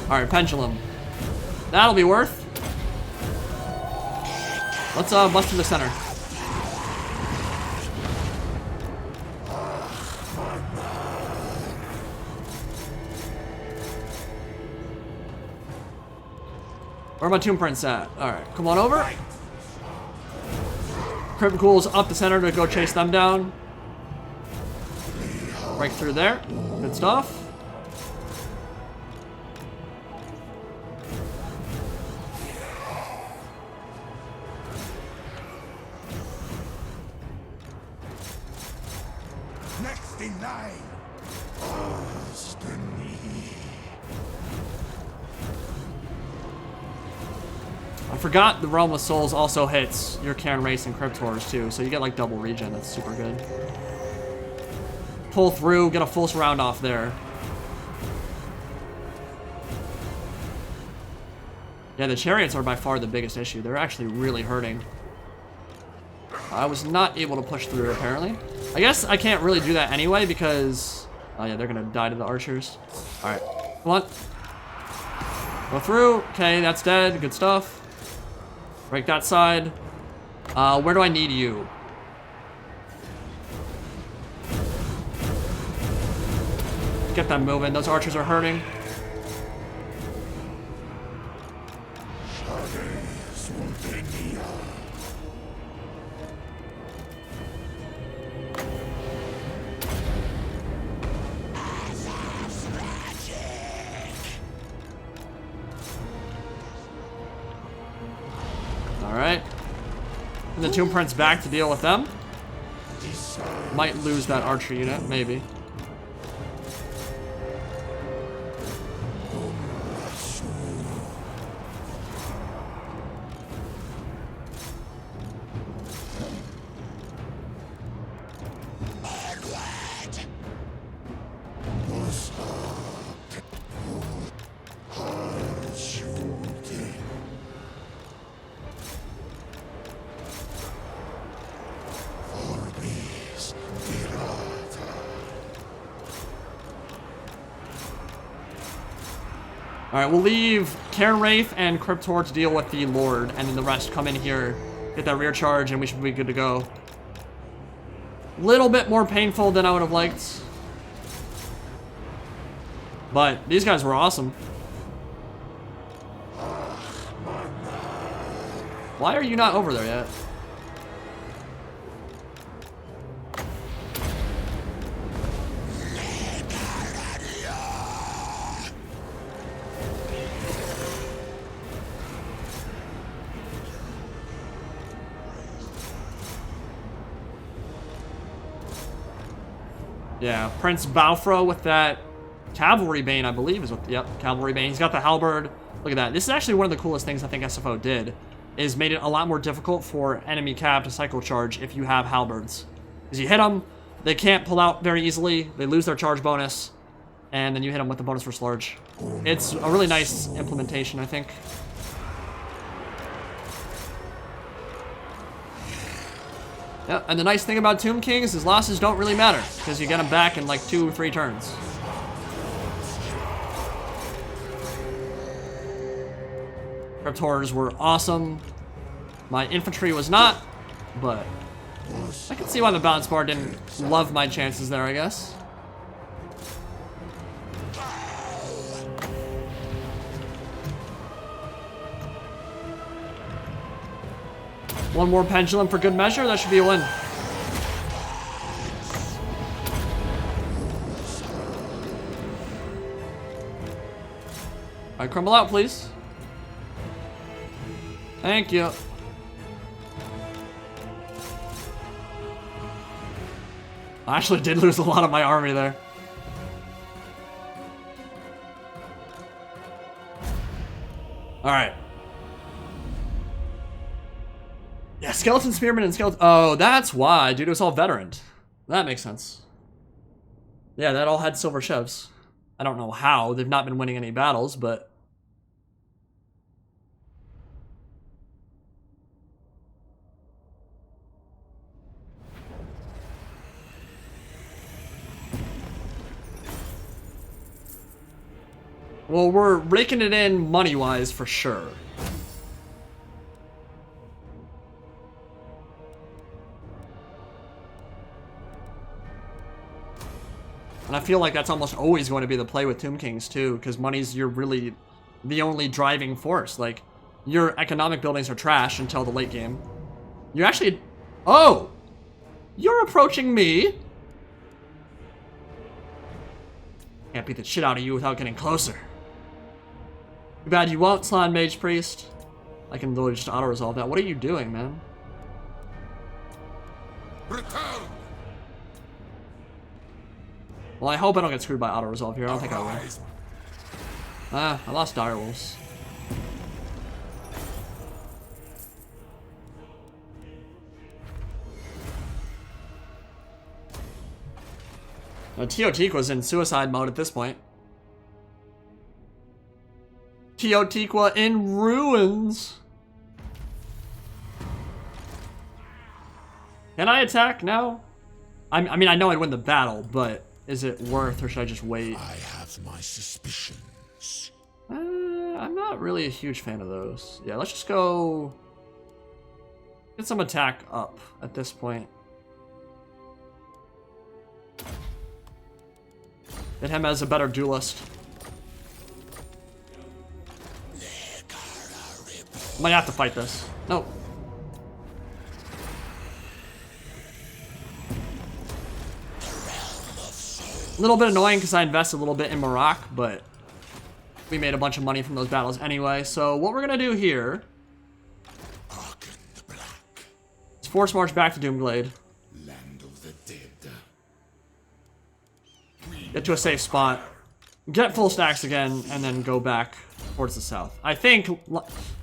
Speaker 1: Alright, pendulum. That'll be worth. Let's bust to the center. Where my Tomb Prince at? Alright, come on over. Crypt Ghouls up the center to go chase them down. Break through there. Good stuff.
Speaker 3: Next in line.
Speaker 1: I forgot the Realm of Souls also hits your Cairn Race and Crypt Horrors too, so you get like double regen. That's super good. Pull through, get a full round off there. Yeah, the chariots are by far the biggest issue. They're actually really hurting. I was not able to push through, apparently. I guess I can't really do that anyway because... Oh yeah, they're gonna die to the archers. Alright, come on. Go through. Okay, that's dead. Good stuff. Break that side. Where do I need you? Get them moving. Those archers are hurting. Alright. And the Tomb Prince back to deal with them. Might lose that archer unit, maybe. Alright, we'll leave Cairn Wraith and Crypt Horror to deal with the Lord, and then the rest come in here, get that rear charge, and we should be good to go. Little bit more painful than I would have liked. But these guys were awesome. Why are you not over there yet? Yeah, Prince Balfro with that Cavalry Bane, I believe, is what. Yep, Cavalry Bane. He's got the halberd. Look at that. This is actually one of the coolest things I think SFO did, is made it a lot more difficult for enemy cab to cycle charge if you have halberds. Because you hit them, they can't pull out very easily. They lose their charge bonus, and then you hit them with the bonus for slurge. It's a really nice implementation, I think. Yeah, and the nice thing about Tomb Kings is losses don't really matter, because you get them back in like 2 or 3 turns. Crypt Horrors were awesome. My infantry was not, but I can see why the balance bar didn't love my chances there, I guess. One more pendulum for good measure. That should be a win. All right, crumble out, please. Thank you. I actually did lose a lot of my army there. Alright. Yeah, skeleton spearmen and skeleton. Oh, that's why, dude. It was all veteran. That makes sense. Yeah, that all had silver chefs. I don't know how. They've not been winning any battles, but. Well, we're raking it in money-wise for sure. And I feel like that's almost always going to be the play with Tomb Kings too, because money's you're really the only driving force. Like, your economic buildings are trash until the late game. You actually... Oh! You're approaching me? Can't beat the shit out of you without getting closer. Too bad you won't, Slan Mage Priest. I can literally just auto-resolve that. What are you doing, man?
Speaker 3: Return.
Speaker 1: Well, I hope I don't get screwed by auto-resolve here. I don't think I will. Ah, I lost direwolves. Now, Teotihuaca's in suicide mode at this point. Teotihuaca in ruins. Can I attack now? I mean, I know I'd win the battle, but is it worth, or should I just wait?
Speaker 3: I have my suspicions.
Speaker 1: I'm not really a huge fan of those. Yeah, let's just go get some attack up at this point. Get him as a better duelist. Might have to fight this. Nope. A little bit annoying because I invested a little bit in Morocco, but we made a bunch of money from those battles anyway. So what we're gonna do here
Speaker 3: Arkhan the Black.
Speaker 1: is force march back to Doomglade.
Speaker 3: Land of the dead.
Speaker 1: Get to a safe spot. Get full stacks again, and then go back towards the south. I think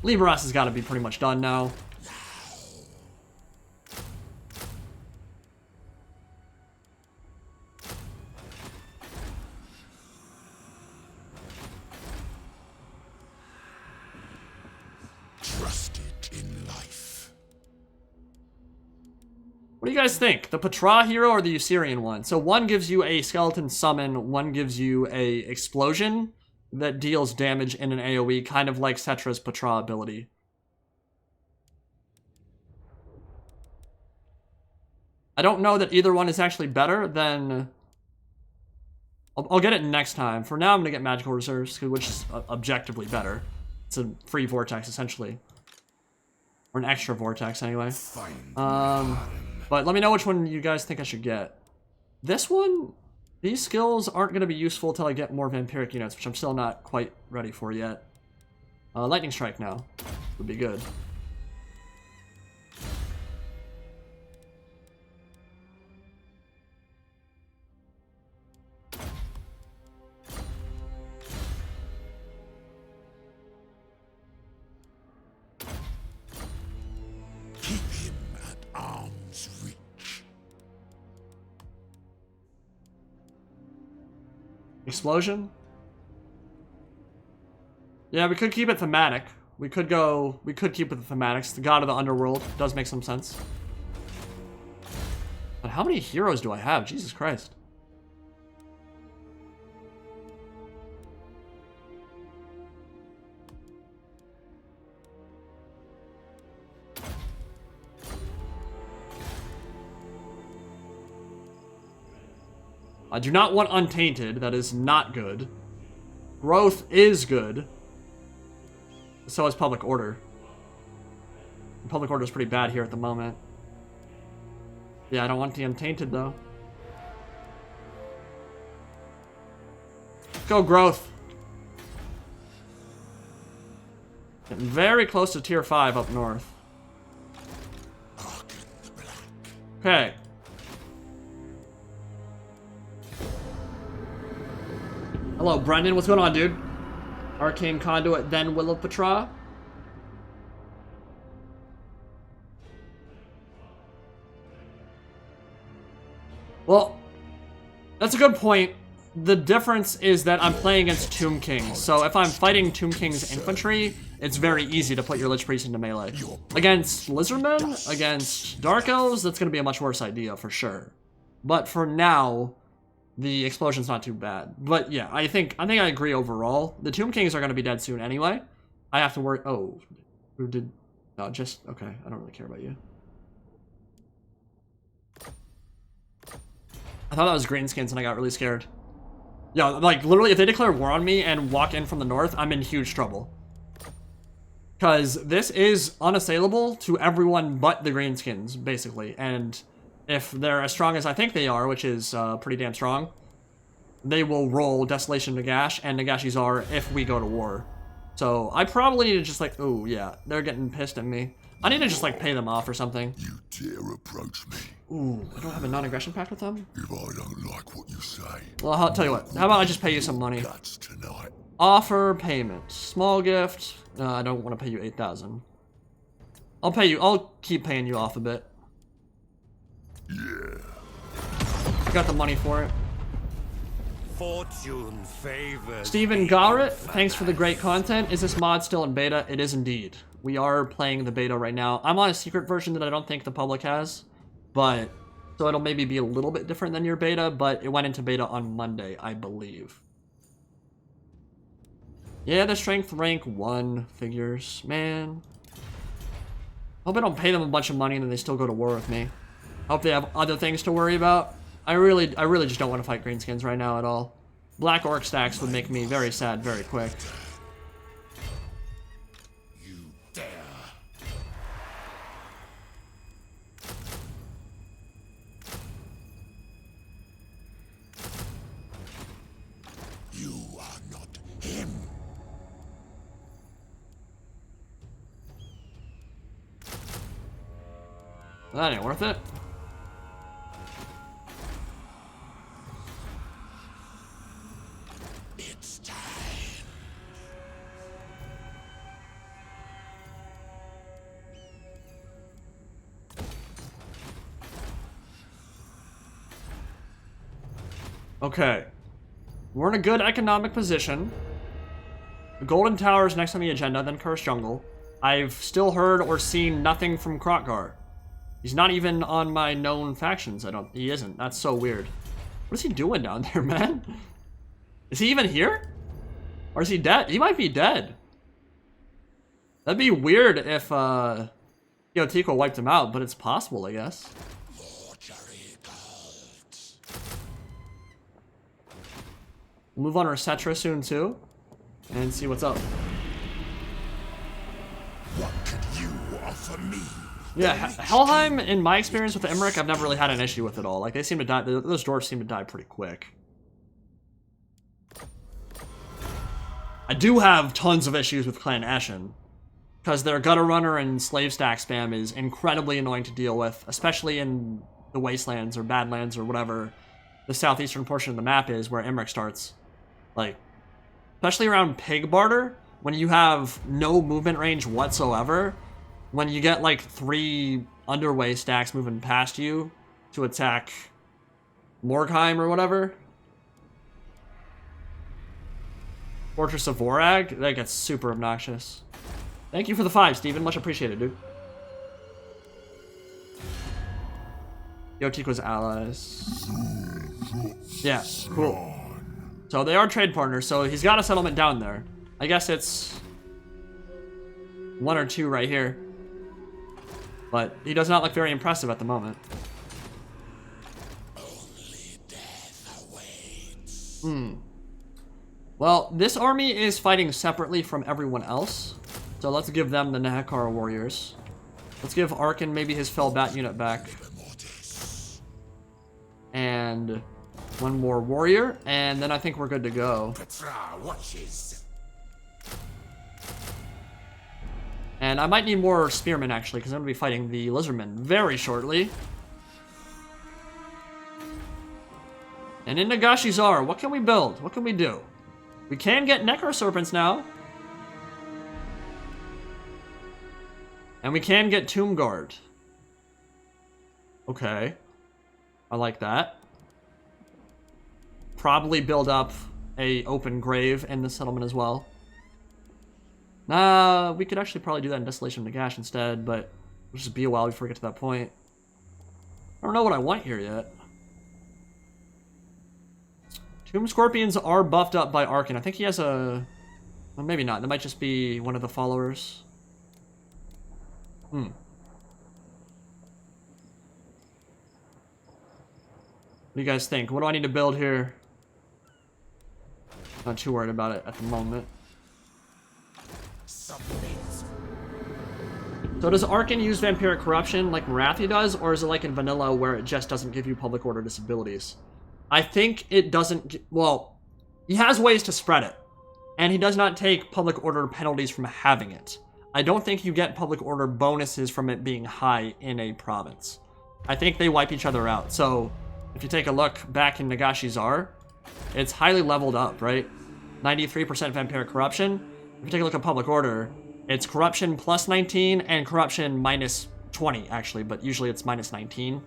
Speaker 1: Liberas has got to be pretty much done now.
Speaker 3: Trusted in life.
Speaker 1: What do you guys think? The Patra hero or the Usirian one? So one gives you a skeleton summon, one gives you a explosion that deals damage in an AoE, kind of like Cetra's Patra ability. I don't know that either one is actually better than... I'll get it next time. For now, I'm going to get Magical Reserves, which is objectively better. It's a free vortex, essentially. Or an extra vortex, anyway. But let me know which one you guys think I should get. This one, these skills aren't going to be useful until I get more vampiric units, which I'm still not quite ready for yet. Lightning Strike now would be good.
Speaker 3: Keep him at arm's reach.
Speaker 1: Explosion? Yeah, we could keep it thematic. We could keep it the thematics. The god of the underworld does make some sense. But how many heroes do I have? Jesus Christ. I do not want Untainted. That is not good. Growth is good. So is Public Order. Public order is pretty bad here at the moment. Yeah, I don't want the Untainted, though. Go, growth. Getting very close to tier 5 up north. Okay. Hello, Brendan. What's going on, dude? Arcane Conduit, then Willow Petra. Well, that's a good point. The difference is that I'm playing against Tomb Kings, so if I'm fighting Tomb King's infantry, it's very easy to put your Lich Priest into melee. Against Lizardmen, against Dark Elves, that's going to be a much worse idea for sure. But for now, the explosion's not too bad. But yeah, I think I agree overall. The Tomb Kings are going to be dead soon anyway. I have to worry. Oh, who did? No, just okay. I don't really care about you. I thought that was greenskins and I got really scared. Yeah, like literally if they declare war on me and walk in from the north, I'm in huge trouble. Because this is unassailable to everyone but the greenskins, basically. And if they're as strong as I think they are, which is pretty damn strong, they will roll Desolation Nagash and Nagashizar if we go to war. So I probably need to just like, oh yeah, they're getting pissed at me. I need to just like pay them off or something.
Speaker 3: You dare approach me?
Speaker 1: Ooh, I don't have a non-aggression pact with them?
Speaker 3: If I don't like what you say...
Speaker 1: Well, I'll tell you what. How about I just pay you some money?
Speaker 3: Guts tonight.
Speaker 1: Offer payment. Small gift. I don't want to pay you 8,000. I'll pay you. I'll keep paying you off a bit.
Speaker 3: Yeah.
Speaker 1: I got the money for it.
Speaker 2: Fortune favors.
Speaker 1: Stephen Garrett, thanks for the great content. Is this mod still in beta? It is indeed. We are playing the beta right now. I'm on a secret version that I don't think the public has. But, so it'll maybe be a little bit different than your beta, but it went into beta on Monday, I believe. Yeah, the strength rank 1 figures, man. Hope I don't pay them a bunch of money and then they still go to war with me. Hope they have other things to worry about. I really just don't want to fight greenskins right now at all. Black Orc stacks would make me very sad very quick. That ain't worth it.
Speaker 3: It's time.
Speaker 1: Okay. We're in a good economic position. The Golden Tower is next on the agenda, then Cursed Jungle. I've still heard or seen nothing from Krotgar. He's not even on my known factions. He isn't. That's so weird. What is he doing down there, man? Is he even here? Or is he dead? He might be dead. That'd be weird if, Yotico wiped him out, but it's possible, I guess. We'll move on to Resetra soon, too. And see what's up.
Speaker 3: What could you offer me?
Speaker 1: Yeah, Helheim, in my experience with the Emmerich, I've never really had an issue with it all. Like, they seem to die, those dwarves seem to die pretty quick. I do have tons of issues with Clan Ashen, because their Gutter Runner and Slave Stack spam is incredibly annoying to deal with, especially in the Wastelands or Badlands or whatever the southeastern portion of the map is, where Emmerich starts. Like, especially around Pig Barter, when you have no movement range whatsoever, when you get like 3 underway stacks moving past you to attack Morgheim or whatever. Fortress of Vorag, that gets super obnoxious. Thank you for the 5, Steven. Much appreciated, dude. Yotico's allies. Yeah, cool. So they are trade partners, so he's got a settlement down there. I guess it's 1 or 2 right here. But he does not look very impressive at the moment.
Speaker 3: Only death awaits.
Speaker 1: Well, this army is fighting separately from everyone else. So let's give them the Nahakar warriors. Let's give Arkhan maybe his fell bat unit back. And one more warrior, and then I think we're good to go. And I might need more spearmen, actually, because I'm going to be fighting the lizardmen very shortly. And in Nagash Czar, what can we build? What can we do? We can get necroserpents now. And we can get Tomb Guard. Okay. I like that. Probably build up a open grave in the settlement as well. Nah, we could actually probably do that in Desolation of Nagash instead, but it'll just be a while before we get to that point. I don't know what I want here yet. Tomb Scorpions are buffed up by Arkhan. I think he has a... Well, maybe not. That might just be one of the followers. What do you guys think? What do I need to build here? Not too worried about it at the moment. So does Arkhan use Vampiric Corruption like Marathi does, or is it like in vanilla where it just doesn't give you public order disabilities? I think it doesn't... Well, he has ways to spread it, and he does not take public order penalties from having it. I don't think you get public order bonuses from it being high in a province. I think they wipe each other out. So if you take a look back in Nagash Czar, it's highly leveled up, right? 93% Vampiric Corruption. If you take a look at public order, it's corruption plus 19 and corruption minus 20, actually, but usually it's minus 19.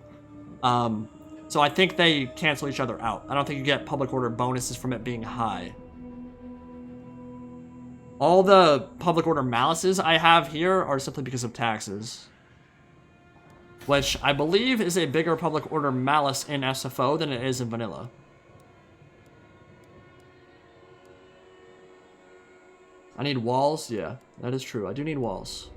Speaker 1: So I think they cancel each other out. I don't think you get public order bonuses from it being high. All the public order malices I have here are simply because of taxes. Which I believe is a bigger public order malice in SFO than it is in vanilla. I need walls? Yeah, that is true. I do need walls.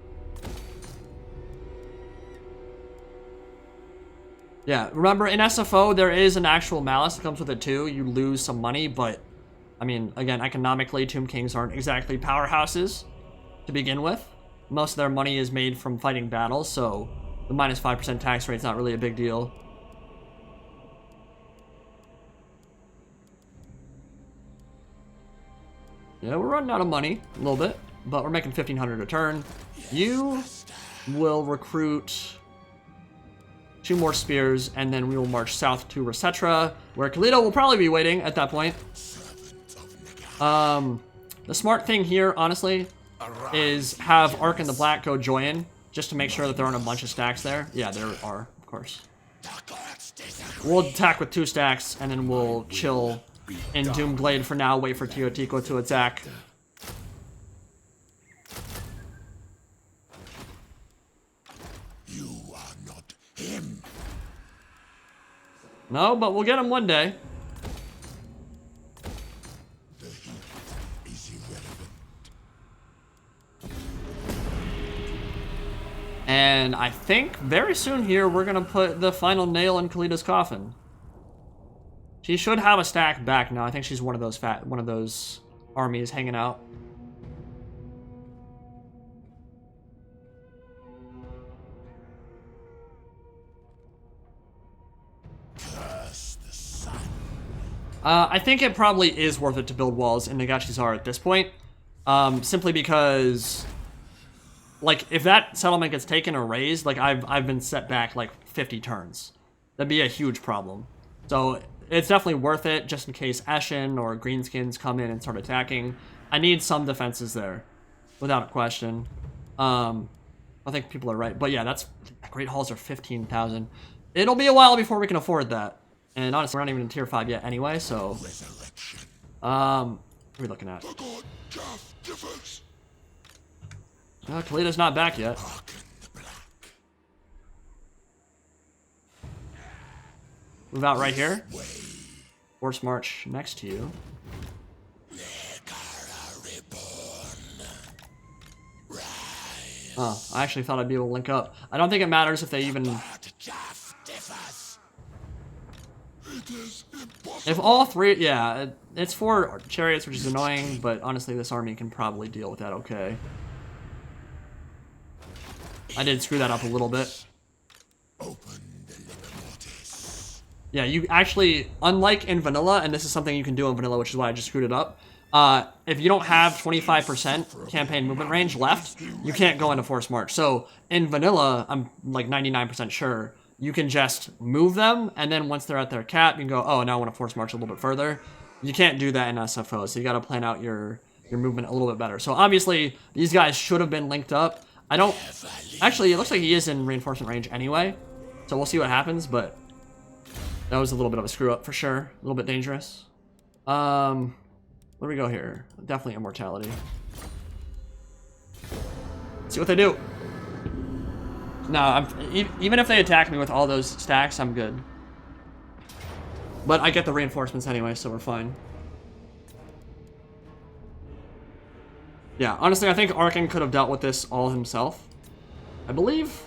Speaker 1: Yeah, remember in SFO there is an actual malice that comes with it too. You lose some money, but I mean, again, economically, Tomb Kings aren't exactly powerhouses to begin with. Most of their money is made from fighting battles, so the minus 5% tax rate's not really a big deal. Yeah, we're running out of money a little bit, but we're making 1,500 a turn. You will recruit 2 more spears, and then we will march south to Resetra, where Khalida will probably be waiting at that point. The smart thing here, honestly, is have Arkhan the Black go join, just to make sure that there aren't a bunch of stacks there. Yeah, there are, of course. We'll attack with 2 stacks, and then we'll chill in Doomglade for now, wait for Teotihuacan to attack.
Speaker 3: You are not him.
Speaker 1: No, but we'll get him one day.
Speaker 3: The heat is irrelevant.
Speaker 1: And I think very soon here we're gonna put the final nail in Khalida's coffin. She should have a stack back now. I think she's one of those armies hanging out.
Speaker 3: Curse the sun.
Speaker 1: I think it probably is worth it to build walls in Nagash Czar at this point. Simply because, like, if that settlement gets taken or razed, like, I've been set back, like, 50 turns. That'd be a huge problem. So it's definitely worth it, just in case Eshin or Greenskins come in and start attacking. I need some defenses there, without a question. I think people are right. But yeah, Great Halls are 15,000. It'll be a while before we can afford that. And honestly, we're not even in tier 5 yet anyway, so... what are we looking at? Khalida's not back yet. Move out right here. Force march next to you. Oh, I actually thought I'd be able to link up. I don't think it matters if they even... If all 3... Yeah, it's 4 chariots, which is annoying, but honestly, this army can probably deal with that okay. I did screw that up a little bit.
Speaker 3: Open the liber mortis.
Speaker 1: Yeah, you actually, unlike in vanilla, and this is something you can do in vanilla, which is why I just screwed it up. If you don't have 25% campaign movement range left, you can't go into forced march. So in vanilla, I'm like 99% sure, you can just move them, and then once they're at their cap, you can go, oh, now I want to force march a little bit further. You can't do that in SFO, so you got to plan out your movement a little bit better. So obviously, these guys should have been linked up. I don't... Actually, it looks like he is in reinforcement range anyway, so we'll see what happens, but that was a little bit of a screw up for sure. A little bit dangerous. Where do we go here? Definitely immortality. See what they do. No, even if they attack me with all those stacks, I'm good. But I get the reinforcements anyway, so we're fine. Yeah, honestly, I think Arkhan could have dealt with this all himself. I believe...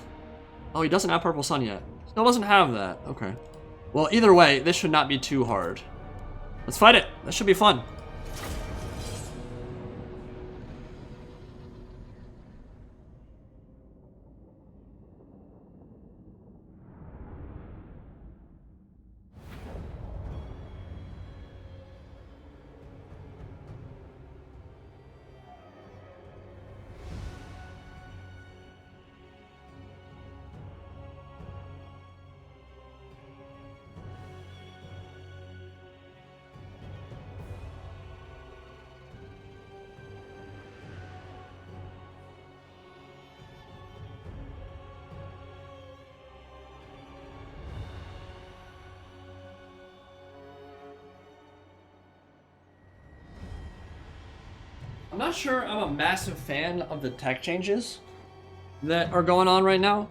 Speaker 1: Oh, he doesn't have Purple Sun yet. Still doesn't have that. Okay. Well, either way, this should not be too hard. Let's fight it. This should be fun. I'm not sure I'm a massive fan of the tech changes that are going on right now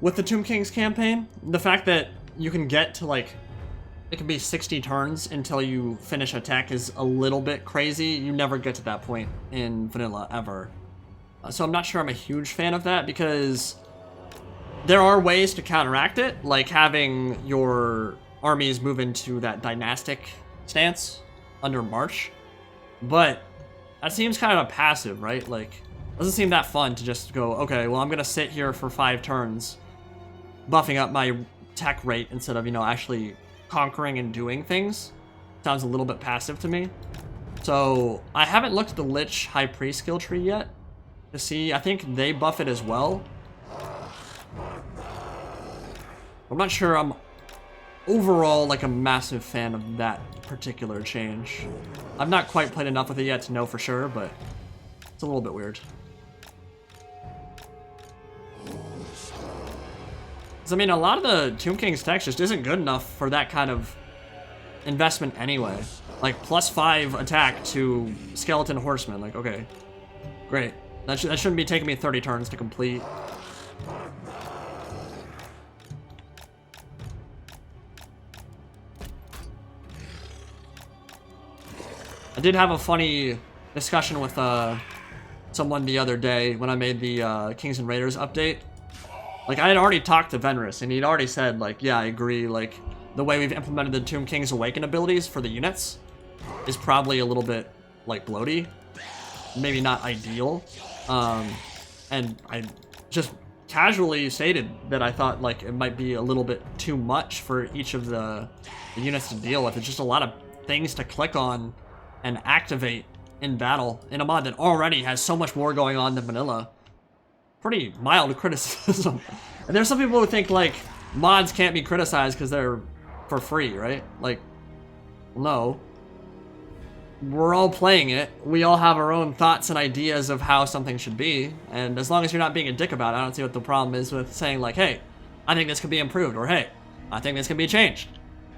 Speaker 1: with the Tomb Kings campaign. The fact that you can get to like, it can be 60 turns until you finish a tech is a little bit crazy. You never get to that point in vanilla ever. So I'm not sure I'm a huge fan of that, because there are ways to counteract it, like having your armies move into that dynastic stance under March. But that seems kind of passive, right? Like, it doesn't seem that fun to just go, okay, well, I'm gonna sit here for 5 turns, buffing up my tech rate instead of, you know, actually conquering and doing things. Sounds a little bit passive to me. So, I haven't looked at the Lich High Priest skill tree yet to see. I think they buff it as well. I'm not sure I'm overall like a massive fan of that particular change. I've not quite played enough with it yet to know for sure, but it's a little bit weird. 'Cause, I mean, a lot of the Tomb King's tech just isn't good enough for that kind of investment anyway. Like, +5 attack to Skeleton Horseman. Like, okay, great. That shouldn't be taking me 30 turns to complete. I did have a funny discussion with someone the other day when I made the Kings and Raiders update. Like, I had already talked to Venrus, and he'd already said, like, yeah, I agree, like, the way we've implemented the Tomb King's Awaken abilities for the units is probably a little bit, like, bloaty. Maybe not ideal. And I just casually stated that I thought, like, it might be a little bit too much for each of the units to deal with. It's just a lot of things to click on and activate in battle in a mod that already has so much more going on than vanilla. Pretty mild criticism. And there's some people who think, like, mods can't be criticized because they're for free, right? Like, no. We're all playing it. We all have our own thoughts and ideas of how something should be. And as long as you're not being a dick about it, I don't see what the problem is with saying, like, hey, I think this could be improved, or hey, I think this can be changed.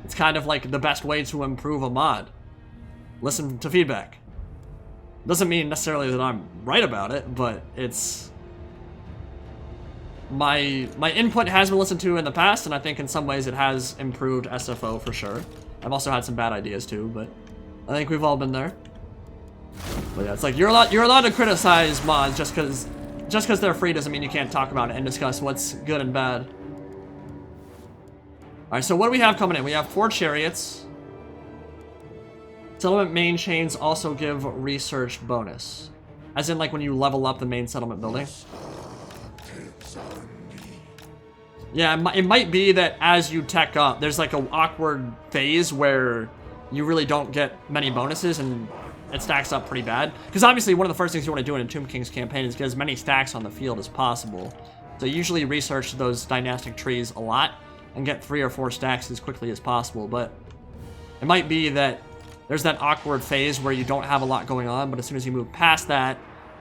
Speaker 1: It's kind of like the best way to improve a mod. Listen to feedback. Doesn't mean necessarily that I'm right about it, but it's... My input has been listened to in the past, and I think in some ways it has improved SFO for sure. I've also had some bad ideas too, but I think we've all been there. But yeah, it's like you're allowed to criticize mods just because they're free doesn't mean you can't talk about it and discuss what's good and bad. Alright, so what do we have coming in? We have 4 chariots. Settlement main chains also give research bonus. As in, like, when you level up the main settlement building. Yeah, it might be that as you tech up, there's like an awkward phase where you really don't get many bonuses and it stacks up pretty bad. Because obviously one of the first things you want to do in a Tomb King's campaign is get as many stacks on the field as possible. So usually research those dynastic trees a lot and get 3 or 4 stacks as quickly as possible. But it might be that there's that awkward phase where you don't have a lot going on, but as soon as you move past that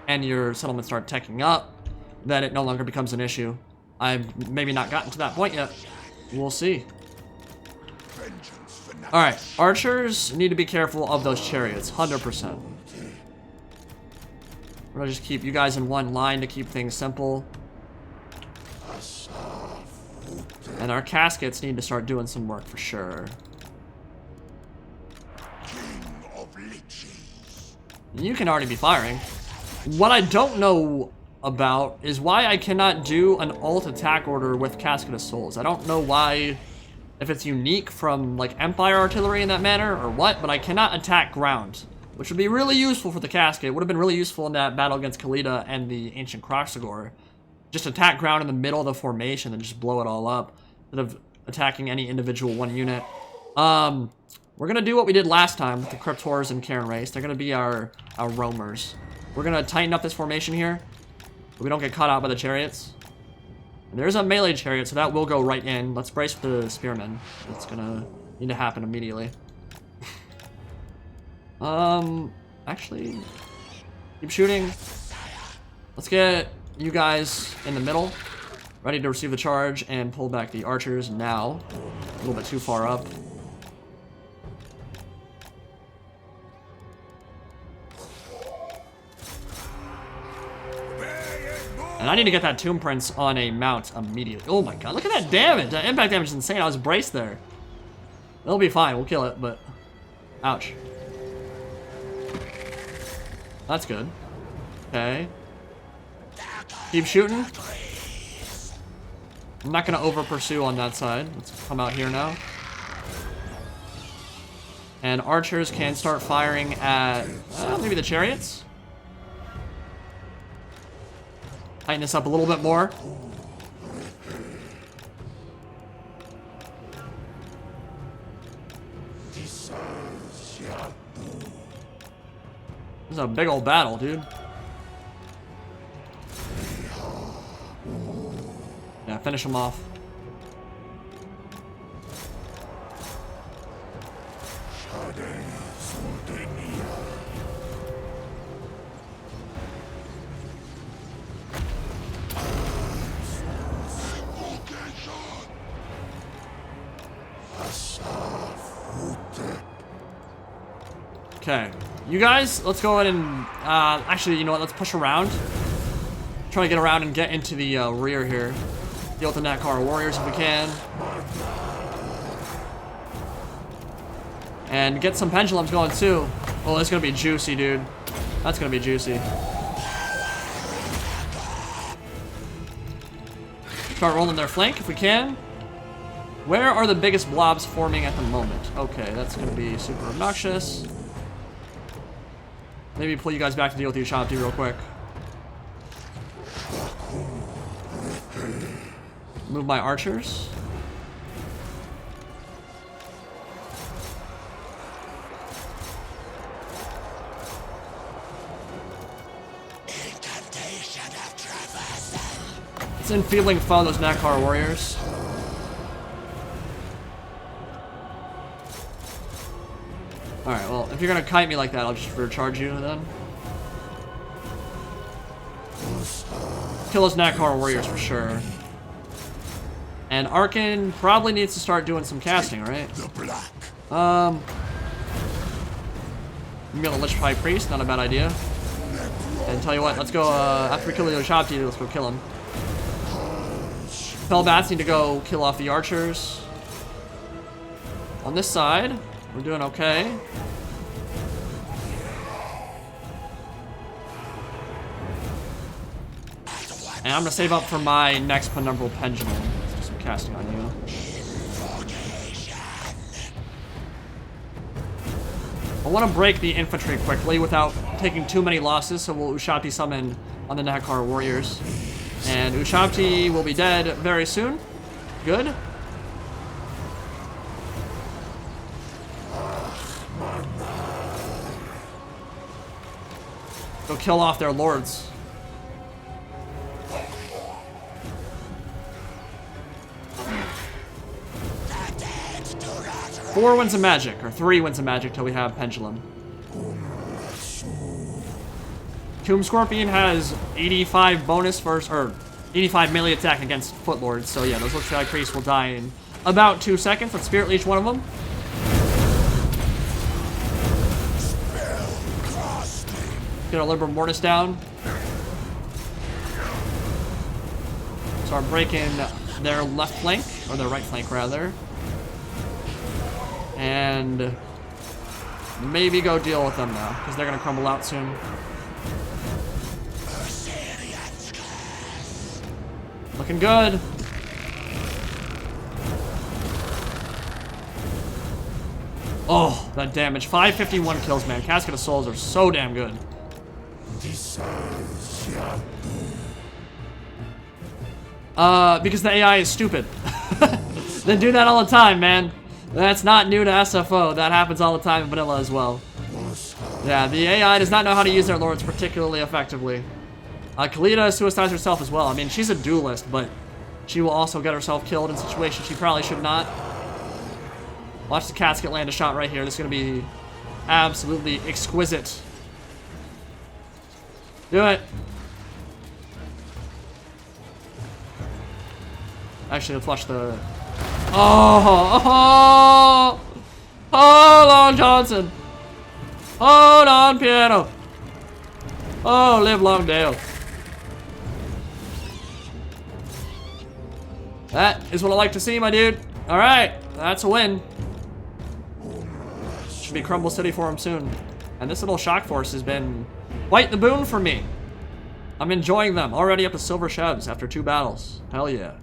Speaker 1: and your settlements start teching up, then it no longer becomes an issue. I've maybe not gotten to that point yet. We'll see. Alright, archers need to be careful of those chariots, 100%. We're gonna just keep you guys in one line to keep things simple. And our caskets need to start doing some work for sure. You can already be firing. What I don't know about is why I cannot do an alt attack order with Casket of Souls. I don't know why, if it's unique from like Empire artillery in that manner or what, but I cannot attack ground, which would be really useful for the Casket. It would have been really useful in that battle against Khalida and the Ancient Kroxigor. Just attack ground in the middle of the formation and just blow it all up instead of attacking any individual one unit. We're gonna do what we did last time with the Cryptors and Karen Race. They're gonna be our roamers. We're gonna tighten up this formation here so we don't get caught out by the chariots. And there's a melee chariot, so that will go right in. Let's brace with the spearmen. It's gonna need to happen immediately. Actually, keep shooting. Let's get you guys in the middle, ready to receive the charge and pull back the archers now. A little bit too far up. And I need to get that Tomb Prince on a mount immediately. Oh my god, look at that damage! That impact damage is insane. I was braced there. It'll be fine, we'll kill it, but... Ouch. That's good. Okay. Keep shooting. I'm not gonna over-pursue on that side. Let's come out here now. And archers can start firing at... maybe the chariots? Tighten this up a little bit more. This is a big old battle, dude. Yeah, finish him off. Okay, you guys, let's go ahead and, actually, you know what, let's push around. Try to get around and get into the rear here. Deal with the Nakar warriors if we can. And get some pendulums going too. Oh, that's gonna be juicy, dude. That's gonna be juicy. Start rolling their flank if we can. Where are the biggest blobs forming at the moment? Okay, that's gonna be super obnoxious. Maybe pull you guys back to deal with you, Shanti, real quick. Move my archers. It's enfeebling foe, those Nakar warriors. Alright, well, if you're gonna kite me like that, I'll just recharge you then. Kill those Nakar warriors for sure. And Arkhan probably needs to start doing some casting, right? Maybe on the Lich High Priest, not a bad idea. And tell you what, let's go, after we kill the Oshapti, let's go kill him. Pelbats need to go kill off the archers. On this side, we're doing okay. And I'm gonna save up for my next penumbral pendulum. Let's do some casting on you. I want to break the infantry quickly without taking too many losses, so we'll Ushabti summon on the Nakar warriors. And Ushabti will be dead very soon. good. Go kill off their lords. 4 wins of magic, or 3 wins of magic till we have Pendulum. Tomb Scorpion has 85 bonus first, or 85 melee attack against Footlords, so yeah, those Looks Like Priests will die in about 2 seconds. Let's Spirit Leech one of them. Get our Libra Mortis down. Start breaking their left flank, or their right flank rather. And maybe go deal with them now, because they're going to crumble out soon. Looking good. Oh, that damage. 551 kills, man. Casket of Souls are so damn good. Because the AI is stupid. They do that all the time, man. That's not new to SFO. That happens all the time in vanilla as well. Yeah, the AI does not know how to use their lords particularly effectively. Khalida suicides herself as well. I mean, she's a duelist, but she will also get herself killed in situations she probably should not. Watch the casket land a shot right here. This is going to be absolutely exquisite. Do it. Actually, let's watch the... Oh! Hold on, Johnson. Hold on, Piano. Oh, live long, Dale. That is what I like to see, my dude. All right, that's a win. Should be Crumble City for him soon. And this little shock force has been quite the boon for me. I'm enjoying them. Already up to Silver Chevs after 2 battles. Hell yeah.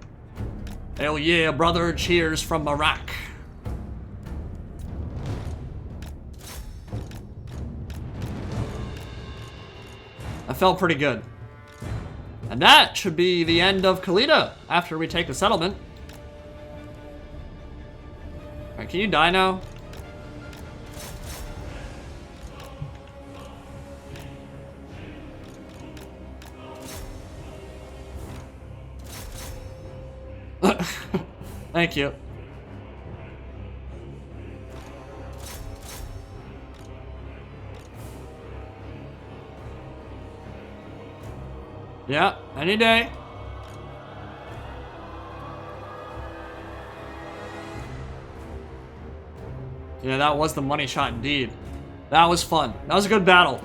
Speaker 1: Hell yeah, brother. Cheers from Iraq. That felt pretty good. And that should be the end of Khalida after we take the settlement. Alright, can you die now? Thank you. Yeah, any day. Yeah, that was the money shot indeed. That was fun. That was a good battle.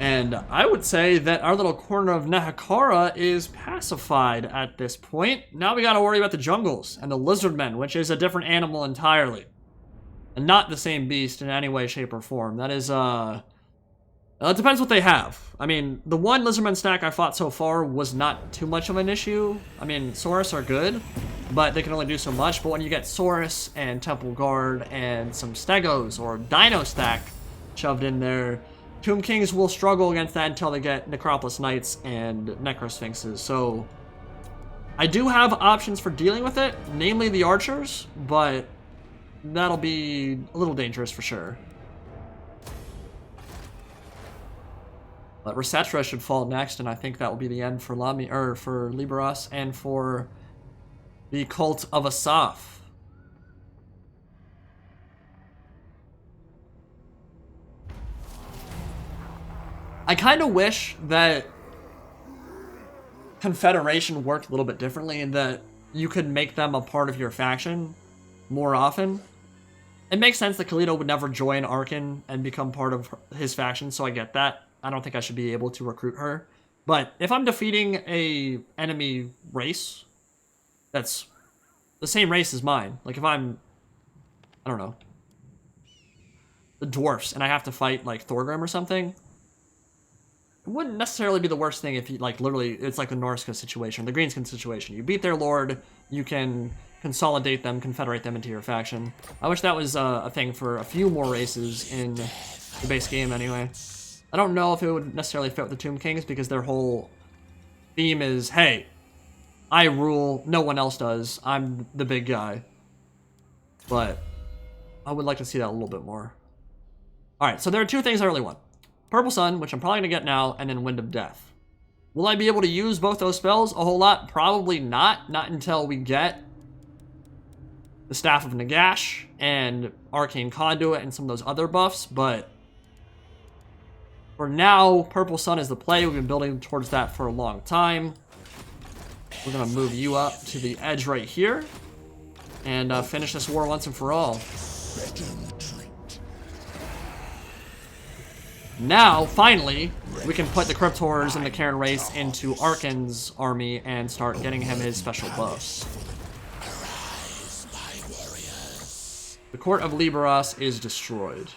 Speaker 1: And I would say that our little corner of Nahakara is pacified at this point. Now we gotta worry about the jungles and the lizardmen, which is a different animal entirely. And not the same beast in any way, shape, or form. That is, it depends what they have. I mean, the one lizardman stack I fought so far was not too much of an issue. I mean, Saurus are good, but they can only do so much. But when you get Saurus and Temple Guard and some Stegos or Dino stack shoved in there, Tomb Kings will struggle against that until they get Necropolis Knights and Necrosphinxes. So I do have options for dealing with it, namely the archers, but that'll be a little dangerous for sure. But Resetra should fall next, and I think that will be the end for for Liberos and for the Cult of Asaph. I kind of wish that Confederation worked a little bit differently in that you could make them a part of your faction more often. It makes sense that Khalida would never join Arkhan and become part of his faction, so I get that. I don't think I should be able to recruit her. But if I'm defeating a enemy race that's the same race as mine, like if I'm, I don't know, the dwarfs, and I have to fight like Thorgrim or something, it wouldn't necessarily be the worst thing if you, like, literally, it's like the Norsca situation, the Greenskin situation. You beat their lord, you can consolidate them, confederate them into your faction. I wish that was a thing for a few more races in the base game anyway. I don't know if it would necessarily fit with the Tomb Kings because their whole theme is, hey, I rule, no one else does. I'm the big guy. But I would like to see that a little bit more. Alright, so there are two things I really want. Purple Sun, which I'm probably going to get now, and then Wind of Death. Will I be able to use both those spells a whole lot? Probably not. Not until we get the Staff of Nagash and Arcane Conduit and some of those other buffs, but for now, Purple Sun is the play. We've been building towards that for a long time. We're going to move you up to the edge right here and finish this war once and for all. Now, finally, we can put the Cryptors and the Karen race into Arkhan's army and start getting him his special buffs. The Court of Liberos is destroyed.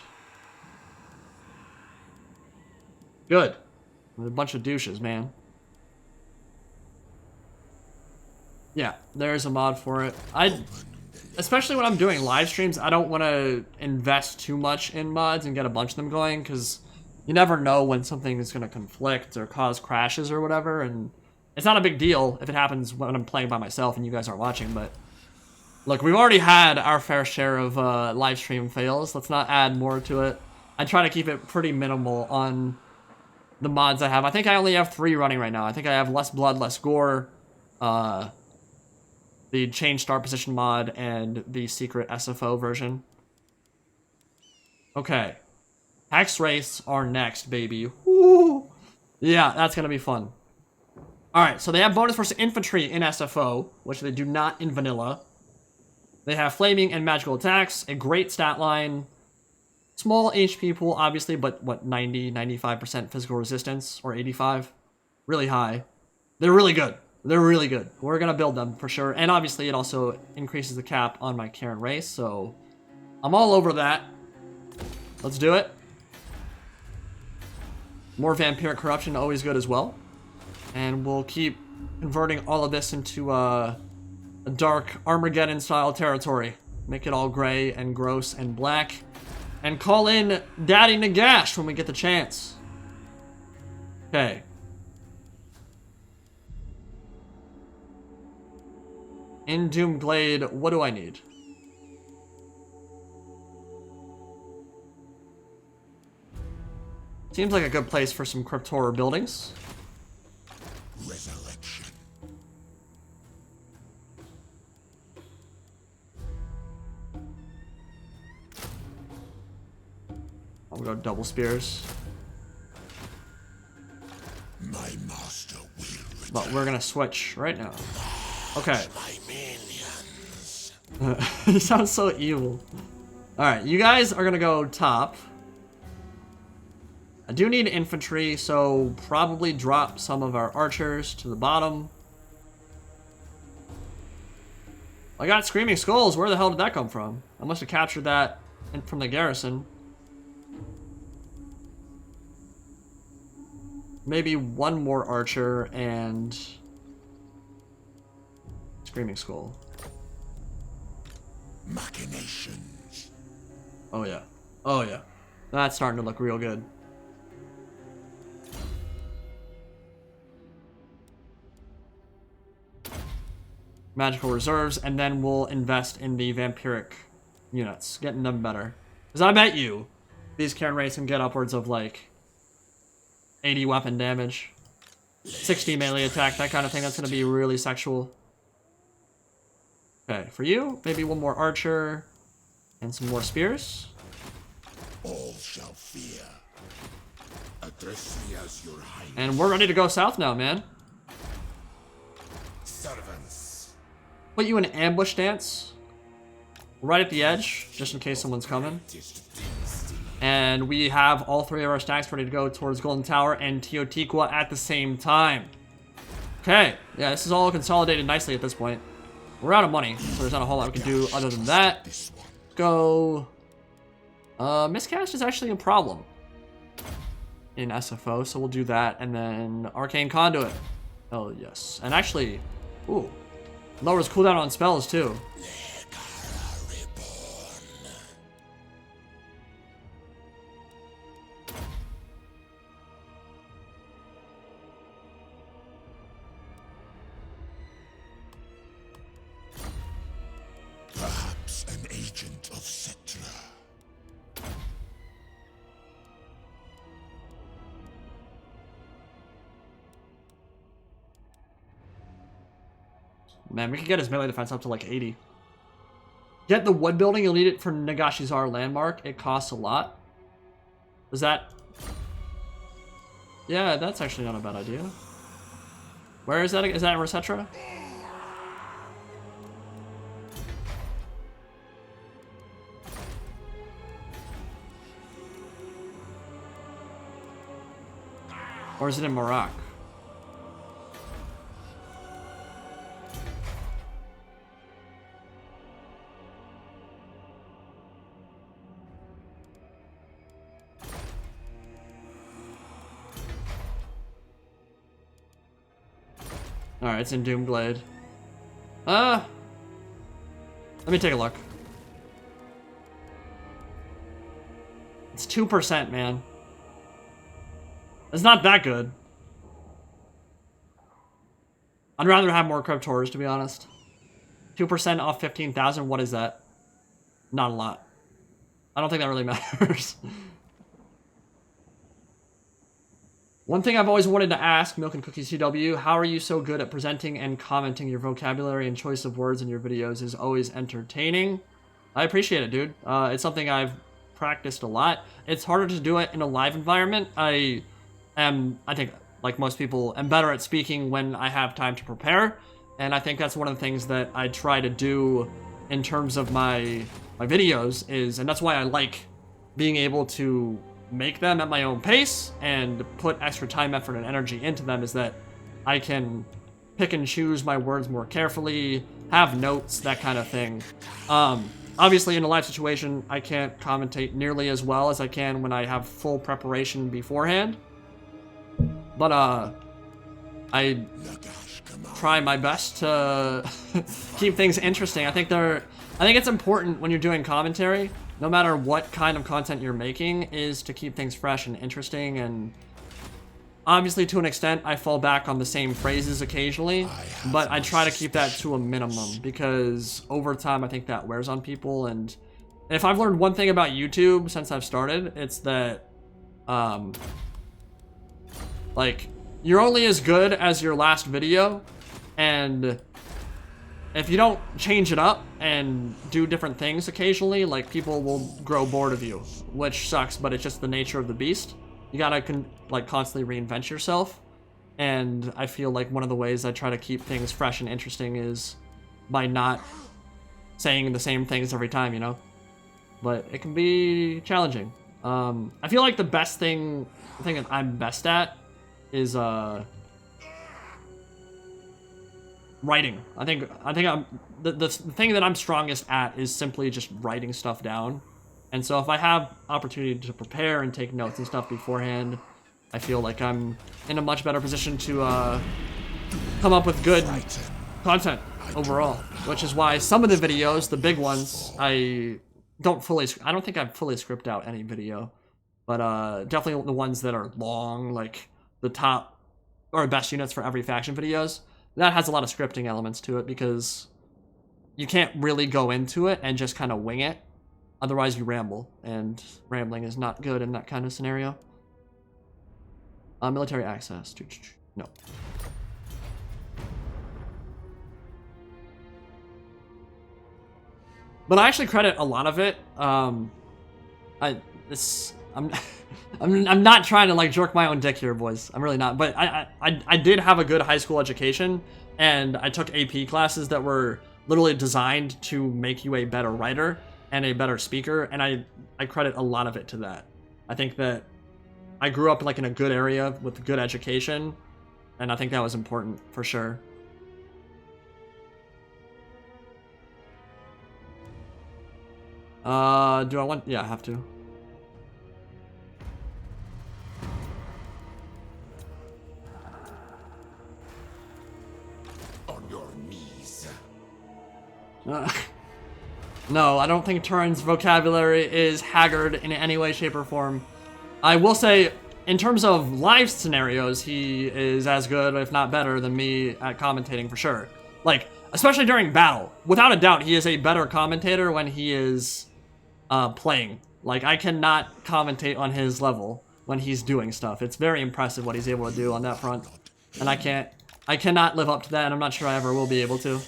Speaker 1: Good. With a bunch of douches, man. Yeah, there's a mod for it. Especially when I'm doing live streams, I don't want to invest too much in mods and get a bunch of them going, because you never know when something is going to conflict or cause crashes or whatever, and it's not a big deal if it happens when I'm playing by myself and you guys aren't watching, but look, we've already had our fair share of live stream fails. Let's not add more to it. I try to keep it pretty minimal on the mods I have. I think I only have 3 running right now. I think I have Less Blood, Less Gore, the Change Start Position mod, and the secret SFO version. Okay. Hex Race are next, baby. Woo! Yeah, that's gonna be fun. Alright, so they have bonus versus infantry in SFO, which they do not in vanilla. They have flaming and magical attacks, a great stat line, small HP pool, obviously, but what, 90, 95% physical resistance, or 85? Really high. They're really good. They're really good. We're gonna build them for sure, and obviously it also increases the cap on my Karen race, so I'm all over that. Let's do it. More Vampiric Corruption, always good as well. And we'll keep converting all of this into a dark Armageddon-style territory. Make it all gray and gross and black. And call in Daddy Nagash when we get the chance. Okay. In Doomglade, what do I need? Seems like a good place for some Cryptor buildings.
Speaker 3: Resurrection.
Speaker 1: I'll go double spears.
Speaker 3: My master will return.
Speaker 1: But we're gonna switch right now. Okay.
Speaker 3: My minions.
Speaker 1: He sounds so evil. Alright, you guys are gonna go top. I do need infantry, so probably drop some of our archers to the bottom. I got Screaming Skulls. Where the hell did that come from? I must have captured that from the garrison. Maybe one more archer and Screaming Skull.
Speaker 3: Machinations.
Speaker 1: Oh yeah. Oh yeah. That's starting to look real good. Magical reserves, and then we'll invest in the vampiric units, getting them better. Because I bet you these Karen race can get upwards of like 80 weapon damage, 60 melee attack, that kind of thing. That's going to be really sexual. Okay, for you, maybe one more archer and some more spears.
Speaker 3: All shall fear. Address me as your highness.
Speaker 1: And we're ready to go south now, man.
Speaker 3: Servants.
Speaker 1: Put you in ambush stance right at the edge, just in case someone's coming. And we have all 3 of our stacks ready to go towards Golden Tower and Teotihuacan at the same time. Okay, yeah, this is all consolidated nicely at this point. We're out of money, so there's not a whole lot we can do other than that. Let's go. Miscast is actually a problem in SFO, so we'll do that. And then Arcane Conduit. Oh, yes. And actually, ooh, lowers cooldown on spells, too. Man, we could get his melee defense up to like 80. Get the wood building, you'll need it for Nagashi's our landmark. It costs a lot. Is that... Yeah, that's actually not a bad idea. Where is that? Is that in Resetra? Or is it in Morocco? Alright, it's in Doomglade. Let me take a look. It's 2%, man. It's not that good. I'd rather have more Cryptors, to be honest. 2% off 15,000, what is that? Not a lot. I don't think that really matters. One thing I've always wanted to ask, milkandcookiesTW, how are you so good at presenting and commenting? Your vocabulary and choice of words in your videos is always entertaining. I appreciate it, dude. It's something I've practiced a lot. It's harder to do it in a live environment. I think, like most people, am better at speaking when I have time to prepare. And I think that's one of the things that I try to do in terms of my videos is, and that's why I like being able to make them at my own pace and put extra time, effort, and energy into them, is that I can pick and choose my words more carefully, have notes, that kind of thing. Obviously, in a live situation, I can't commentate nearly as well as I can when I have full preparation beforehand. But, I try my best to keep things interesting. I think it's important when you're doing commentary, no matter what kind of content you're making, is to keep things fresh and interesting. And obviously, to an extent, I fall back on the same phrases occasionally, but I try to keep that to a minimum, because over time, I think that wears on people. And if I've learned one thing about YouTube since I've started, it's that, like, you're only as good as your last video, and if you don't change it up and do different things occasionally, like, people will grow bored of you, which sucks, but it's just the nature of the beast. You gotta, constantly reinvent yourself, and I feel like one of the ways I try to keep things fresh and interesting is by not saying the same things every time, you know? But it can be challenging. I feel like the thing that I'm best at is, writing. I think I'm the thing that I'm strongest at is simply just writing stuff down. And so if I have opportunity to prepare and take notes and stuff beforehand, I feel like I'm in a much better position to come up with good content overall. Which is why some of the videos, the big ones, I don't think I've fully scripted out any video. But definitely the ones that are long, like the top or best units for every faction videos, that has a lot of scripting elements to it, because you can't really go into it and just kind of wing it. Otherwise you ramble, and rambling is not good in that kind of scenario. Military access. No. But I actually credit a lot of it. I'm not trying to jerk my own dick here, boys. I'm really not. But I did have a good high school education, and I took AP classes that were literally designed to make you a better writer and a better speaker, and I credit a lot of it to that. I think that I grew up in a good area with good education, and I think that was important for sure. Do I want? Yeah, I have to.
Speaker 3: On your knees.
Speaker 1: No, I don't think Turin's vocabulary is haggard in any way, shape, or form. I will say, in terms of live scenarios, he is as good, if not better, than me at commentating for sure. Especially during battle. Without a doubt, he is a better commentator when he is playing. I cannot commentate on his level when he's doing stuff. It's very impressive what he's able to do on that front. And I can't I cannot live up to that, and I'm not sure I ever will be able to.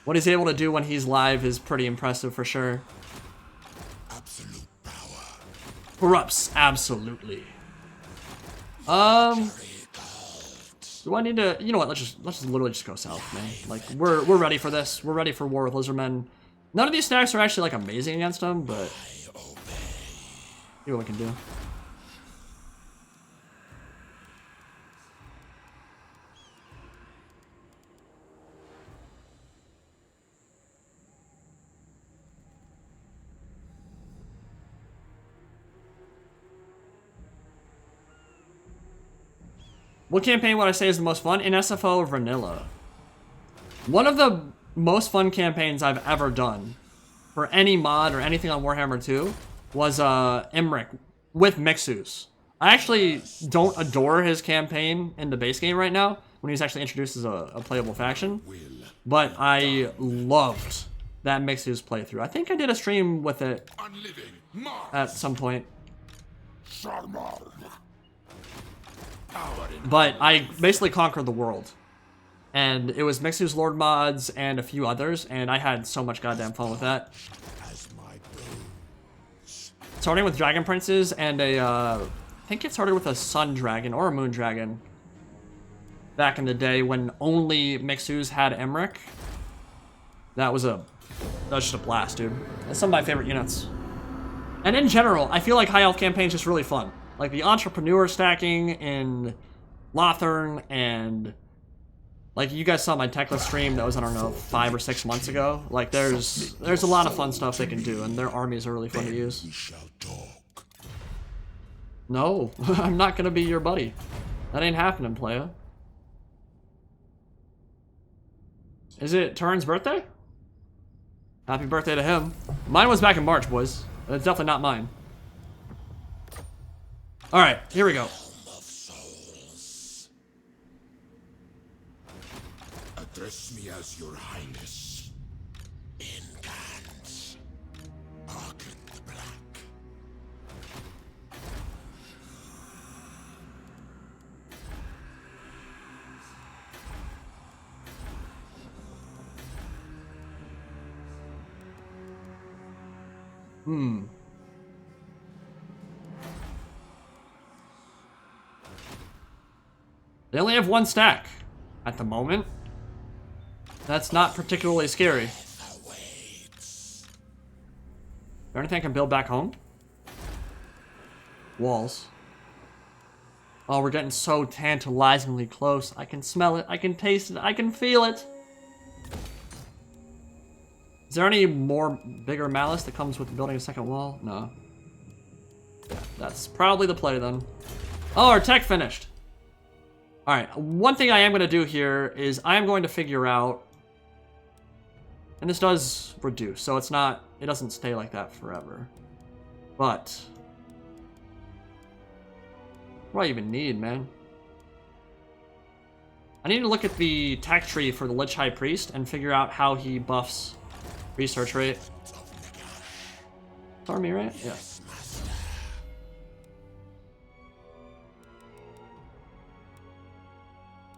Speaker 1: What he's able to do when he's live is pretty impressive for sure.
Speaker 3: Absolute power.
Speaker 1: Corrupts, absolutely. Do I need to? You know what? Let's just literally just go south, man. Like we're ready for this. We're ready for war with lizardmen. None of these stacks are actually like amazing against them, but see what we can do. What campaign would I say is the most fun? In SFO Vanilla. One of the most fun campaigns I've ever done for any mod or anything on Warhammer 2 was Imric with Mixus. I actually don't adore his campaign in the base game right now when he's actually introduced as a playable faction, but I loved that Mixus playthrough. I think I did a stream with it at some point. But I basically conquered the world. And it was Mixus Lord mods and a few others, and I had so much goddamn fun with that. Starting with Dragon Princes and I think it started with a Sun Dragon or a Moon Dragon. Back in the day when only Mixus had Emmerich. That was just a blast, dude. That's some of my favorite units. And in general, I feel like High Elf campaign's just really fun. Like the Entrepreneur stacking in Lothern, and like you guys saw my Tekla stream that was, I don't know, 5 or 6 months ago. Like there's a lot of fun stuff they can do, and their armies are really fun to use. No, I'm not gonna be your buddy. That ain't happening, playa. Is it Turin's birthday? Happy birthday to him. Mine was back in March, boys. It's definitely not mine. Alright, here we go.
Speaker 3: Address me as your highness. In cans. Arkhan the Black.
Speaker 1: They only have 1 stack at the moment. That's not particularly scary. Is there anything I can build back home? Walls. Oh, we're getting so tantalizingly close. I can smell it, I can taste it, I can feel it. Is there any more bigger malice that comes with building a second wall? No. Yeah, that's probably the play then. Oh, our tech finished. Alright, one thing I am going to do here is I am going to figure out, and this does reduce, so it's not, it doesn't stay like that forever. But, what do I even need, man? I need to look at the tech tree for the Lich High Priest and figure out how he buffs research rate. Army, right? Yeah.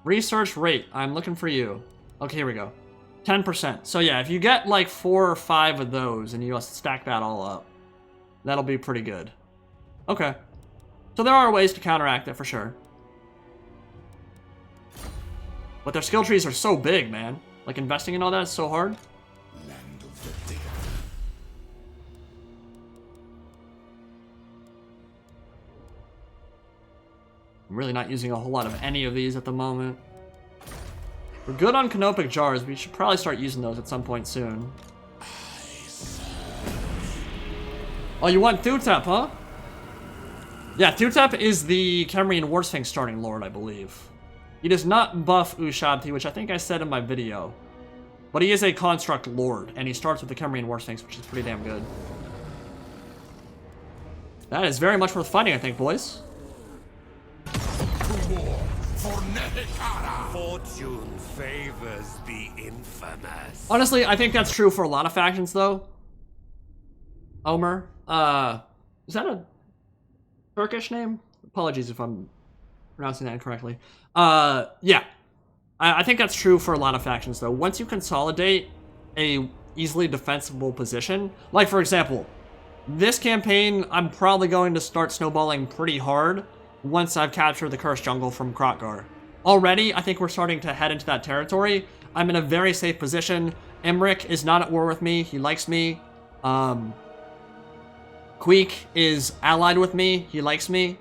Speaker 1: Research rate. I'm looking for you. Okay, here we go. 10%. So yeah, if you get like 4 or 5 of those and you stack that all up, that'll be pretty good. Okay. So there are ways to counteract it for sure. But their skill trees are so big, man. Like investing in all that is so hard.
Speaker 3: Land of the dead.
Speaker 1: I'm really not using a whole lot of any of these at the moment. We're good on canopic jars. We should probably start using those at some point soon. Oh, you want Thutep, huh? Yeah, Thutep is the Khemrian War Sphinx starting lord, I believe. He does not buff Ushabti, which I think I said in my video. But he is a construct lord, and he starts with the Khemrian War Sphinx, which is pretty damn good. That is very much worth fighting, I think, boys.
Speaker 4: Fortune favors the infamous.
Speaker 1: Honestly, I think that's true for a lot of factions, though. Omer. Is that a Turkish name? Apologies if I'm pronouncing that incorrectly. Yeah. I think that's true for a lot of factions, though. Once you consolidate a easily defensible position, like, for example, this campaign, I'm probably going to start snowballing pretty hard once I've captured the Cursed Jungle from Krotgar. Already, I think we're starting to head into that territory. I'm in a very safe position. Emmerich is not at war with me. He likes me. Queek is allied with me. He likes me.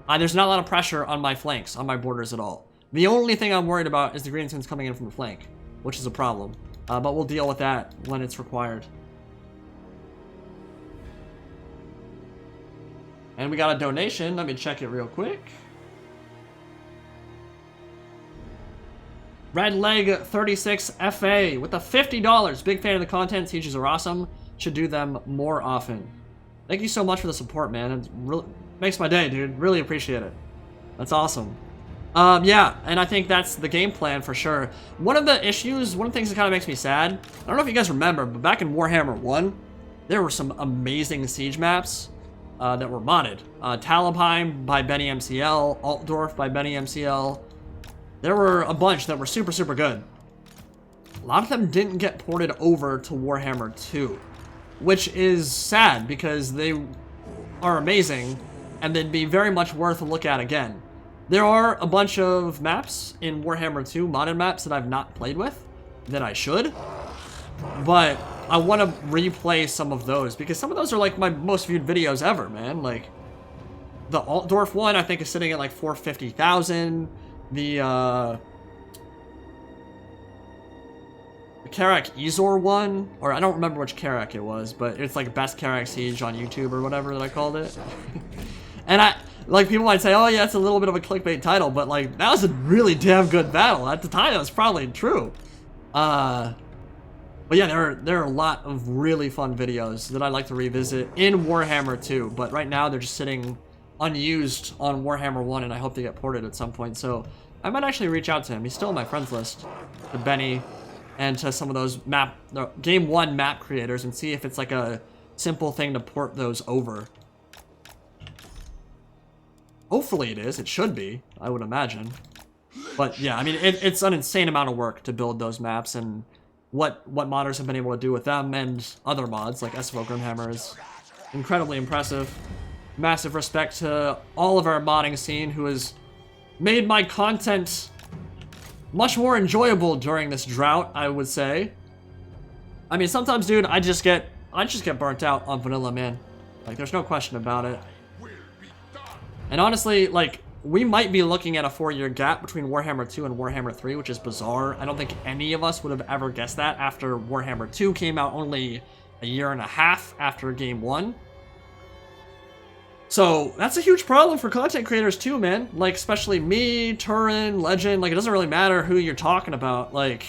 Speaker 1: There's not a lot of pressure on my flanks, on my borders at all. The only thing I'm worried about is the Greenskins coming in from the flank, which is a problem. But we'll deal with that when it's required. And we got a donation. Let me check it real quick. Red Leg 36 FA with the $50. Big fan of the content. Sieges are awesome. Should do them more often. Thank you so much for the support, man. It really makes my day, dude. Really appreciate it. That's awesome. Yeah, and I think that's the game plan for sure. One of the issues, one of the things that kind of makes me sad, I don't know if you guys remember, but back in Warhammer 1, there were some amazing siege maps that were modded. Talabheim by Benny MCL, Altdorf by Benny MCL. There were a bunch that were super, super good. A lot of them didn't get ported over to Warhammer 2, which is sad because they are amazing and they'd be very much worth a look at again. There are a bunch of maps in Warhammer 2, modded maps, that I've not played with, that I should, but I want to replay some of those, because some of those are like my most viewed videos ever, man. Like, the Altdorf one, I think, is sitting at like 450,000. The Karak Ezor one, or I don't remember which Karak it was, but it's like best Karak siege on YouTube or whatever that I called it. And like, people might say, oh yeah, it's a little bit of a clickbait title, but like, that was a really damn good battle. At the time, that was probably true. But yeah, there are a lot of really fun videos that I'd like to revisit in Warhammer 2, but right now they're just sitting unused on Warhammer 1, and I hope they get ported at some point, so I might actually reach out to him. He's still on my friends list, to Benny, and to some of those Game 1 map creators, and see if it's like a simple thing to port those over. Hopefully it is. It should be, I would imagine. But yeah, I mean, it's an insane amount of work to build those maps, and what modders have been able to do with them and other mods like SFO Grimhammer is incredibly impressive. Massive respect to all of our modding scene who has made my content much more enjoyable during this drought, I would say. I mean, sometimes, dude, I just get burnt out on vanilla, man. Like, there's no question about it. And honestly, like, we might be looking at a 4-year gap between Warhammer 2 and Warhammer 3, which is bizarre. I don't think any of us would have ever guessed that after Warhammer 2 came out only a year and a half after Game 1. So, that's a huge problem for content creators too, man. Like, especially me, Turin, Legend, like, it doesn't really matter who you're talking about. Like,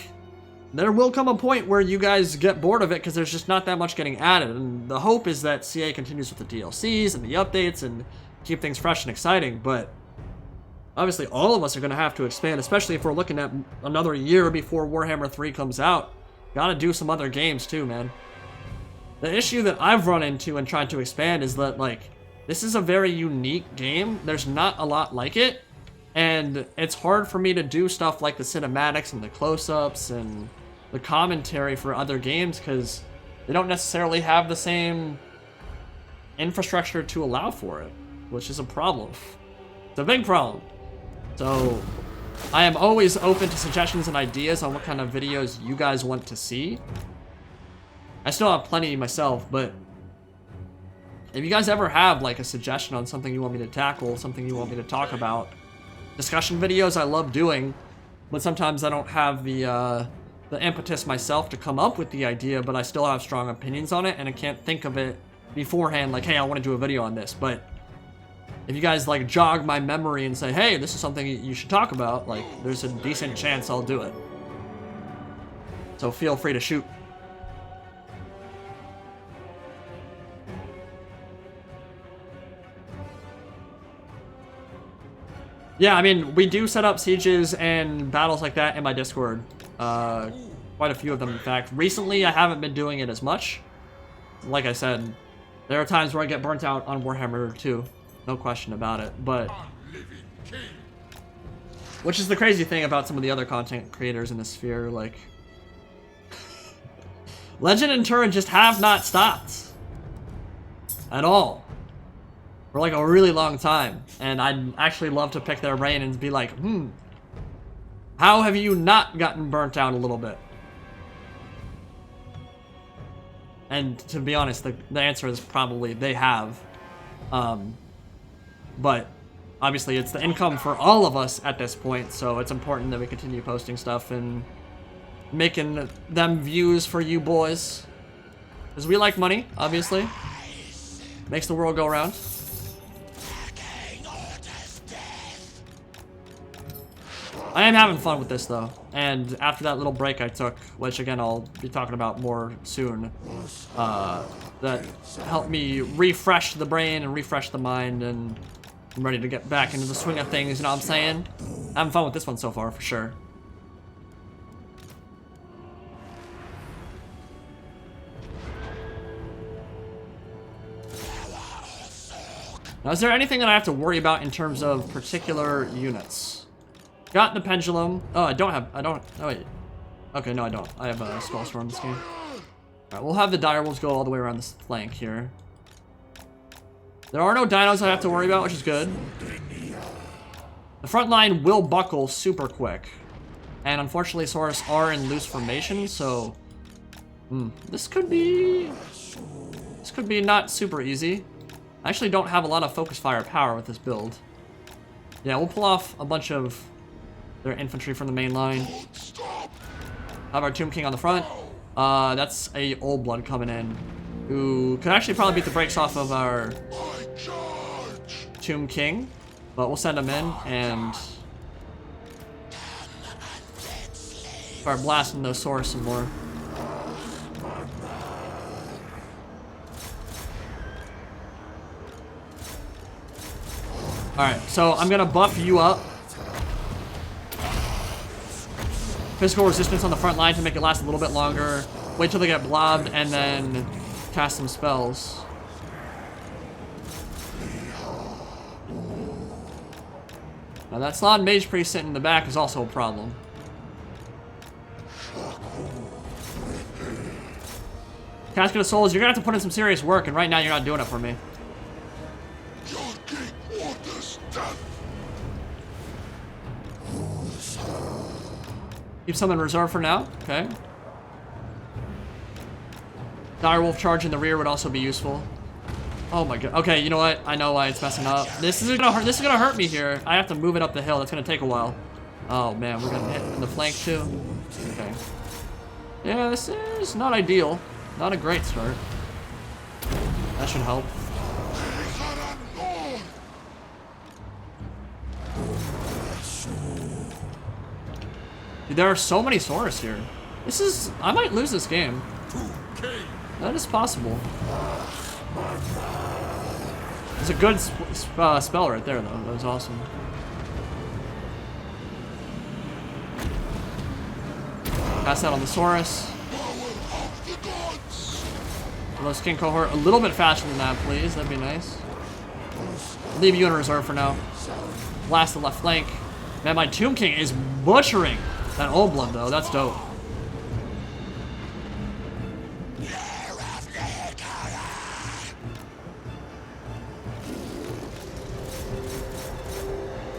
Speaker 1: there will come a point where you guys get bored of it because there's just not that much getting added. And the hope is that CA continues with the DLCs and the updates and keep things fresh and exciting, but obviously all of us are going to have to expand, especially if we're looking at another year before Warhammer 3 comes out. Gotta do some other games too, man. The issue that I've run into and tried to expand is that, like, this is a very unique game. There's not a lot like it, and it's hard for me to do stuff like the cinematics and the close-ups and the commentary for other games because they don't necessarily have the same infrastructure to allow for it, which is a problem. It's a big problem. So I am always open to suggestions and ideas on what kind of videos you guys want to see. I still have plenty myself, but if you guys ever have like a suggestion on something you want me to tackle, something you want me to talk about, discussion videos I love doing, but sometimes I don't have the impetus myself to come up with the idea, but I still have strong opinions on it, and I can't think of it beforehand, like, hey, I want to do a video on this. But if you guys like jog my memory and say, hey, this is something you should talk about, like, there's a decent chance I'll do it. So feel free to shoot. Yeah, I mean, we do set up sieges and battles like that in my Discord. Quite a few of them, in fact. Recently, I haven't been doing it as much. Like I said, there are times where I get burnt out on Warhammer 2. No question about it, but Which is the crazy thing about some of the other content creators in this sphere, like... Legend and Turin just have not stopped. At all. For like a really long time. And I'd actually love to pick their brain and be like, how have you not gotten burnt out a little bit? And to be honest, the answer is probably they have. But obviously it's the income for all of us at this point, so it's important that we continue posting stuff and making them views for you boys. Because we like money, obviously. Makes the world go around. I am having fun with this though, and after that little break I took, which again I'll be talking about more soon, that helped me refresh the brain and refresh the mind, and I'm ready to get back into the swing of things, you know what I'm saying? Having fun with this one so far, for sure. Now, is there anything that I have to worry about in terms of particular units? Got the pendulum. Oh, oh wait. Okay, no I don't. I have a Skull Storm in this game. Alright, we'll have the direwolves go all the way around this flank here. There are no dinos I have to worry about, which is good. The front line will buckle super quick. And unfortunately, Saurus are in loose formation, so... this could be not super easy. I actually don't have a lot of focus fire power with this build. Yeah, we'll pull off a bunch of their infantry from the main line. Have our Tomb King on the front. That's a Old Blood coming in, who could actually probably beat the brakes off of our Tomb King, but we'll send him in and start blasting those Saurus some more. Alright, so I'm gonna buff you up. Physical resistance on the front line to make it last a little bit longer. Wait till they get blobbed and then cast some spells. Now that Slod Mage Priest sitting in the back is also a problem. Casket of Souls, you're gonna have to put in some serious work, and right now you're not doing it for me. Keep some in reserve for now. Okay. Direwolf charge in the rear would also be useful. Oh my god. Okay, you know what? I know why it's messing up. This is gonna hurt me here. I have to move it up the hill. That's gonna take a while. Oh man, we're gonna hit in the flank too. Okay. Yeah, this is not ideal. Not a great start. That should help. Dude, there are so many Saurus here. This is... I might lose this game. That is possible. It's a good spell right there, though. That was awesome. Pass that on the Saurus. Let's King Cohort a little bit faster than that, please. That'd be nice. Leave you in reserve for now. Blast the left flank. Man, my Tomb King is butchering that Old Blood, though. That's dope.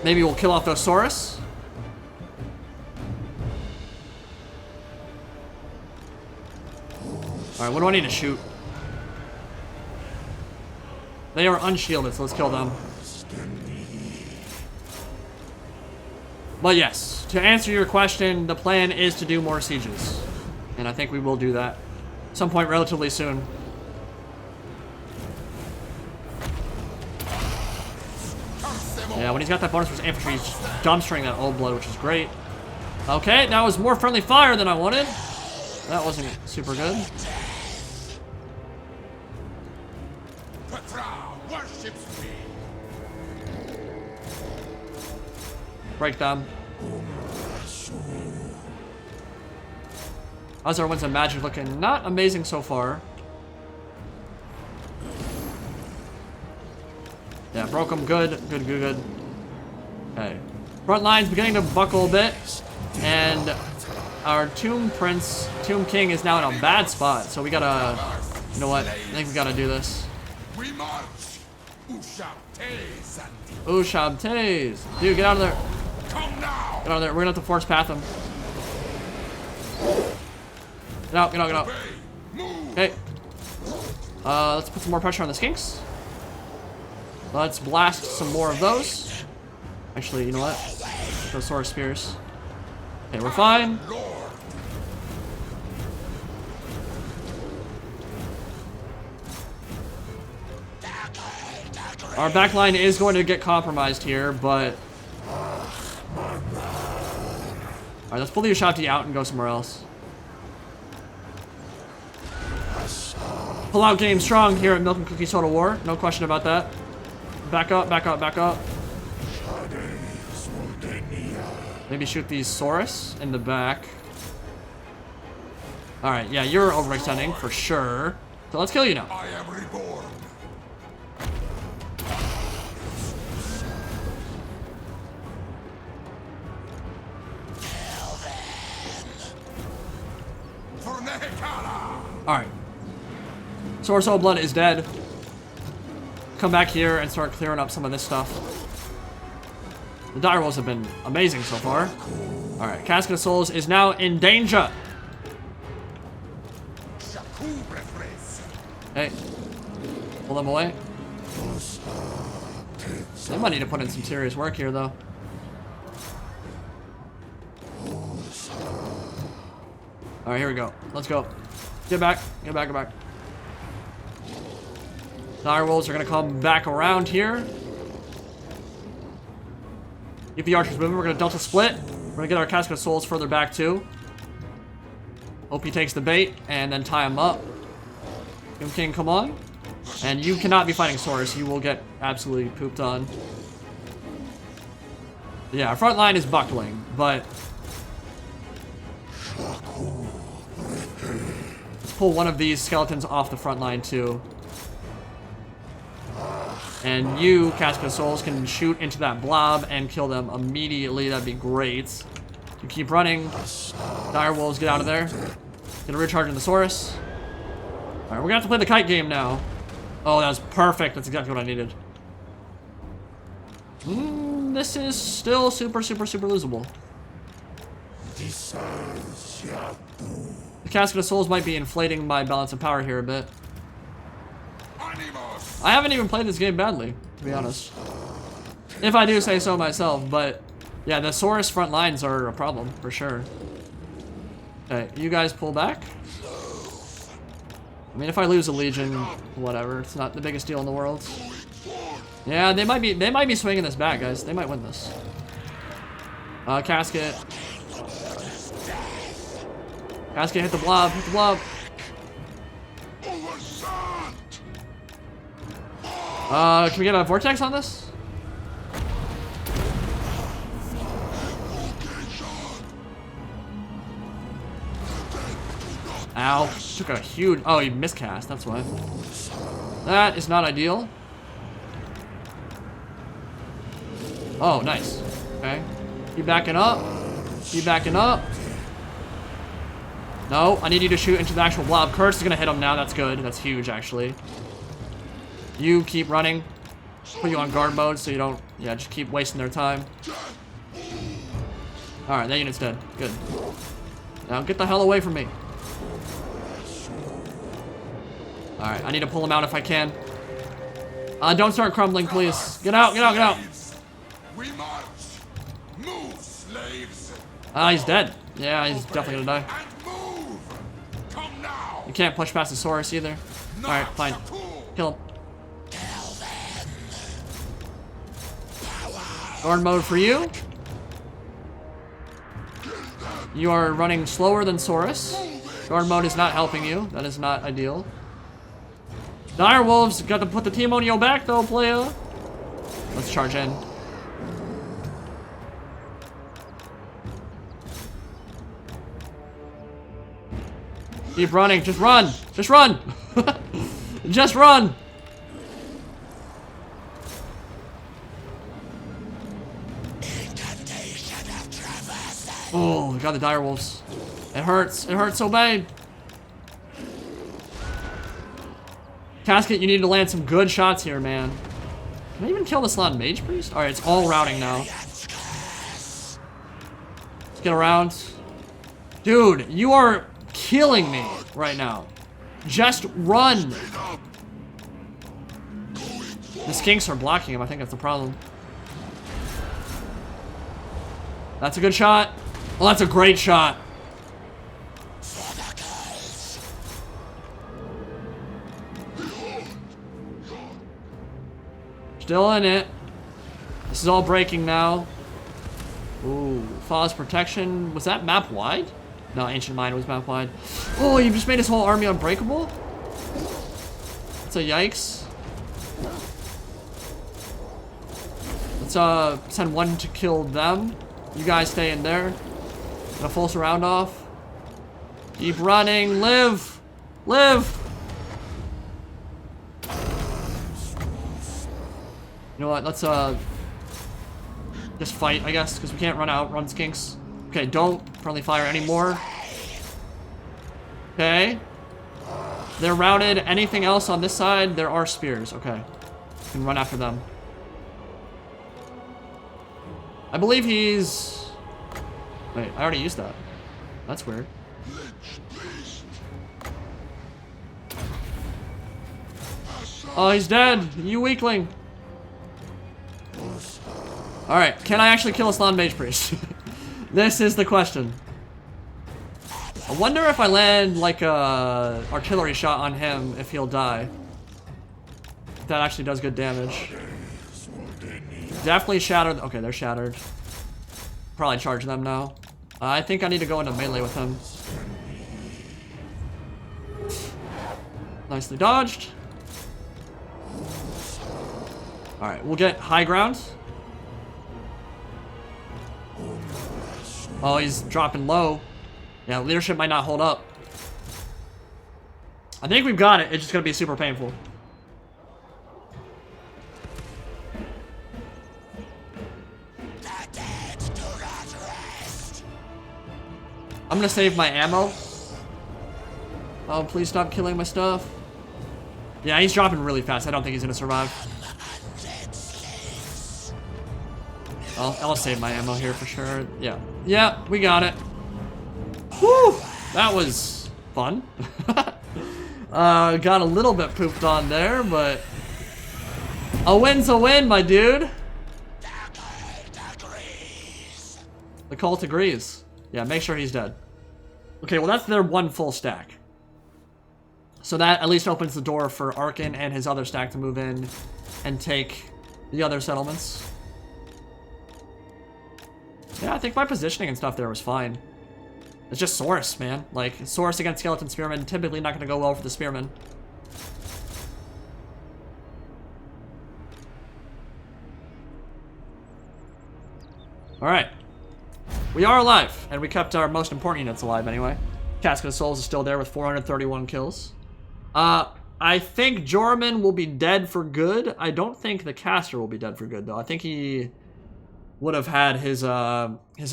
Speaker 1: Maybe we'll kill off those Saurus. Alright, what do I need to shoot? They are unshielded, so let's kill them. But yes, to answer your question, the plan is to do more sieges. And I think we will do that at some point relatively soon. Yeah, when he's got that bonus for his infantry, he's just dumpstering that Old Blood, which is great. Okay, that was more friendly fire than I wanted. That wasn't super good. Break them. How's our Winds of Magic looking? Not amazing so far. Yeah, broke them. Good. Good. Okay. Front line's beginning to buckle a bit, and our Tomb King is now in a bad spot. So we gotta, you know what? I think we gotta do this.
Speaker 3: We march. Ushabtes and
Speaker 1: Ushabtes. Dude, get out of there.
Speaker 3: come now.
Speaker 1: Get out of there. We're gonna have to force path him. Get out, get out, get out.
Speaker 3: Move.
Speaker 1: Okay. Let's put some more pressure on the skinks. Let's blast some more of those. Actually, you know what? Those sword spears. Okay, we're fine.
Speaker 3: Lord.
Speaker 1: Our backline is going to get compromised here, but... Alright, let's pull the Ushabti out and go somewhere else. Pull out game strong here at Milk and Cookies Total War. No question about that. Back up, back up, back up. Maybe shoot these Saurus in the back. Alright, yeah, you're overextending for sure. So let's kill you now.
Speaker 3: I am reborn. For Nehekala.
Speaker 1: Alright. Saurus Old Blood is dead. Come back here and start clearing up some of this stuff. The dire wolves have been amazing so far. Alright, Casket of Souls is now in danger. Hey. Pull them away. They might need to put in some serious work here, though. Alright, here we go. Let's go. Get back. Get back, get back. Dire wolves are going to come back around here. Keep the archers moving. We're going to Delta split. We're going to get our Casket of Souls further back, too. Hope he takes the bait and then tie him up. Tomb King, come on. And you cannot be fighting Saurus. You will get absolutely pooped on. Yeah, our front line is buckling, but... Let's pull one of these skeletons off the front line, too. And you, Casket of Souls, can shoot into that blob and kill them immediately. That'd be great. You keep running. Dire wolves, get out of there. Get a recharge in the Saurus. Alright, we're gonna have to play the kite game now. Oh, that was perfect. That's exactly what I needed. This is still super, super, super losable. The Casket of Souls might be inflating my balance of power here a bit. I haven't even played this game badly, to be honest. If I do say so myself, but yeah, the Saurus front lines are a problem, for sure. Okay, you guys pull back. I mean, if I lose a Legion, whatever. It's not the biggest deal in the world. Yeah, they might be swinging this back, guys. They might win this. Casket. Casket, hit the blob, hit the blob. Can we get a vortex on this? Ow. Took a huge... Oh, he miscast. That's why. That is not ideal. Oh, nice. Okay. Keep backing up. Keep backing up. No, I need you to shoot into the actual blob. Curse is going to hit him now. That's good. That's huge, actually. You keep running. Put you on guard mode so you don't... Yeah, just keep wasting their time. Alright, that unit's dead. Good. Now get the hell away from me. Alright, I need to pull him out if I can. Don't start crumbling, please. Get out, get out, get out.
Speaker 3: We march. Move, slaves.
Speaker 1: He's dead. Yeah, he's definitely gonna die.
Speaker 3: And move. Come now.
Speaker 1: You can't push past the Saurus either. Alright, fine. Kill him. Guard mode for you. You are running slower than Saurus. Guard mode is not helping you. That is not ideal. Dire wolves got to put the Timonio back though, playa. Let's charge in. Keep running. Just run. Just run. Just run. god, the dire wolves. It hurts. It hurts so bad. Casket, you need to land some good shots here, man. Can I even kill the slot mage priest? Alright, it's all routing now. Let's get around. Dude, you are killing me right now. Just run. The skinks are blocking him. I think that's the problem. That's a good shot. Well, that's a great shot. Still in it. This is all breaking now. Ooh, Faw's protection. Was that map wide? No, Ancient Mine was map wide. Oh, you just made his whole army unbreakable? That's a yikes. Let's send one to kill them. You guys stay in there. Gonna full surround off. Keep running. Live! Live! You know what? Let's just fight, I guess, because we can't run skinks. Okay, don't friendly fire anymore. Okay. They're routed. Anything else on this side? There are spears. Okay. You can run after them. I believe he's... Wait, I already used that. That's weird. Oh, he's dead. You weakling. Alright, can I actually kill a Slan Mage Priest? This is the question. I wonder if I land like a artillery shot on him, if he'll die. That actually does good damage. Definitely shattered. Okay, they're shattered. Probably charge them now. I think I need to go into melee with him. Nicely dodged. Alright, we'll get high ground. Oh, he's dropping low. Yeah, leadership might not hold up. I think we've got it. It's just gonna be super painful. I'm gonna save my ammo. Oh, please stop killing my stuff. Yeah, he's dropping really fast. I don't think he's gonna survive. I'll save my ammo here for sure. Yeah. Yeah, we got it. Whew! That was fun. Got a little bit pooped on there, but a win's a win, my dude. The cult agrees. Yeah, make sure he's dead. Okay, well that's their one full stack. So that at least opens the door for Arkhan and his other stack to move in and take the other settlements. Yeah, I think my positioning and stuff there was fine. It's just Saurus, man. Like, Saurus against Skeleton Spearmen, typically not going to go well for the Spearmen. Alright. We are alive, and we kept our most important units alive anyway. Casket of Souls is still there with 431 kills. I think Jorman will be dead for good. I don't think the caster will be dead for good, though. I think he would have had his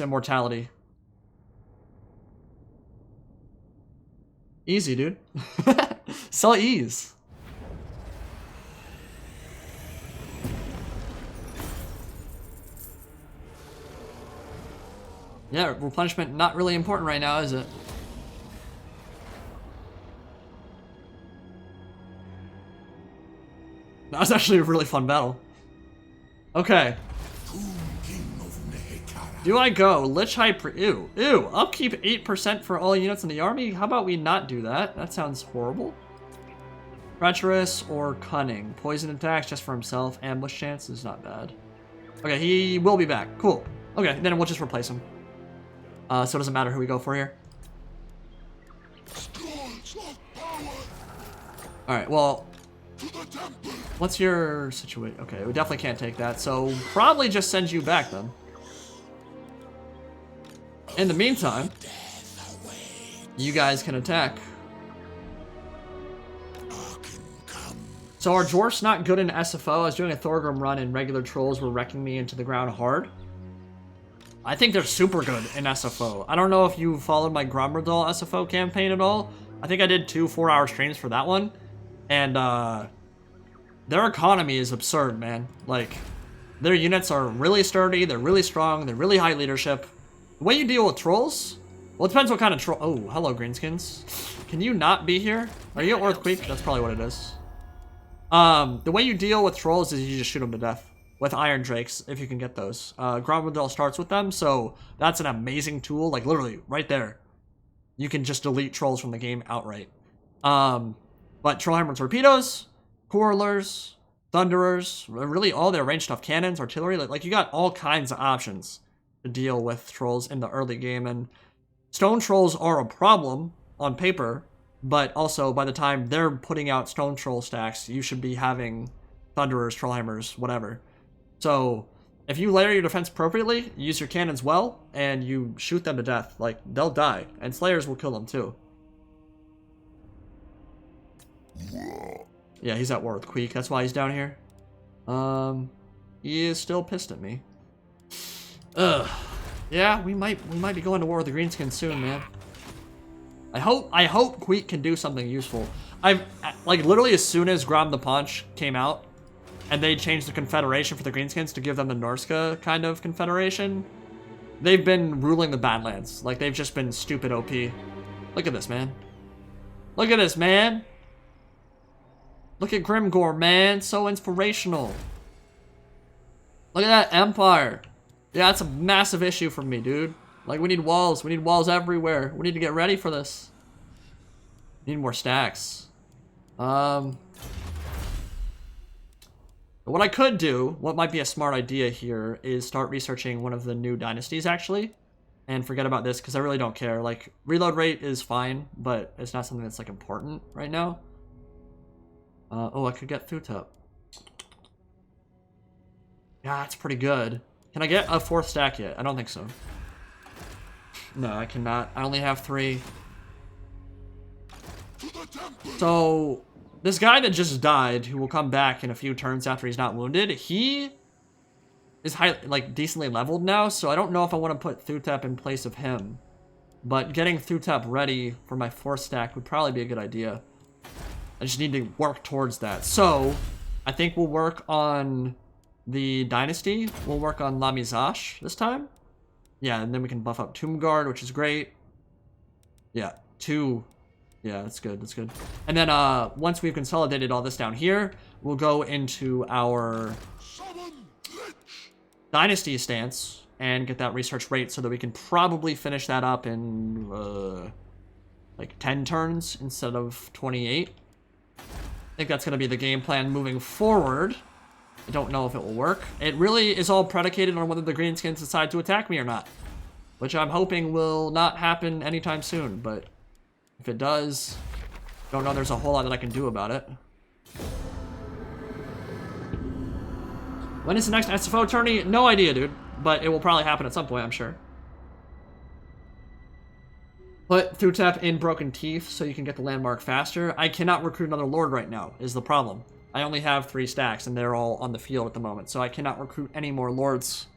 Speaker 1: immortality. Easy, dude. So ease. Yeah, replenishment not really important right now, is it? That was actually a really fun battle. Okay. Do I go? Lich High Ew. Ew. Upkeep 8% for all units in the army? How about we not do that? That sounds horrible. Treacherous or Cunning. Poison attacks just for himself. Ambush chance is not bad. Okay, he will be back. Cool. Okay, then we'll just replace him. So it doesn't matter who we go for here. Alright, well... What's your situation? Okay, we definitely can't take that, so probably just send you back then. In the meantime, you guys can attack. So our dwarf's not good in SFO. I was doing a Thorgrim run and regular trolls were wrecking me into the ground hard. I think they're super good in SFO. I don't know if you followed my Gromerdal SFO campaign at all. I think I did 2 4-hour streams for that one. And their economy is absurd, man. Like, their units are really sturdy, they're really strong, they're really high leadership. The way you deal with trolls, well, it depends what kind of troll. Oh, hello, Greenskins. Can you not be here? Are you at Earthquake? That's probably what it is. The way you deal with trolls is you just shoot them to death with Iron Drakes, if you can get those. Gromerdal starts with them, so that's an amazing tool. Like, literally, right there. You can just delete trolls from the game outright. But Trollhammer torpedoes, Quarrelers, Thunderers, really all their ranged stuff, cannons, artillery, like you got all kinds of options to deal with trolls in the early game, and stone trolls are a problem on paper, but also by the time they're putting out stone troll stacks, you should be having Thunderers, Trollhammers, whatever. So if you layer your defense appropriately, use your cannons well, and you shoot them to death, like, they'll die, and Slayers will kill them too. Yeah, he's at war with Queek. That's why he's down here. He is still pissed at me. Ugh. Yeah, we might be going to war with the Greenskins soon, man. I hope Queek can do something useful. Like, literally as soon as Grom the Paunch came out, and they changed the confederation for the Greenskins to give them the Norska kind of confederation, they've been ruling the Badlands. Like, they've just been stupid OP. Look at this, man. Look at this, man. Look at Grimgore, man. So inspirational. Look at that Empire. Yeah, that's a massive issue for me, dude. Like, we need walls. We need walls everywhere. We need to get ready for this. Need more stacks. What I could do, what might be a smart idea here, is start researching one of the new dynasties, actually. And forget about this, because I really don't care. Like, reload rate is fine, but it's not something that's, like, important right now. Oh, I could get Thutep. Yeah, that's pretty good. Can I get a 4th stack yet? I don't think so. No, I cannot. I only have 3. So, this guy that just died, who will come back in a few turns after he's not wounded, he is decently leveled now, so I don't know if I want to put Thutep in place of him. But getting Thutep ready for my 4th stack would probably be a good idea. I just need to work towards that. So, I think we'll work on the Dynasty. We'll work on La Mizash this time. Yeah, and then we can buff up Tomb Guard, which is great. Yeah, 2. Yeah, that's good, that's good. And then once we've consolidated all this down here, we'll go into our Dynasty stance and get that research rate so that we can probably finish that up in like 10 turns instead of 28. I think that's going to be the game plan moving forward. I don't know if it will work. It really is all predicated on whether the Greenskins decide to attack me or not, which I'm hoping will not happen anytime soon, but if it does, don't know there's a whole lot that I can do about it. When is the next SFO tourney? No idea, dude, but it will probably happen at some point, I'm sure. Put Thutep in Broken Teeth so you can get the landmark faster. I cannot recruit another Lord right now, is the problem. I only have 3 stacks, and they're all on the field at the moment, so I cannot recruit any more Lords.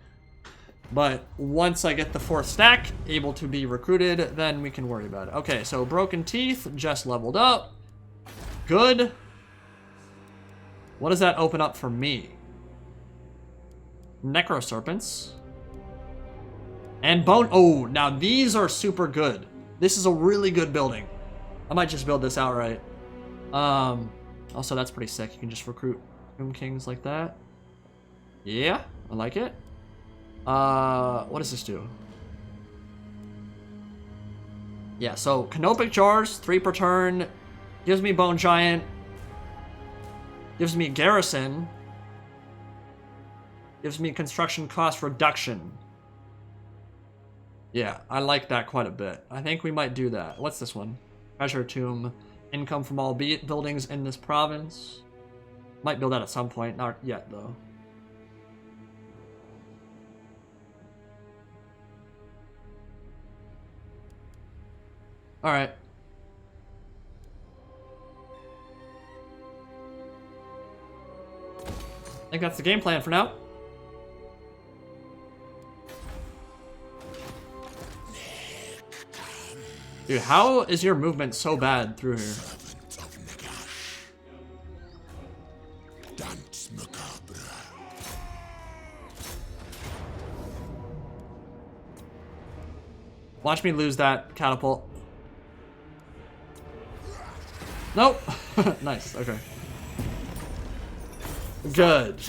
Speaker 1: But once I get the 4th stack able to be recruited, then we can worry about it. Okay, so Broken Teeth just leveled up. Good. What does that open up for me? Necroserpents. And Bone... Oh, now these are super good. This is a really good building. I might just build this outright. Also, that's pretty sick. You can just recruit Tomb Kings like that. Yeah, I like it. What does this do? Yeah, so Canopic Jars, 3 per turn. Gives me Bone Giant. Gives me Garrison. Gives me construction cost reduction. Yeah, I like that quite a bit. I think we might do that. What's this one? Treasure Tomb. Income from all buildings in this province. Might build that at some point. Not yet, though. Alright. I think that's the game plan for now. Dude, how is your movement so bad through here?
Speaker 3: Servant of Nagash. Dance macabre.
Speaker 1: Watch me lose that catapult. Nope. Nice, okay. Good.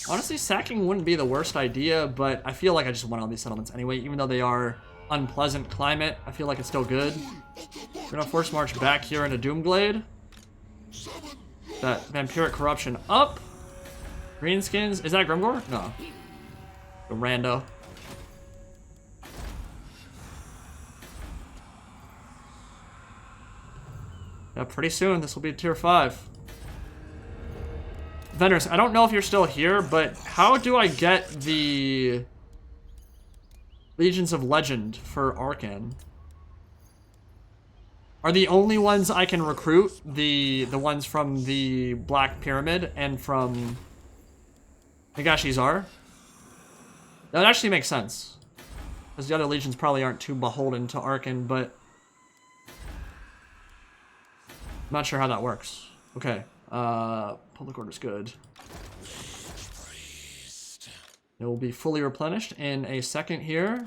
Speaker 1: Honestly, sacking wouldn't be the worst idea, but I feel like I just want all these settlements anyway, even though they are unpleasant climate. I feel like it's still good. We're gonna force march back here into Doomglade. That vampiric corruption up. Greenskins. Is that Grimgore? No. The rando. Yeah, pretty soon this will be tier 5. Vendors, I don't know if you're still here, but how do I get the Legions of Legend for Arkhan? Are the only ones I can recruit the ones from the Black Pyramid and from Nagashi's Are? That would actually make sense. Because the other legions probably aren't too beholden to Arkhan, but I'm not sure how that works. Okay. Public order's good. It will be fully replenished in a second here.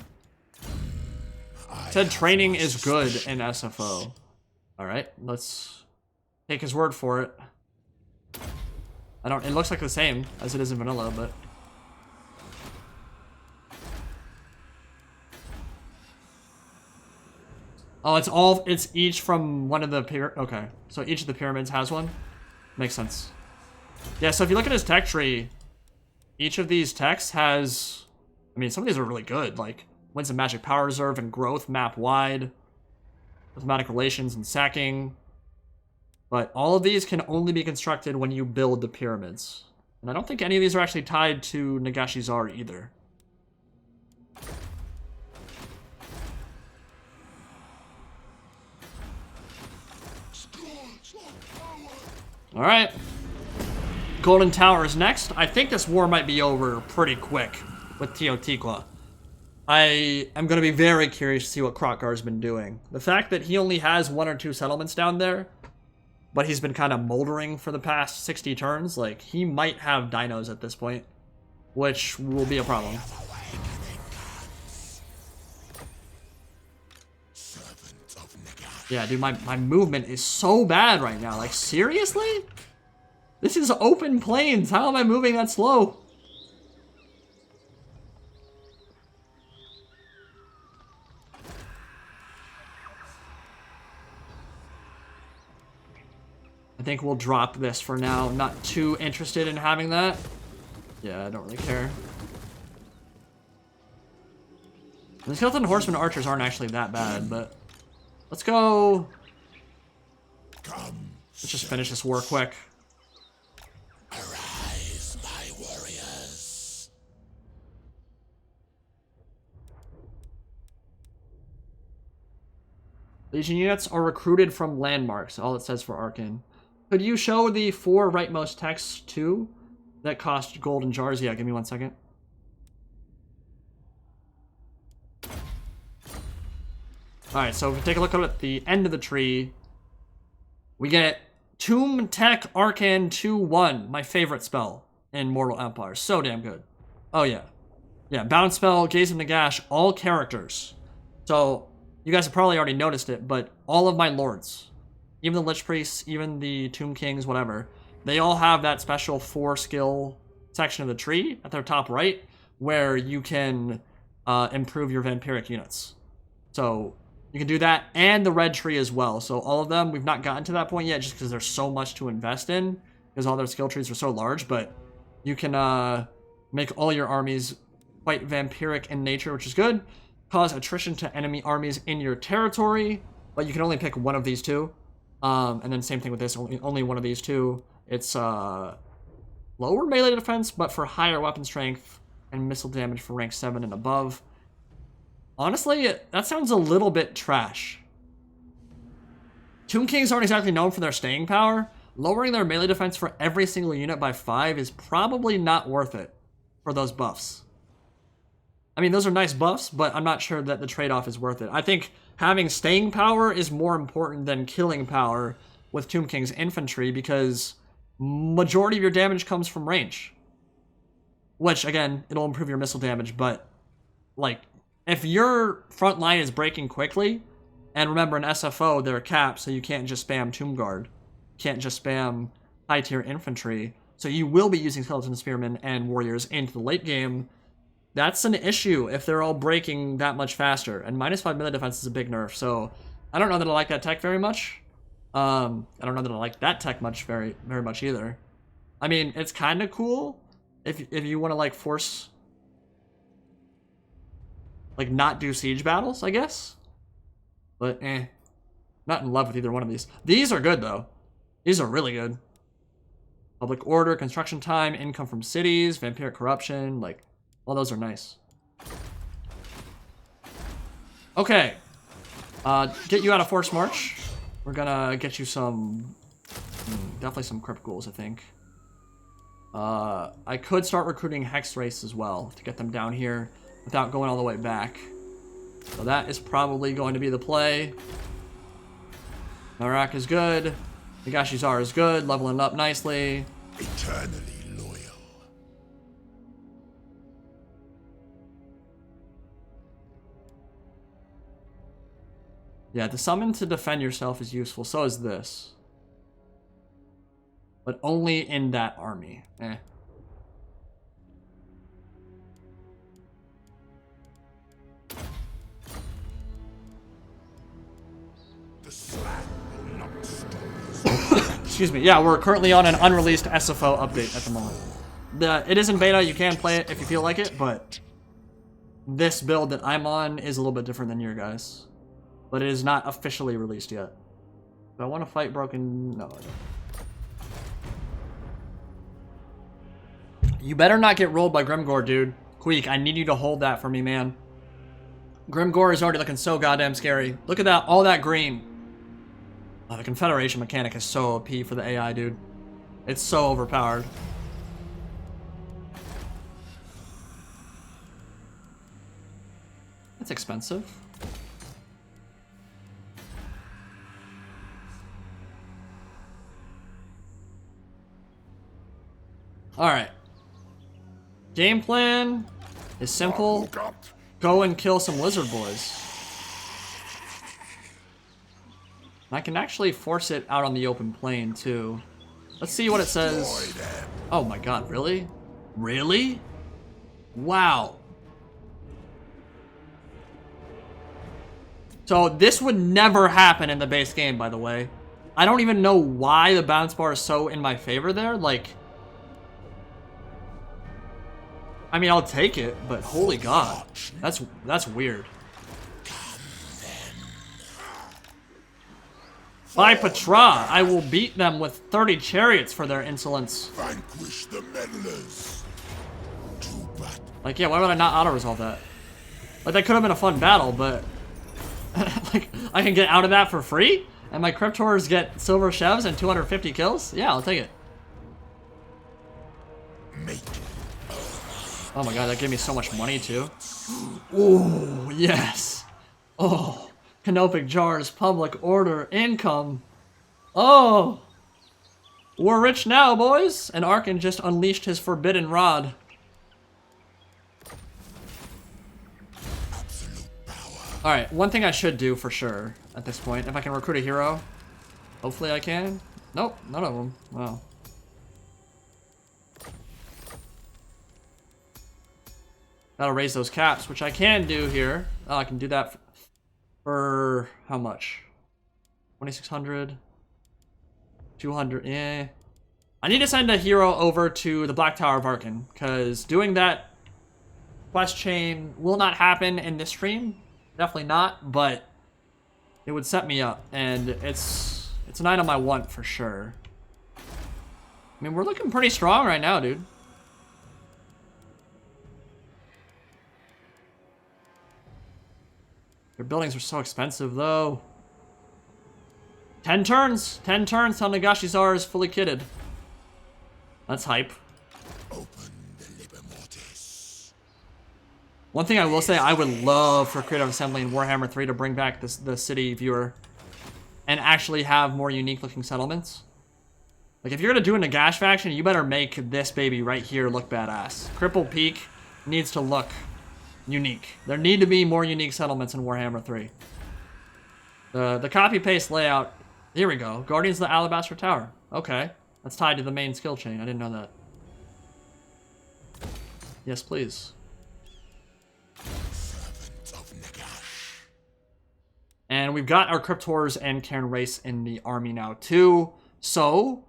Speaker 1: Said training is good in SFO. Alright, let's take his word for it. It looks like the same as it is in vanilla, but oh, it's each from one of the okay. So each of the pyramids has one. Makes sense. Yeah, so if you look at his tech tree, each of these techs has, I mean, some of these are really good, like wins a magic power reserve and growth map wide, diplomatic relations and sacking. But all of these can only be constructed when you build the pyramids. And I don't think any of these are actually tied to Nagashi's Are either. Alright. Golden Tower is next. I think this war might be over pretty quick with Teotihuacan. I am going to be very curious to see what Krotgar's been doing. The fact that he only has 1 or 2 settlements down there, but he's been kind of moldering for the past 60 turns, like, he might have dinos at this point, which will be a problem. Yeah, dude, my movement is so bad right now. Like, seriously? This is open plains. How am I moving that slow? I think we'll drop this for now. I'm not too interested in having that. Yeah, I don't really care. The skeleton horseman archers aren't actually that bad, but let's go. Let's just finish this war quick.
Speaker 3: Arise, my warriors.
Speaker 1: Legion units are recruited from landmarks. All it says for Arkhan. Could you show the 4 rightmost texts too that cost golden jars? Yeah, give me 1 second. Alright, so if we take a look at the end of the tree, we get Tomb Tech Arkhan 2-1, my favorite spell in Mortal Empire. So damn good. Oh yeah. Yeah, Bound Spell, Gaze of Nagash, all characters. So, you guys have probably already noticed it, but all of my lords, even the Lich Priests, even the Tomb Kings, whatever, they all have that special 4-skill section of the tree at their top right, where you can improve your vampiric units. So, you can do that, and the red tree as well. So all of them, we've not gotten to that point yet, just because there's so much to invest in, because all their skill trees are so large, but you can make all your armies quite vampiric in nature, which is good. Cause attrition to enemy armies in your territory, but you can only pick one of these 2. And then same thing with this, only one of these 2. It's lower melee defense, but for higher weapon strength and missile damage for rank 7 and above. Honestly, that sounds a little bit trash. Tomb Kings aren't exactly known for their staying power. Lowering their melee defense for every single unit by 5 is probably not worth it for those buffs. I mean, those are nice buffs, but I'm not sure that the trade-off is worth it. I think having staying power is more important than killing power with Tomb King's infantry, because majority of your damage comes from range. Which, again, it'll improve your missile damage, but, like, if your front line is breaking quickly, and remember in SFO, they're capped, so you can't just spam Tomb Guard. You can't just spam high-tier infantry. So you will be using Skeleton Spearmen and Warriors into the late game. That's an issue if they're all breaking that much faster. And -5 melee defense is a big nerf, so I don't know that I like that tech very much. I don't know that I like that tech very much either. I mean, it's kind of cool if you want to, like, force... like, not do siege battles, I guess. But, not in love with either one of these. These are good, though. These are really good. Public order, construction time, income from cities, vampiric corruption, like, all those are nice. Okay. Get you out of Force March. We're gonna get you some... definitely some crypt ghouls, I think. I could start recruiting Hex Race as well to get them down here without going all the way back. So that is probably going to be the play. Narak is good. Nagashizar is good, leveling up nicely.
Speaker 3: Eternally loyal.
Speaker 1: Yeah, the summon to defend yourself is useful, so is this. But only in that army. Excuse me. Yeah, we're currently on an unreleased SFO update at the moment. It is in beta. You can play it if you feel like it, but this build that I'm on is a little bit different than your guys. But it is not officially released yet. Do I want to fight Broken? No, I don't. You better not get rolled by Grimgore, dude. Queek, I need you to hold that for me, man. Grimgore is already looking so goddamn scary. Look at that, all that green. Oh, the Confederation mechanic is so OP for the AI, dude. It's so overpowered. That's expensive. Alright. Game plan is simple. Go and kill some lizard boys. I can actually force it out on the open plain, too. Let's see what it says. Oh my god, really? Really? Wow. So this would never happen in the base game, by the way. I don't even know why the bounce bar is so in my favor there. Like, I mean, I'll take it, but holy god. That's weird. By Petra, I will beat them with 30 chariots for their insolence.
Speaker 3: Vanquish the meddlers.
Speaker 1: Like, yeah, why would I not auto-resolve that? Like, that could have been a fun battle, but... like, I can get out of that for free? And my Cryptors get silver chevs and 250 kills? Yeah, I'll take it. Oh my god, that gave me so much money, too. Ooh, yes. Oh. Canopic jars, public order, income. Oh! We're rich now, boys! And Arkhan just unleashed his forbidden rod. Alright, one thing I should do for sure at this point, if I can recruit a hero. Hopefully I can. Nope, none of them. Wow. That'll raise those caps, which I can do here. Oh, I can do that for how much? 2,600. 200, yeah. I need to send a hero over to the Black Tower of Arkhan, because doing that quest chain will not happen in this stream. Definitely not, but it would set me up, and it's an item I want for sure. I mean, we're looking pretty strong right now, dude. Their buildings are so expensive, though. 10 turns! 10 turns till Nagashizar is fully kitted. That's hype.
Speaker 3: Open the Liber Mortis.
Speaker 1: One thing I will say, I would love for Creative Assembly in Warhammer 3 to bring back the city viewer and actually have more unique looking settlements. Like, if you're gonna do a Nagash faction, you better make this baby right here look badass. Cripple Peak needs to look unique. There need to be more unique settlements in Warhammer 3. The copy-paste layout, here we go. Guardians of the Alabaster Tower. Okay, that's tied to the main skill chain. I didn't know that. Yes, please.
Speaker 3: Servant of Nagash.
Speaker 1: And we've got our Cryptors and Cairn Race in the army now too. So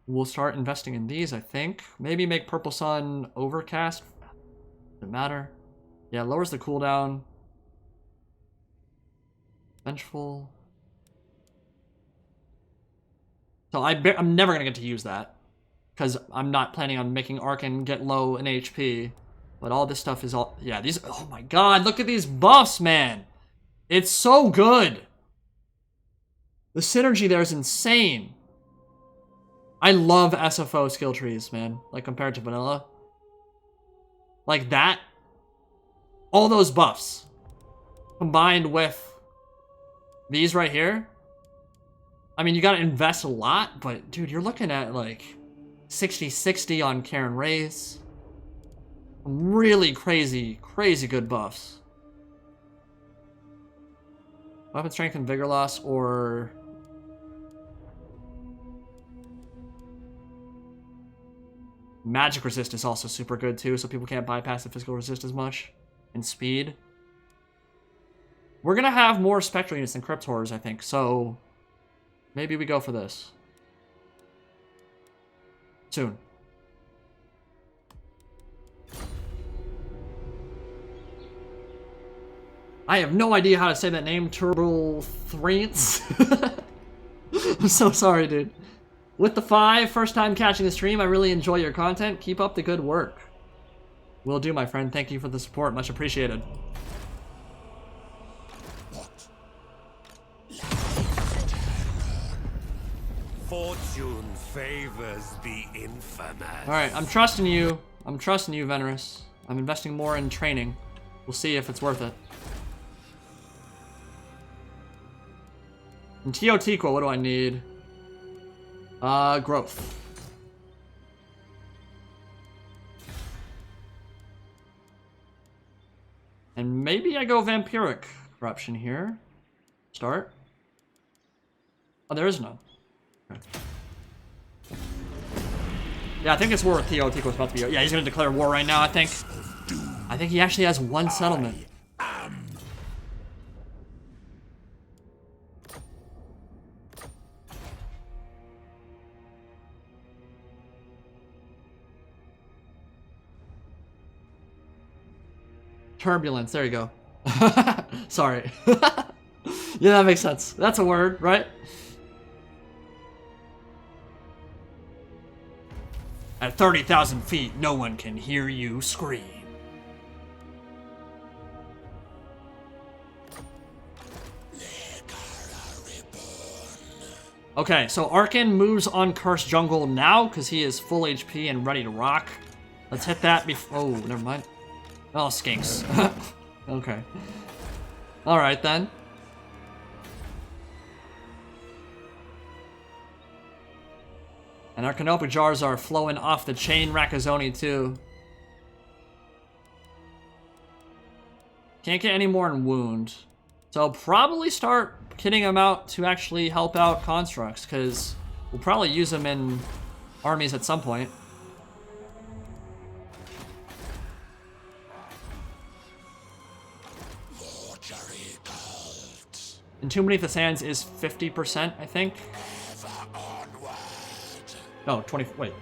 Speaker 1: we'll start investing in these, I think. Maybe make Purple Sun Overcast. Doesn't matter. Yeah, lowers the cooldown. Vengeful. So I'm never gonna get to use that because I'm not planning on making Arkhan get low in HP. But all this stuff is all, yeah, these, oh my god, look at these buffs, man. It's so good. The synergy there is insane. I love SFO skill trees, man, like compared to vanilla. Like that, all those buffs combined with these right here. I mean, you gotta invest a lot, but dude, you're looking at like 60-60 on Cairn Race. Really crazy good buffs. Weapon strength and vigor loss, or magic resist is also super good too, so people can't bypass the physical resist as much. And speed. We're gonna have more spectral units than Cryptors, I think, so maybe we go for this. Soon. I have no idea how to say that name, Turbo Threats. I'm so sorry, dude. With the 5, first time catching the stream, I really enjoy your content. Keep up the good work. Will do, my friend. Thank you for the support. Much appreciated.
Speaker 4: Fortune favors the infamous.
Speaker 1: Alright, I'm trusting you. I'm trusting you, Venerus. I'm investing more in training. We'll see if it's worth it. In Teotihuacan, what do I need? Growth. And maybe I go Vampiric Corruption here. Start. Oh, there is none. Okay. Yeah, I think it's war with Teotihuacan's about to be. Yeah, he's gonna declare war right now, I think. I think he actually has one settlement. Turbulence, there you go. Sorry. Yeah, that makes sense. That's a word, right? At 30,000 feet, no one can hear you scream. Okay, so Arkhan moves on Cursed Jungle now because he is full HP and ready to rock. Let's hit that before. Oh, never mind. Oh, skinks. Okay. Alright then. And our Canopic Jars are flowing off the chain Rakazoni too. Can't get any more in Wound. So I'll probably start kitting them out to actually help out Constructs, because we'll probably use them in armies at some point. Entomb Beneath the Sands is 50%, I think. No, 20, wait.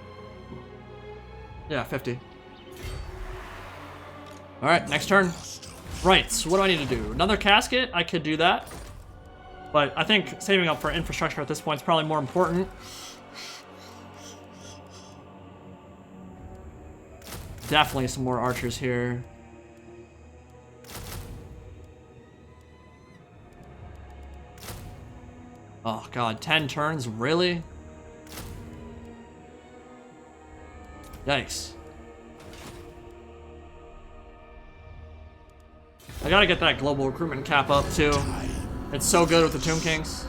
Speaker 1: Yeah, 50. Alright, next turn. Right, so what do I need to do? Another casket? I could do that. But I think saving up for infrastructure at this point is probably more important. Definitely some more archers here. Oh god, 10 turns? Really? Yikes. I gotta get that global recruitment cap up too. It's so good with the Tomb Kings.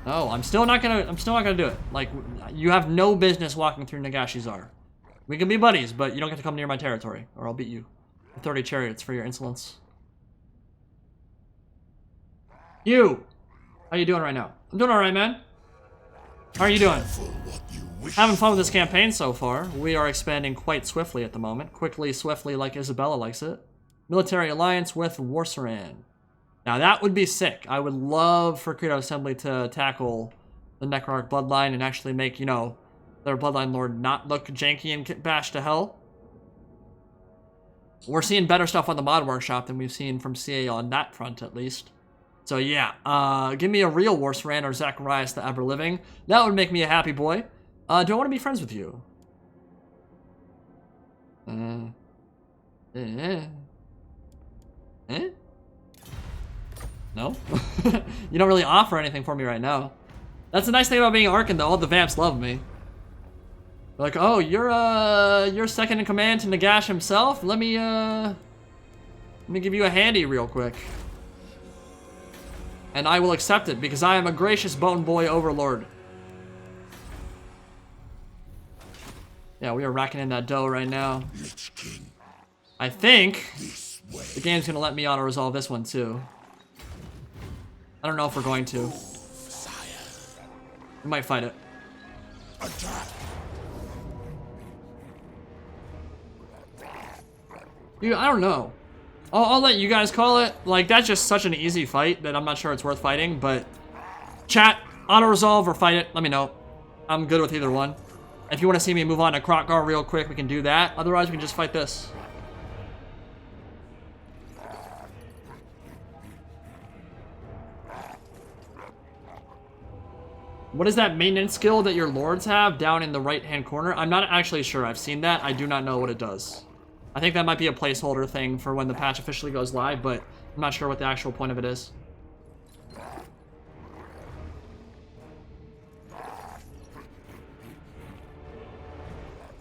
Speaker 1: No, I'm still not gonna do it. Like, you have no business walking through Nagashizar. We can be buddies, but you don't get to come near my territory, or I'll beat you. 30 chariots for your insolence. You! How you doing right now? I'm doing alright, man. How are you doing? Having fun with this campaign so far. We are expanding quite swiftly at the moment. Quickly, swiftly, like Isabella likes it. Military alliance with Warsaran. Now that would be sick. I would love for Credo Assembly to tackle the Necrarch bloodline and actually make, you know, their bloodline lord not look janky and get bashed to hell. We're seeing better stuff on the mod workshop than we've seen from CA on that front, at least. So yeah, give me a real Warsaran or Zacharias the Ever-Living. That would make me a happy boy. Do I want to be friends with you? No? You don't really offer anything for me right now. That's the nice thing about being Arkhan, though. All the vamps love me. They're like, oh, you're second in command to Nagash himself? Let me give you a handy real quick. And I will accept it, because I am a gracious bone boy overlord. Yeah, we are racking in that dough right now. I think the game's gonna let me auto-resolve this one, too. I don't know if we're going to. We might fight it. Dude, I don't know. I'll let you guys call it. Like, that's just such an easy fight that I'm not sure it's worth fighting, but... Chat, auto-resolve or fight it, let me know. I'm good with either one. If you want to see me move on to Krokgar real quick, we can do that. Otherwise, we can just fight this. What is that maintenance skill that your lords have down in the right-hand corner? I'm not actually sure. I've seen that. I do not know what it does. I think that might be a placeholder thing for when the patch officially goes live, but I'm not sure what the actual point of it is.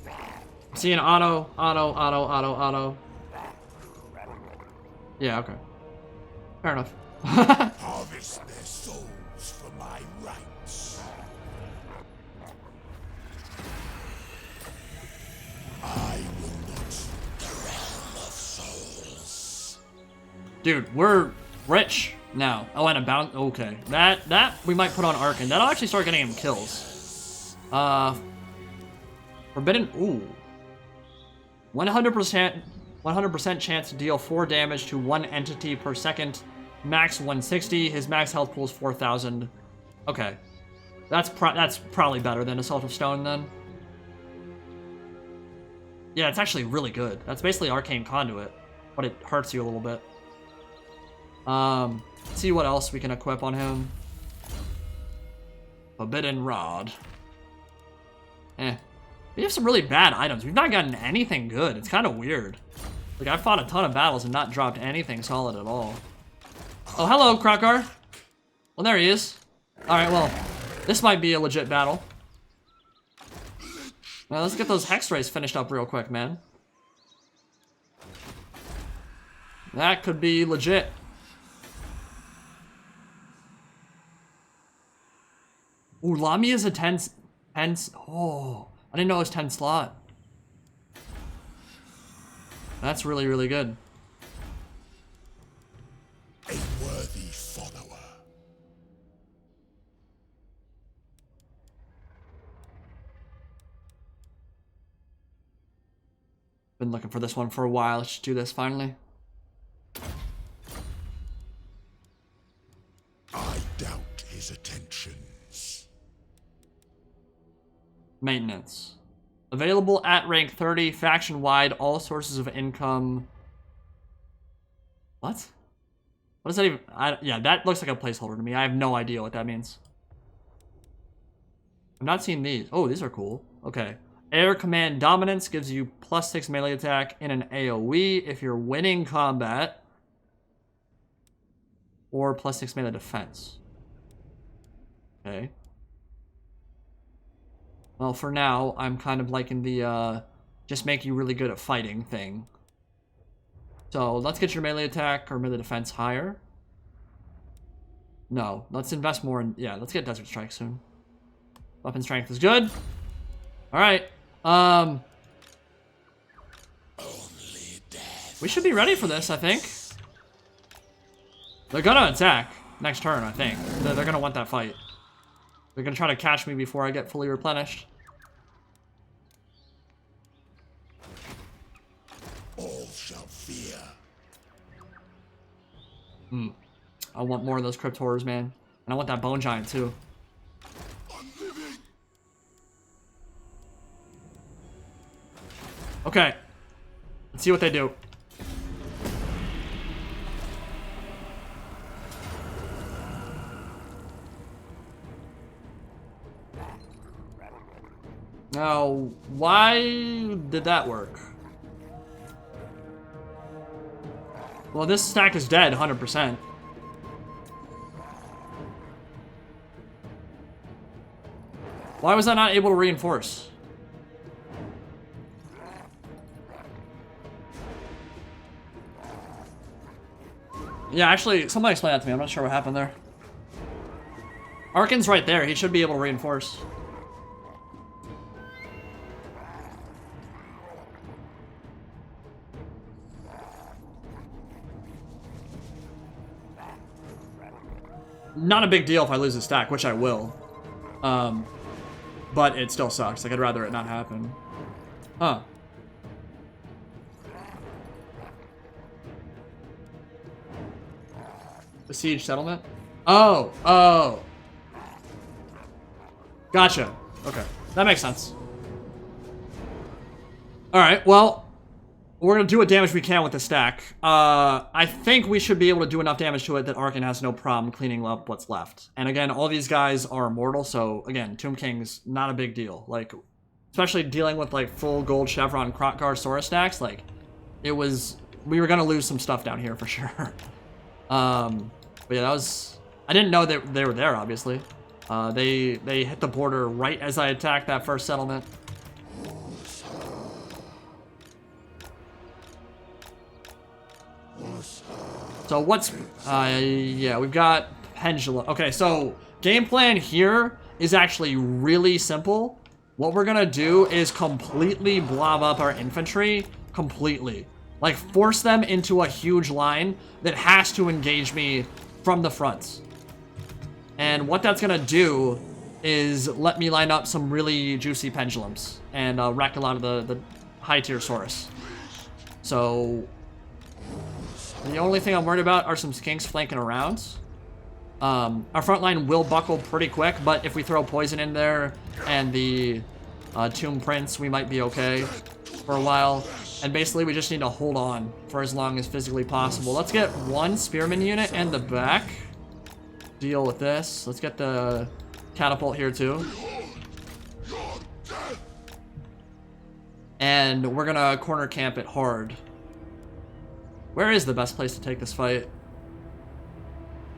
Speaker 1: I'm seeing auto. Yeah, okay. Fair enough.
Speaker 3: Harvest their souls for my rights. I will not the realm of souls.
Speaker 1: Dude, we're rich now. Oh, and a bounty. Okay, that we might put on Arkhan. That'll actually start getting him kills. Forbidden. Ooh. 100% chance to deal 4 damage to one entity per second. Max 160. His max health pool is 4,000. Okay, that's probably better than Assault of Stone then. Yeah, it's actually really good. That's basically Arcane Conduit, but it hurts you a little bit. Let's see what else we can equip on him. Forbidden Rod. We have some really bad items. We've not gotten anything good. It's kind of weird. Like, I've fought a ton of battles and not dropped anything solid at all. Oh, hello, Krokgar. Well, there he is. Alright, well, this might be a legit battle. Well, let's get those Hex Rays finished up real quick, man. That could be legit. Ooh, Lamia's a 10... Oh, I didn't know it was 10 slot. That's really, really good.
Speaker 3: A worthy follower.
Speaker 1: Been looking for this one for a while. Let's just do this finally.
Speaker 3: I doubt his attentions.
Speaker 1: Maintenance. Available at rank 30, faction-wide, all sources of income. What? What does that even... yeah, that looks like a placeholder to me. I have no idea what that means. I've not seen these. Oh, these are cool. Okay. Air Command Dominance gives you +6 melee attack in an AoE if you're winning combat. Or +6 melee defense. Okay. Well, for now, I'm kind of liking the, just make you really good at fighting thing. So let's get your melee attack or melee defense higher. No, let's invest more in, yeah, let's get Desert Strike soon. Weapon strength is good. All right. We should be ready for this, I think. They're gonna attack next turn, I think. They're gonna want that fight. They're gonna try to catch me before I get fully replenished.
Speaker 3: All shall fear.
Speaker 1: I want more of those Crypt Horrors, man. And I want that Bone Giant, too. Okay. Let's see what they do. Now, why did that work? Well, this stack is dead, 100%. Why was I not able to reinforce? Yeah, actually, somebody explain that to me. I'm not sure what happened there. Arkhan's right there. He should be able to reinforce. Not a big deal if I lose a stack, which I will. But it still sucks. Like, I'd rather it not happen. Huh. Besiege settlement? Oh. Gotcha. Okay. That makes sense. Alright, well, we're gonna do what damage we can with the stack. I think we should be able to do enough damage to it that Arkhan has no problem cleaning up what's left. And again, all these guys are immortal, so again, Tomb King's not a big deal. Like, especially dealing with like full gold chevron Krotgar Sora stacks, like, we were gonna lose some stuff down here for sure. But yeah, that was, I didn't know that they were there, obviously. They hit the border right as I attacked that first settlement. So what's, yeah, we've got Pendulum. Okay, so game plan here is actually really simple. What we're gonna do is completely blob up our infantry, completely. Like, force them into a huge line that has to engage me from the front. And what that's gonna do is let me line up some really juicy Pendulums and wreck a lot of the high-tier Saurus. So the only thing I'm worried about are some skinks flanking around. Our front line will buckle pretty quick, but if we throw poison in there and the Tomb Prince, we might be okay for a while. And basically, we just need to hold on for as long as physically possible. Let's get one Spearman unit in the back. Deal with this. Let's get the catapult here too. And we're gonna corner camp it hard. Where is the best place to take this fight?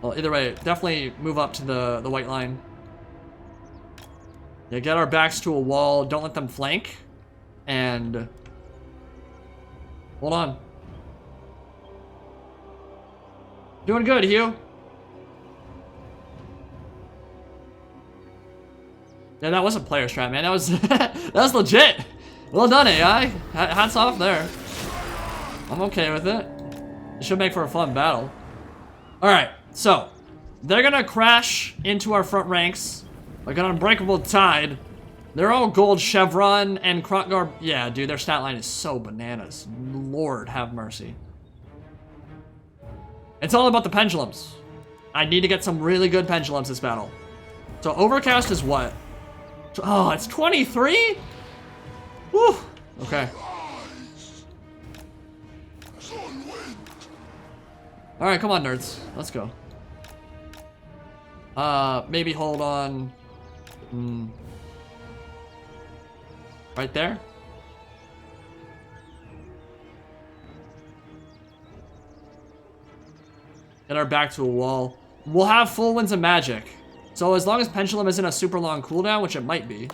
Speaker 1: Well, either way, definitely move up to the white line. Yeah, get our backs to a wall. Don't let them flank. And hold on. Doing good, Hugh. Yeah, that was a player strat, man. That was that was legit. Well done, AI. Hats off there. I'm okay with it. It should make for a fun battle. Alright, so they're gonna crash into our front ranks like an unbreakable tide. They're all gold chevron and Krotgar. Yeah, dude, their stat line is so bananas. Lord have mercy. It's all about the pendulums. I need to get some really good pendulums this battle. So overcast is what? Oh, it's 23? Woo! Okay. Alright, come on, nerds. Let's go. Maybe hold on. Right there? Get our back to a wall. We'll have full winds of magic. So as long as Pendulum isn't a super long cooldown, which it might be.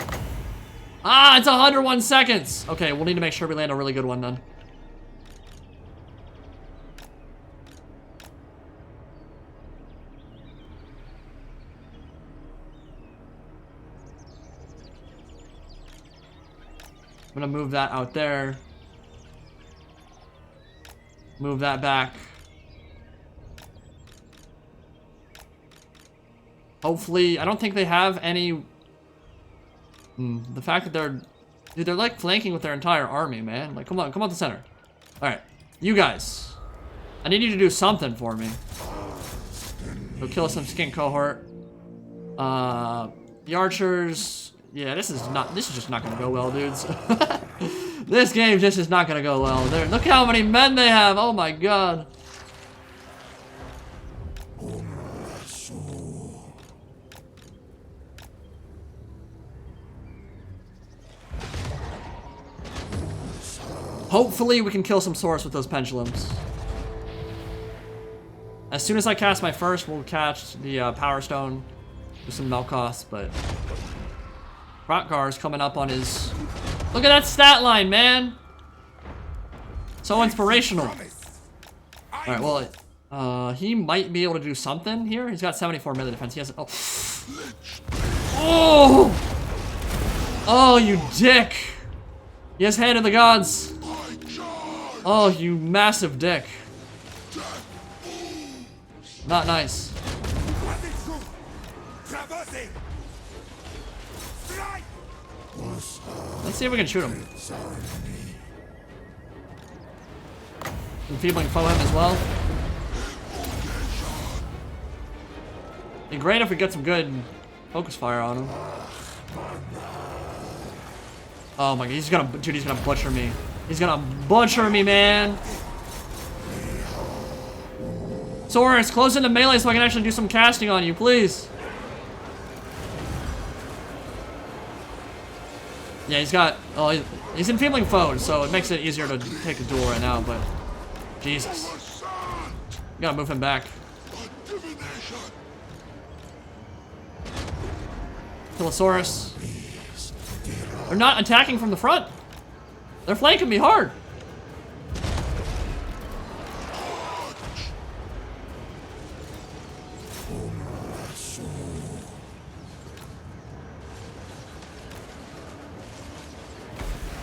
Speaker 1: Ah, it's 101 seconds! Okay, we'll need to make sure we land a really good one then. I'm gonna move that out there. Move that back. Hopefully, I don't think they have any... the fact that they're... Dude, they're like flanking with their entire army, man. Like, come on to the center. Alright, you guys. I need you to do something for me. Go kill some skin cohort. The archers... Yeah, this is just not gonna go well, dudes. This game just is not gonna go well. Look how many men they have! Oh my god. Hopefully we can kill some source with those pendulums. As soon as I cast my first, we'll catch the Power Stone with some Melkoths, but Hrothgar's coming up on his... Look at that stat line, man! So inspirational. Alright, well, he might be able to do something here. He's got 74 melee defense. He has... Oh! Oh! Oh, you dick! He has Hand of the Gods. Oh, you massive dick. Not nice. Let's see if we can shoot him. Enfeebling foe him as well. It'd be great if we get some good focus fire on him. Oh my god, he's gonna butcher me. He's gonna butcher me, man. Saurus, close into melee so I can actually do some casting on you, please. Yeah, he's got... Oh, he's enfeebling foes, so it makes it easier to take a duel right now, but... Jesus. You gotta move him back. Kilosaurus. They're not attacking from the front. They're flanking me hard.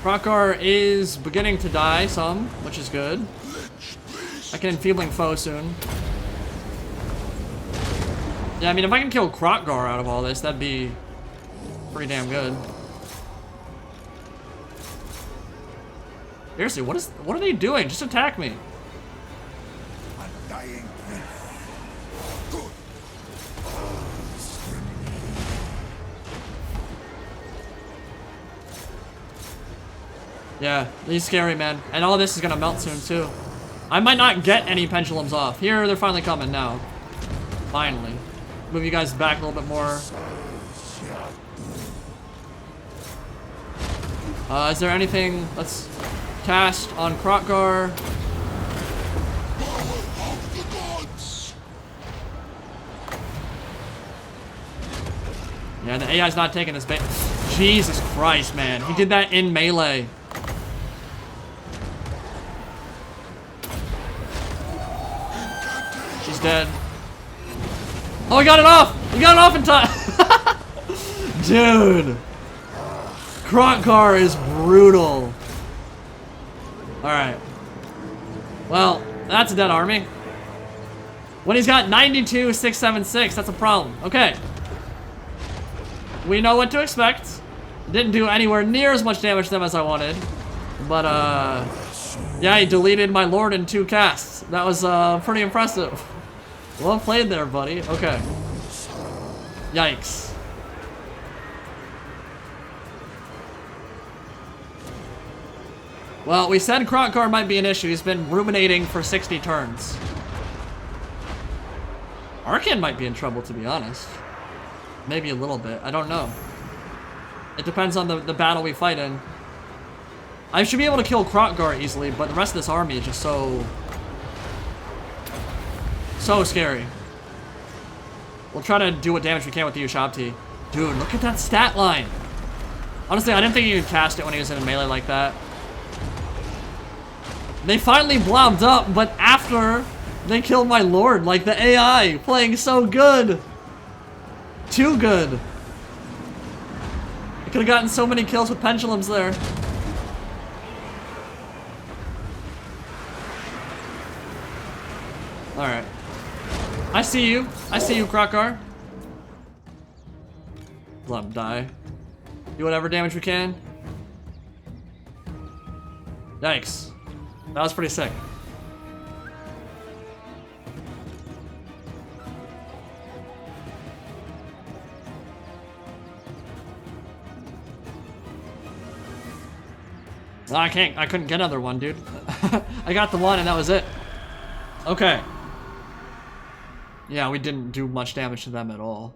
Speaker 1: Hrothgar is beginning to die some, which is good. I can enfeebling foe soon. Yeah, I mean, if I can kill Hrothgar out of all this, that'd be pretty damn good. Seriously, what are they doing? Just attack me. Yeah, he's scary, man. And all this is gonna melt soon, too. I might not get any pendulums off. Here, they're finally coming now. Finally. Move you guys back a little bit more. Is there anything? Let's cast on Hrothgar. Yeah, the AI's not taking this bait. Jesus Christ, man. He did that in melee. She's dead. Oh, he got it off! He got it off in time! Dude! Hrothgar is brutal. Alright. Well, that's a dead army. When he's got 92, 676, that's a problem. Okay. We know what to expect. Didn't do anywhere near as much damage to them as I wanted. But, yeah, he deleted my lord in 2 casts. That was, pretty impressive. Well played there, buddy. Okay. Yikes. Well, we said Hrothgar might be an issue. He's been ruminating for 60 turns. Arkhan might be in trouble, to be honest. Maybe a little bit. I don't know. It depends on the battle we fight in. I should be able to kill Hrothgar easily, but the rest of this army is just so scary. We'll try to do what damage we can with the Ushabti. Dude, look at that stat line. Honestly, I didn't think he could cast it when he was in a melee like that. They finally blobbed up, but after they killed my lord, like the AI playing so good. Too good. I could have gotten so many kills with pendulums there. Alright. I see you. I see you, Krokgar. Let him die. Do whatever damage we can. Yikes. That was pretty sick. No, I couldn't get another one, dude. I got the one and that was it. Okay. Yeah, we didn't do much damage to them at all.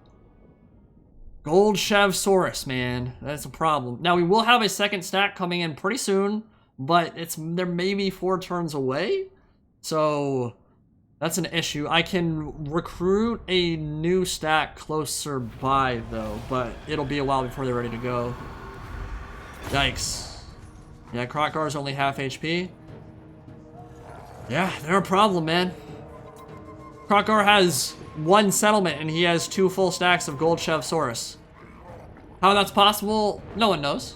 Speaker 1: Gold Shavsaurus, man. That's a problem. Now, we will have a second stack coming in pretty soon, but they're maybe 4 turns away. So, that's an issue. I can recruit a new stack closer by, though, but it'll be a while before they're ready to go. Yikes. Yeah, Krokgar's only half HP. Yeah, they're a problem, man. Krokgar has 1 settlement and he has 2 full stacks of Gold Shavsaurus. How that's possible, no one knows.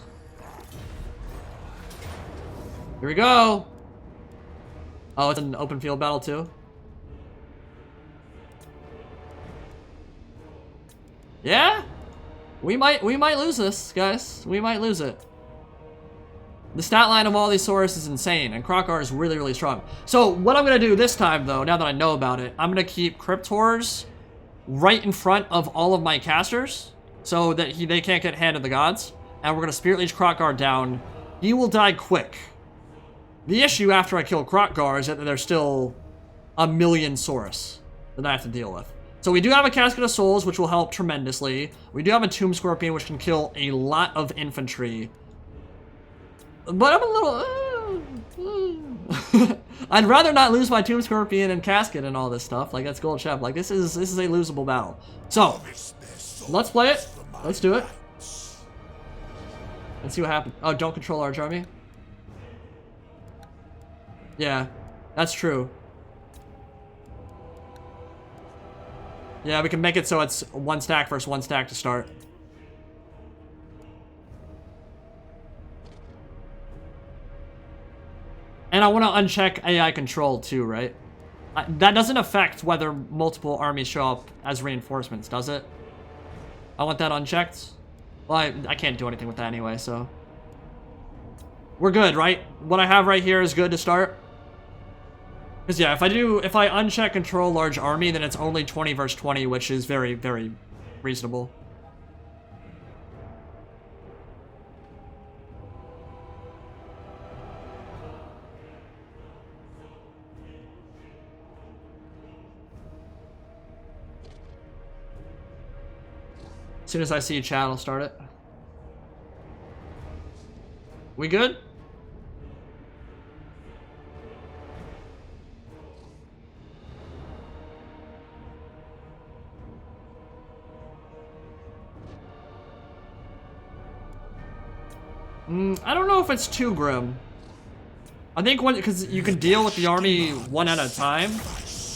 Speaker 1: Here we go. Oh, it's an open field battle too. Yeah, we might lose this, guys. We might lose it. The stat line of all these Saurus is insane, and Krokgar is really, really strong. So what I'm gonna do this time, though, now that I know about it, I'm gonna keep Cryptors right in front of all of my casters, so that they can't get Hand of the Gods. And we're gonna Spirit Leech Krokgar down. He will die quick. The issue after I kill Krokgar is that there's still a million Saurus that I have to deal with. So we do have a Casket of Souls, which will help tremendously. We do have a Tomb Scorpion, which can kill a lot of infantry. But I'm a little... I'd rather not lose my Tomb Scorpion and Casket and all this stuff. Like, that's Gold Chef. Like, this is a losable battle. So, let's play it. Let's do it. Let's see what happens. Oh, don't control large army? Yeah, that's true. Yeah, we can make it so it's 1 stack versus 1 stack to start. And I want to uncheck AI control too, right? That doesn't affect whether multiple armies show up as reinforcements, does it? I want that unchecked. Well, I can't do anything with that anyway, so... We're good, right? What I have right here is good to start. Because yeah, if I uncheck control large army, then it's only 20 versus 20, which is very, very reasonable. As soon as I see chat, I'll start it. We good? I don't know if it's too grim. I think because you can deal with the army 1 at a time.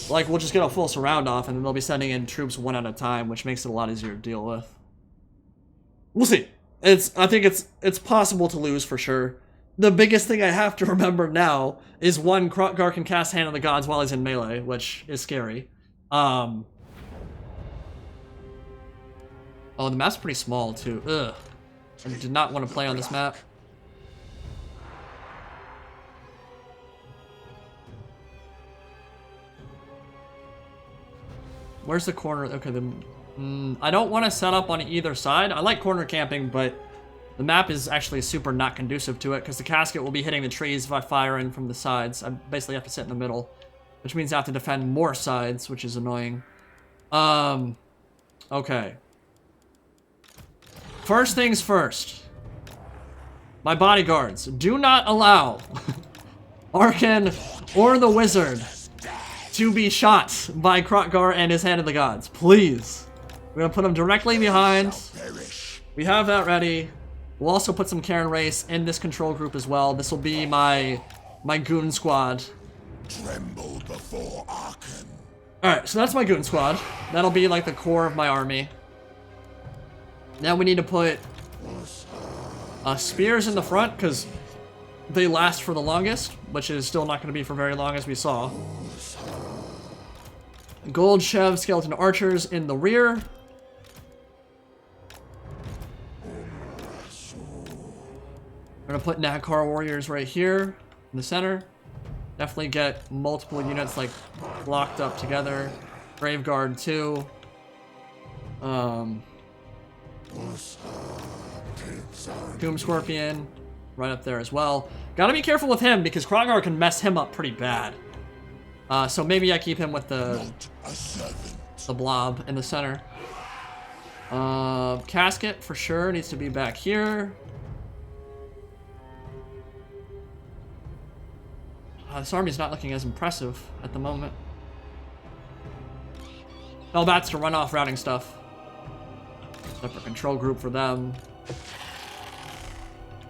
Speaker 1: Like, we'll just get a full surround off, and then they'll be sending in troops 1 at a time, which makes it a lot easier to deal with. We'll see. I think it's possible to lose for sure. The biggest thing I have to remember now is 1, Krokgar can cast Hand of the Gods while he's in melee, which is scary. Oh, the map's pretty small too. Ugh. I did not want to play on this map. Where's the corner? Okay, I don't want to set up on either side. I like corner camping, but the map is actually super not conducive to it because the casket will be hitting the trees if I fire in from the sides. I basically have to sit in the middle, which means I have to defend more sides, which is annoying. Okay. First things first. My bodyguards, do not allow Arkhan or the wizard to be shot by Krokgar and his Hand of the Gods. Please. We're gonna put him directly behind. We have that ready. We'll also put some Karen Race in this control group as well. This will be my goon squad.
Speaker 3: Tremble before Arkhan.
Speaker 1: Alright, so that's my goon squad. That'll be like the core of my army. Now we need to put spears in the front because they last for the longest, which is still not going to be for very long as we saw. Gold Chev skeleton archers in the rear. We're gonna put Nakar warriors right here in the center. Definitely get multiple units like locked up together. Grave Guard too. Tomb Scorpion right up there as well. Gotta be careful with him because Krogar can mess him up pretty bad. So maybe I keep him with the blob in the center. Casket for sure needs to be back here. This army's not looking as impressive at the moment. Hellbats to run off routing stuff. Separate control group for them.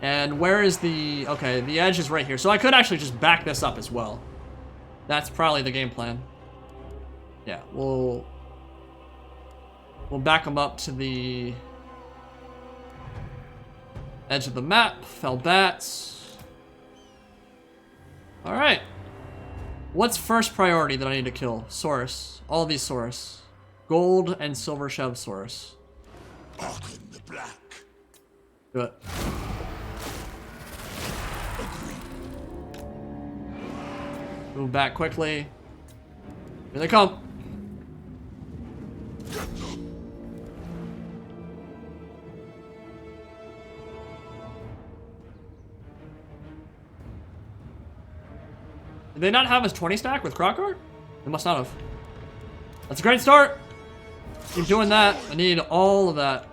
Speaker 1: And where is the... Okay, the edge is right here. So I could actually just back this up as well. That's probably the game plan. Yeah, we'll back them up to the edge of the map. Fell bats. Alright. What's first priority that I need to kill? Saurus. All these Saurus. Gold and silver Chev Saurus.
Speaker 3: Arkhan the Black.
Speaker 1: Do it. Move back quickly. Here they come. Did they not have his 20 stack with Krogar? They must not have. That's a great start. Keep doing that. I need all of that.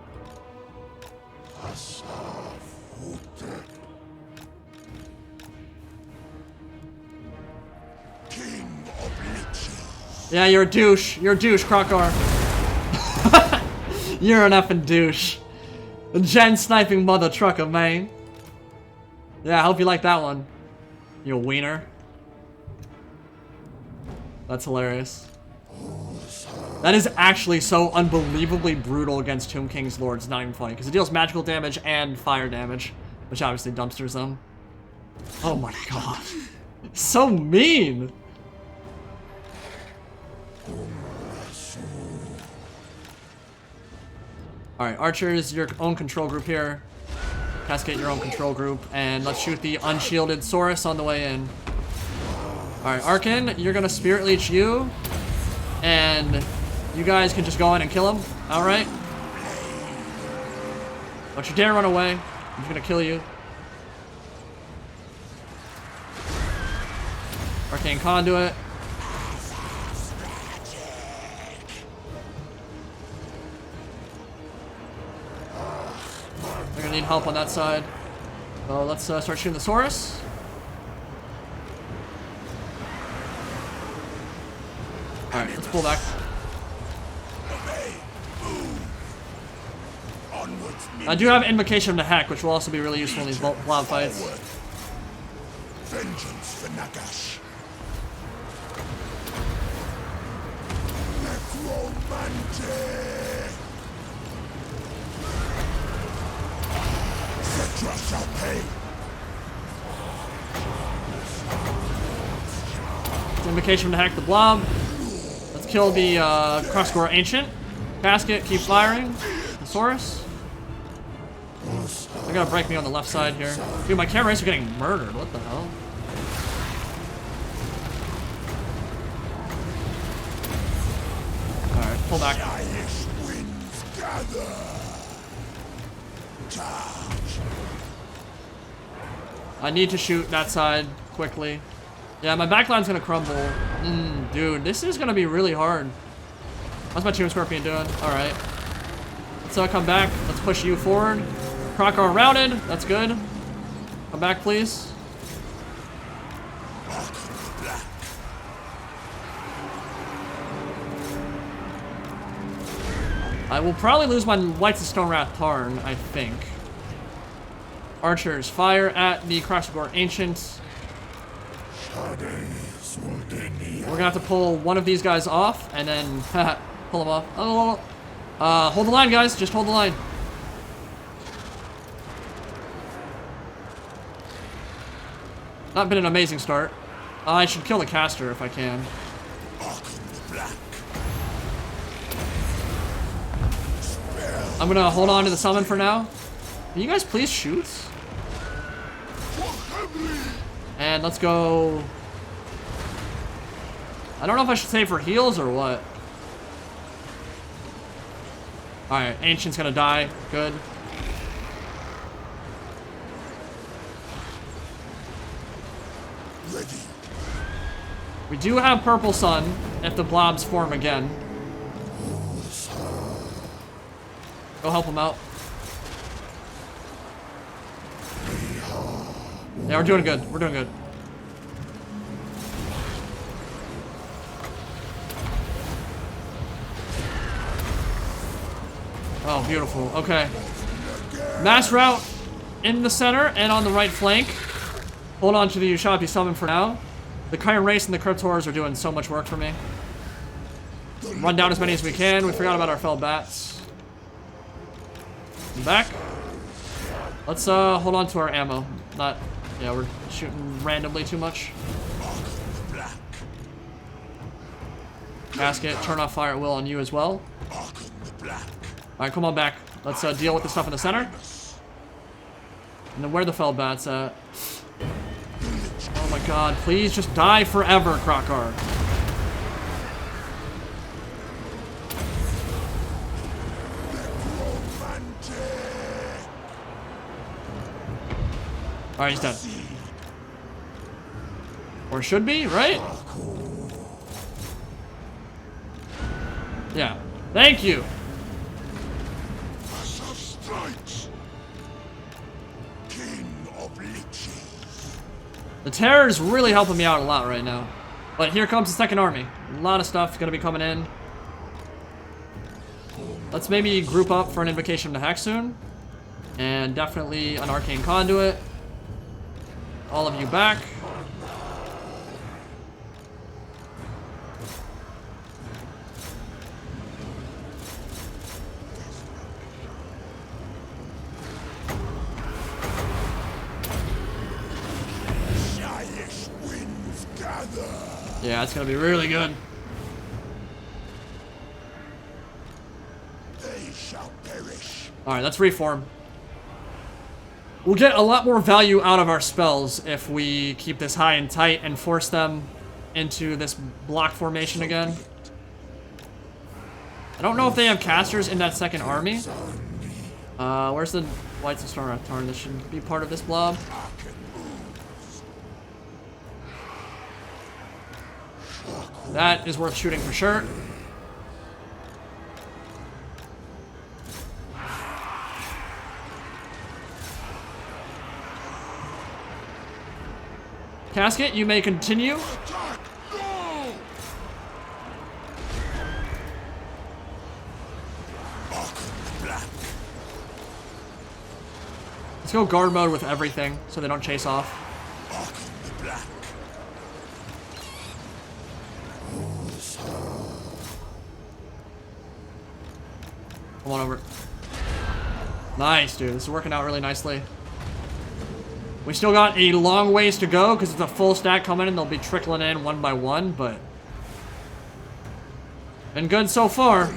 Speaker 1: Yeah, you're a douche. You're a douche, Krogar. You're an effing douche. The gen sniping mother trucker, man. Yeah, I hope you like that one. You wiener. That's hilarious. That is actually so unbelievably brutal against Tomb King's Lord. It's not even funny, because it deals magical damage and fire damage, which obviously dumpsters them. Oh my god. So mean! Alright, archers, your own control group here. Cascade your own control group, and let's shoot the unshielded Saurus on the way in. Alright, Arkhan, you're gonna Spirit Leech you, and you guys can just go in and kill him. Alright? Don't you dare run away. I'm just gonna kill you. Arcane Conduit. They're gonna need help on that side. So let's start shooting the Saurus. Alright, let's pull back. I do have Invocation of the Heck, which will also be really useful in these blob fights.
Speaker 3: Vengeance for Nagash. Necromantic. Cetra shall pay.
Speaker 1: Invocation of the Heck, the blob. Let's kill the Crosscore Ancient. Casket, keep firing. The Saurus. They're gonna break me on the left side here. Dude, my camera rays are getting murdered. What the hell? Alright, pull back. I need to shoot that side quickly. Yeah, my backline's gonna crumble. Dude, this is gonna be really hard. How's my Tomb Scorpion doing? Alright. Let's come back. Let's push you forward. Krogar routed. That's good. Come back, please. I will probably lose my Whites of Stone Wrath Tarn, I think. Archers, fire at the Crosscore Ancient. We're gonna have to pull one of these guys off, and then pull them off. Oh, hold the line, guys. Just hold the line. Not been an amazing start. I should kill the caster if I can. I'm gonna hold on to the summon for now. Can you guys please shoot? And let's go. I don't know if I should save for heals or what. Alright, Ancient's gonna die. Good.
Speaker 3: Ready.
Speaker 1: We do have Purple Sun if the blobs form again. Go help him out. Yeah, we're doing good. We're doing good. Oh, beautiful. Okay. Mass route in the center and on the right flank. Hold on to the Ushabti summon for now. The Chiron Race and the Cryptors are doing so much work for me. Run down as many as we can. We forgot about our fell bats. Back. Let's hold on to our ammo. Not, yeah, we're shooting randomly too much. Basket, turn off fire at will on you as well. Alright, come on back. Let's deal with the stuff in the center. And then where the fell bats at? Oh my god, please just die forever, Krokar. Alright, he's dead. Or should be, right? Yeah. Thank you. The terror's really helping me out a lot right now. But here comes the second army. A lot of stuff gonna be coming in. Let's maybe group up for an invocation to Hex soon. And definitely an arcane conduit. All of you back. Yeah, it's gonna be really good.
Speaker 3: They shall perish.
Speaker 1: Alright, let's reform. We'll get a lot more value out of our spells if we keep this high and tight and force them into this block formation again. I don't know if they have casters in that second army. Where's the Whites of Star Tarn? This should be part of this blob. That is worth shooting for sure. Casket, you may continue.
Speaker 3: Attack! No!
Speaker 1: Let's go guard mode with everything so they don't chase off. Come on over. Nice, dude. This is working out really nicely. We still got a long ways to go because it's a full stack coming in. They'll be trickling in one by one, but been good so far.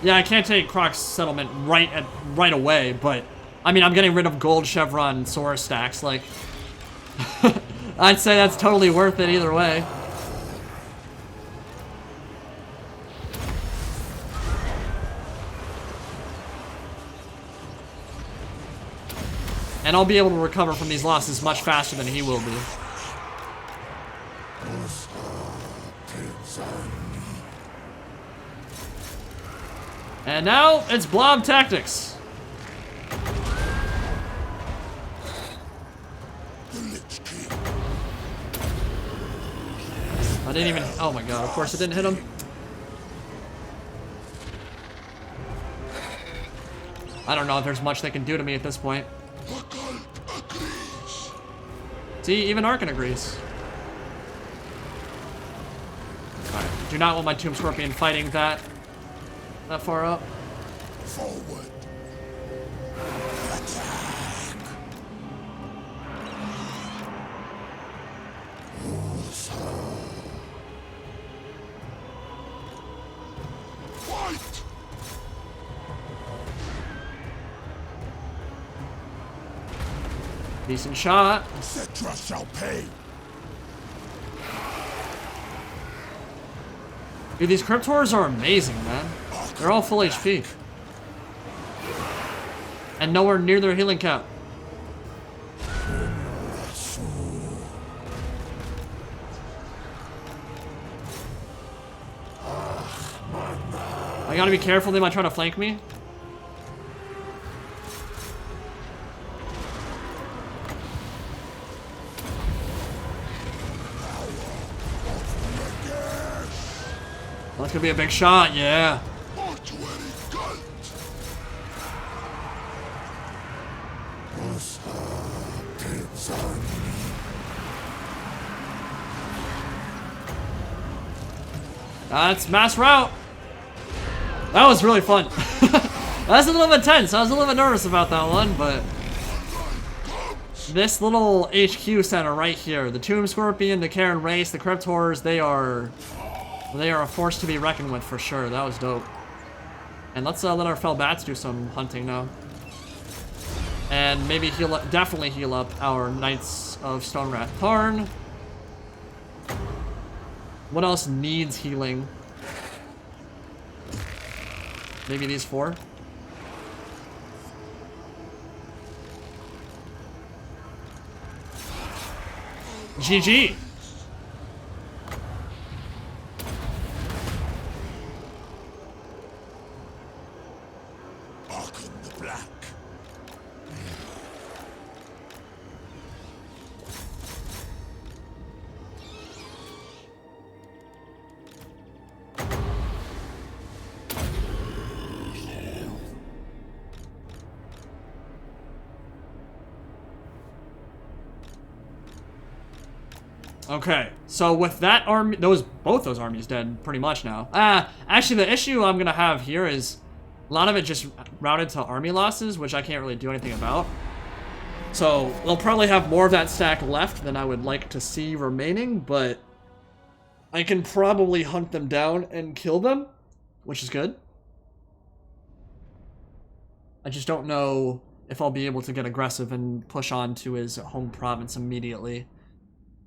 Speaker 1: Yeah, I can't take Croc's settlement right away, but I mean, I'm getting rid of gold chevron Sora stacks. Like, I'd say that's totally worth it either way. And I'll be able to recover from these losses much faster than he will be. And now it's blob tactics. I didn't even, oh my god, of course it didn't hit him. I don't know if there's much they can do to me at this point. See, even Arkhan agrees. Alright, do not want my Tomb Scorpion fighting that far up.
Speaker 3: Forward. Attack.
Speaker 1: Decent shot.
Speaker 3: Cetra shall pay.
Speaker 1: Dude, these Cryptors are amazing, man. They're all full HP. And nowhere near their healing cap. I gotta be careful, they might try to flank me. That's gonna be a big shot, yeah. That's mass route. That was really fun. That's a little bit tense. I was a little bit nervous about that one, but this little HQ center right here, the Tomb Scorpion, the Karen Race, the Cryptors, they are a force to be reckoned with for sure. That was dope. And let's let our fell bats do some hunting now. And maybe heal up, definitely heal up our Knights of Stone Rat Tarn. What else needs healing? Maybe these 4. GG.
Speaker 3: Arkhan the Black.
Speaker 1: Okay, so with that army, both those armies dead pretty much now. Actually, the issue I'm gonna have here is a lot of it just routed to army losses, which I can't really do anything about. So they'll probably have more of that stack left than I would like to see remaining, but I can probably hunt them down and kill them, which is good. I just don't know if I'll be able to get aggressive and push on to his home province immediately.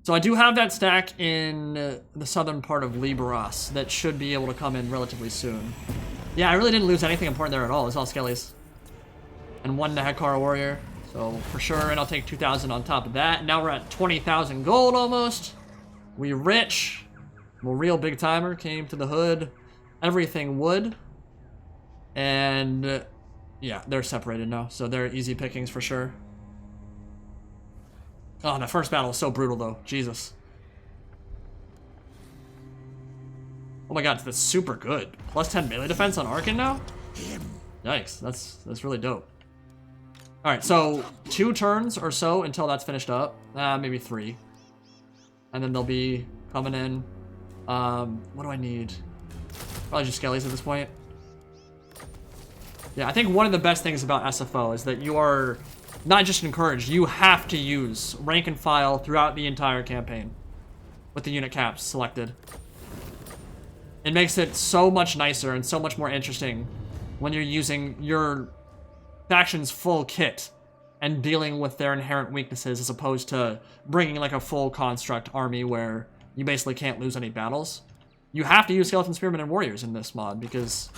Speaker 1: So I do have that stack in the southern part of Liberos that should be able to come in relatively soon. Yeah, I really didn't lose anything important there at all. It's all skellies. And 1 Nahakara warrior. So for sure, and I'll take 2,000 on top of that. Now we're at 20,000 gold almost. We rich. Well, real big timer came to the hood. Everything wood. And yeah, they're separated now. So they're easy pickings for sure. Oh, that first battle was so brutal, though. Jesus. Oh my god, that's super good. Plus 10 melee defense on Arkhan now? Yikes, that's really dope. Alright, so 2 turns or so until that's finished up. Maybe 3. And then they'll be coming in. What do I need? Probably just skellies at this point. Yeah, I think one of the best things about SFO is that you are not just encouraged, you have to use rank and file throughout the entire campaign with the unit caps selected. It makes it so much nicer and so much more interesting when you're using your faction's full kit and dealing with their inherent weaknesses as opposed to bringing like a full construct army where you basically can't lose any battles. You have to use Skeleton Spearmen and Warriors in this mod because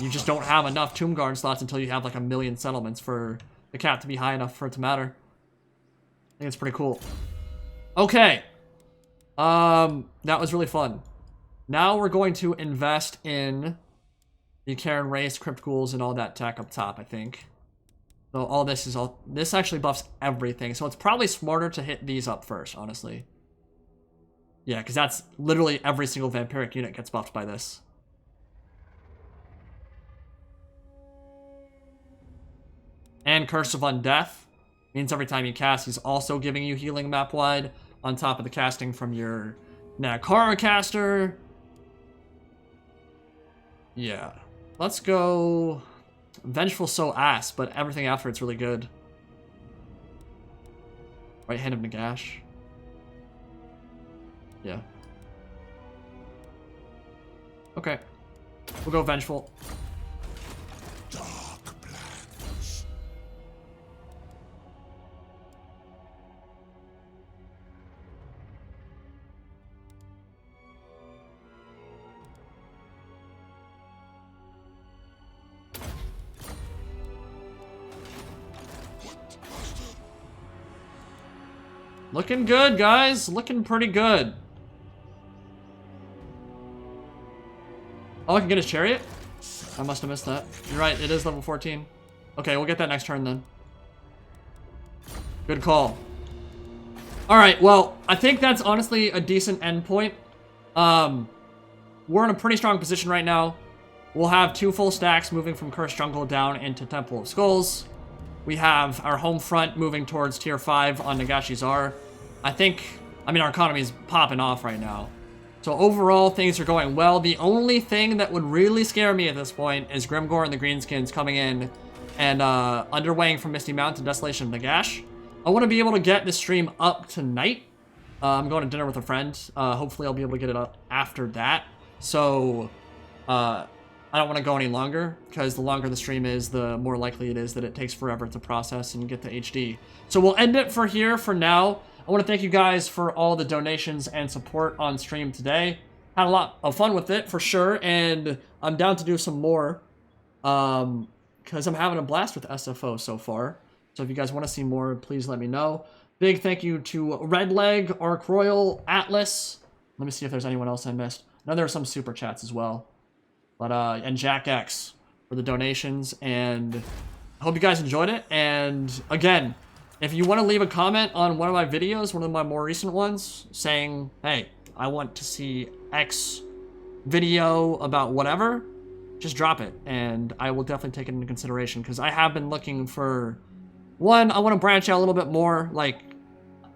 Speaker 1: you just don't have enough Tomb Guard slots until you have like 1,000,000 settlements for the cap to be high enough for it to matter. I think it's pretty cool. Okay. That was really fun. Now we're going to invest in the Karen Race, Crypt Ghouls, and all that tech up top, I think. So all this is all... This actually buffs everything, so it's probably smarter to hit these up first, honestly. Yeah, because that's literally every single vampiric unit gets buffed by this. And Curse of Undeath means every time you cast, he's also giving you healing map-wide on top of the casting from your Nagakara caster. Yeah. Let's go... Vengeful so ass, but everything after it's really good. Right hand of Nagash. Yeah. Okay. We'll go Vengeful. Looking good, guys. Looking pretty good. Oh, I can get his chariot? I must have missed that. You're right, it is level 14. Okay, we'll get that next turn then. Good call. Alright, well, I think that's honestly a decent endpoint. We're in a pretty strong position right now. We'll have 2 full stacks moving from Cursed Jungle down into Temple of Skulls. We have our home front moving towards tier 5 on Nagashi's R. I mean, our economy is popping off right now. So overall, things are going well. The only thing that would really scare me at this point is Grimgor and the Greenskins coming in and underwaying from Misty Mountain to Desolation of Nagash. I want to be able to get this stream up tonight. I'm going to dinner with a friend. Hopefully I'll be able to get it up after that. So I don't want to go any longer, because the longer the stream is, the more likely it is that it takes forever to process and get to HD. So we'll end it for here for now. I want to thank you guys for all the donations and support on stream today. Had a lot of fun with it, for sure, and I'm down to do some more, because I'm having a blast with SFO so far. So if you guys want to see more, please let me know. Big thank you to Redleg, Ark Royal, Atlas. Let me see if there's anyone else I missed. I know there are some super chats as well. But, and Jack X for the donations, and I hope you guys enjoyed it. And again, if you want to leave a comment on one of my videos, one of my more recent ones, saying, hey, I want to see X video about whatever, just drop it, and I will definitely take it into consideration, because I have been looking for, one, I want to branch out a little bit more. Like,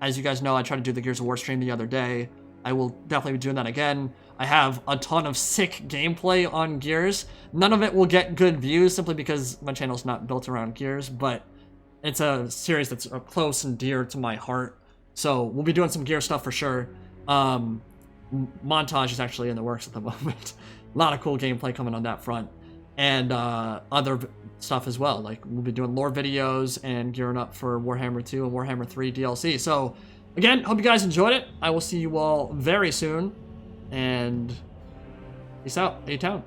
Speaker 1: as you guys know, I tried to do the Gears of War stream the other day. I will definitely be doing that again. I have a ton of sick gameplay on Gears. None of it will get good views simply because my channel's not built around Gears, but it's a series that's close and dear to my heart. So we'll be doing some Gear stuff for sure. Montage is actually in the works at the moment. A lot of cool gameplay coming on that front. And other stuff as well. Like, we'll be doing lore videos and gearing up for Warhammer 2 and Warhammer 3 DLC. So, again, hope you guys enjoyed it. I will see you all very soon. And peace out. A-Town.